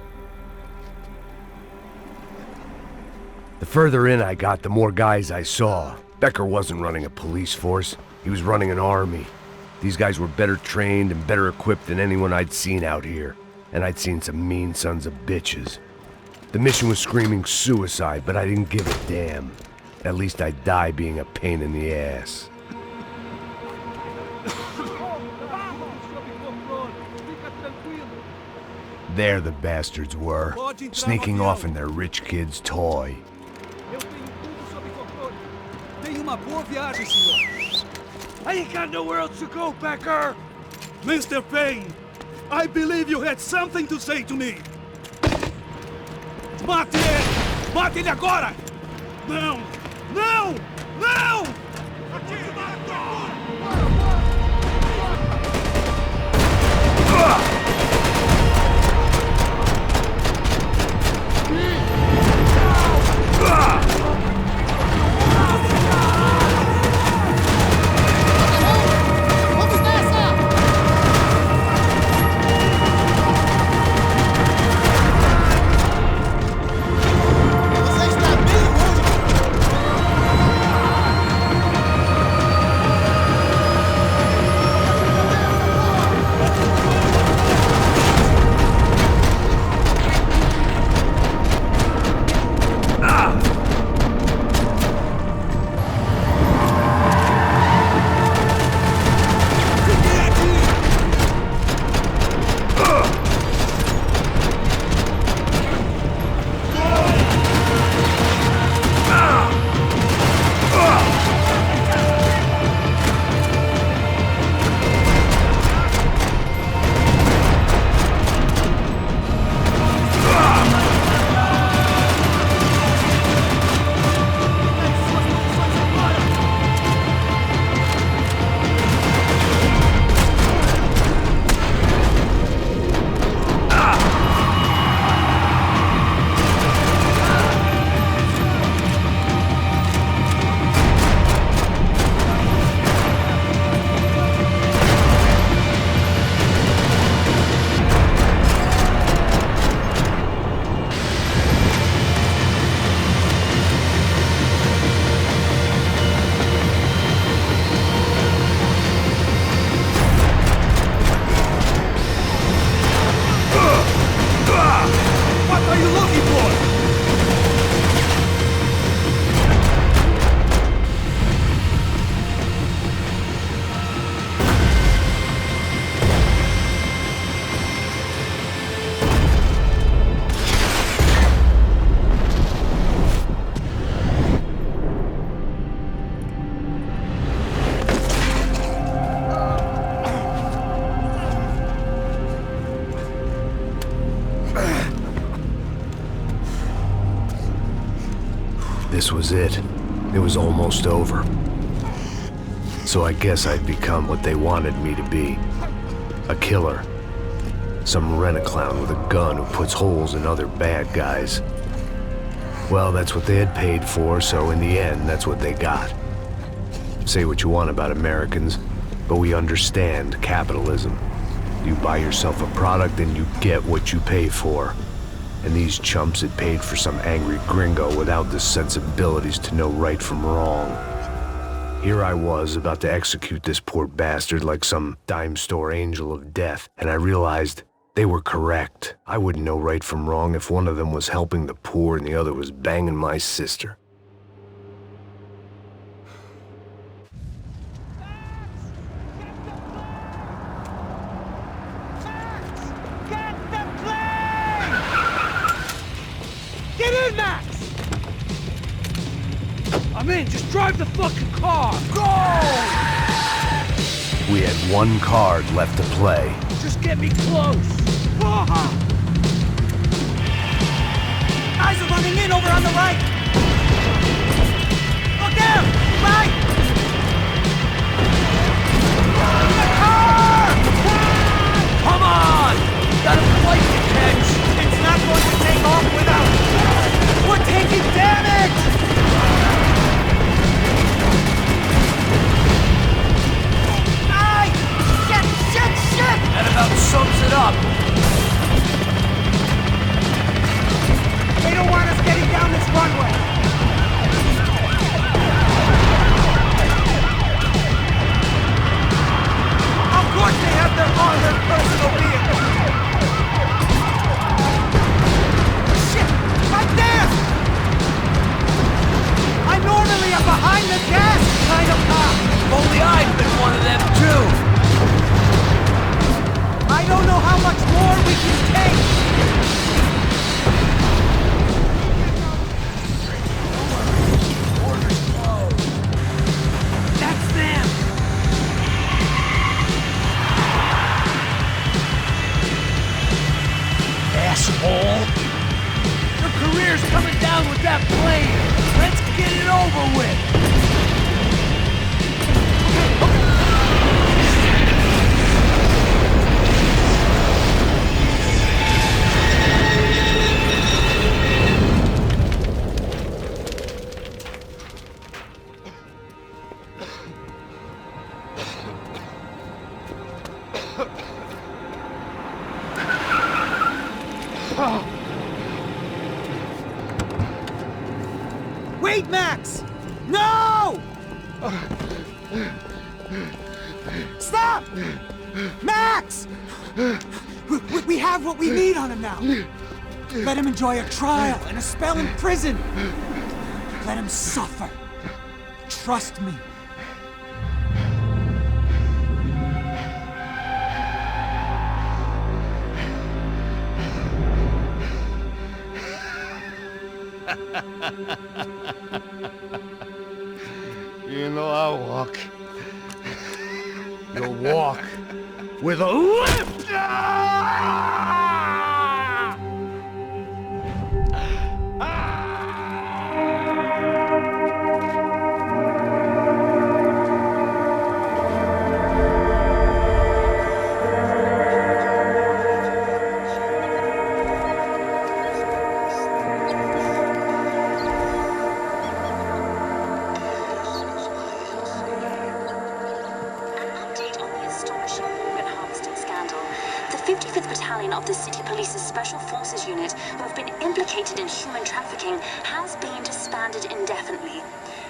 The further in I got, the more guys I saw. Becker wasn't running a police force. He was running an army. These guys were better trained and better equipped than anyone I'd seen out here. And I'd seen some mean sons of bitches. The mission was screaming suicide, but I didn't give a damn. At least I'd die being a pain in the ass. There the bastards were, sneaking off in their rich kid's toy. I ain't got nowhere else to go, Becker! Mr. Payne, I believe you had something to say to me! Mate ele! Mate ele agora! Não! Não! Não! This was it. It was almost over. So I guess I'd become what they wanted me to be. A killer. Some rent-a-clown with a gun who puts holes in other bad guys. Well, that's what they had paid for, so in the end, that's what they got. Say what you want about Americans, but we understand capitalism. You buy yourself a product and you get what you pay for. And these chumps had paid for some angry gringo without the sensibilities to know right from wrong. Here I was, about to execute this poor bastard like some dime store angel of death, and I realized they were correct. I wouldn't know right from wrong if one of them was helping the poor and the other was banging my sister. Get in, Max! I'm in, just drive the fucking car! Go! We had one card left to play. Just get me close! Guys are running in over on the right! Look out! Right! The car! Come on! Got a flight to catch! It's not going to take off without... We're taking damage! Nice! Shit! That about sums it up. They don't want us getting down this runway. Of course they have their armored personal vehicle. Shit! Right there! I'm normally a behind the gas kind of cop. Only I've been one of them too. I don't know how much more we can take. Orders closed. That's them. Asshole. Your career's coming down with that plane. Let's get it over with. Wait, Max! No! Stop! Max! We have what we need on him now. Let him enjoy a trial and a spell in prison. Let him suffer. Trust me. You know I'll walk. You'll walk with a lift! Of the City Police's Special Forces unit who have been implicated in human trafficking has been disbanded indefinitely.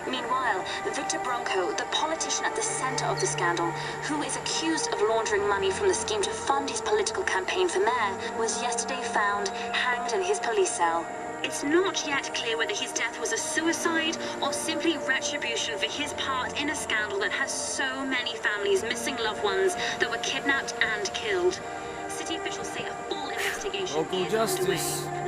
Meanwhile, Victor Bronco, the politician at the center of the scandal, who is accused of laundering money from the scheme to fund his political campaign for mayor, was yesterday found hanged in his police cell. It's not yet clear whether his death was a suicide or simply retribution for his part in a scandal that has so many families missing loved ones that were kidnapped and killed. City officials say a full investigation Local is justice. underway.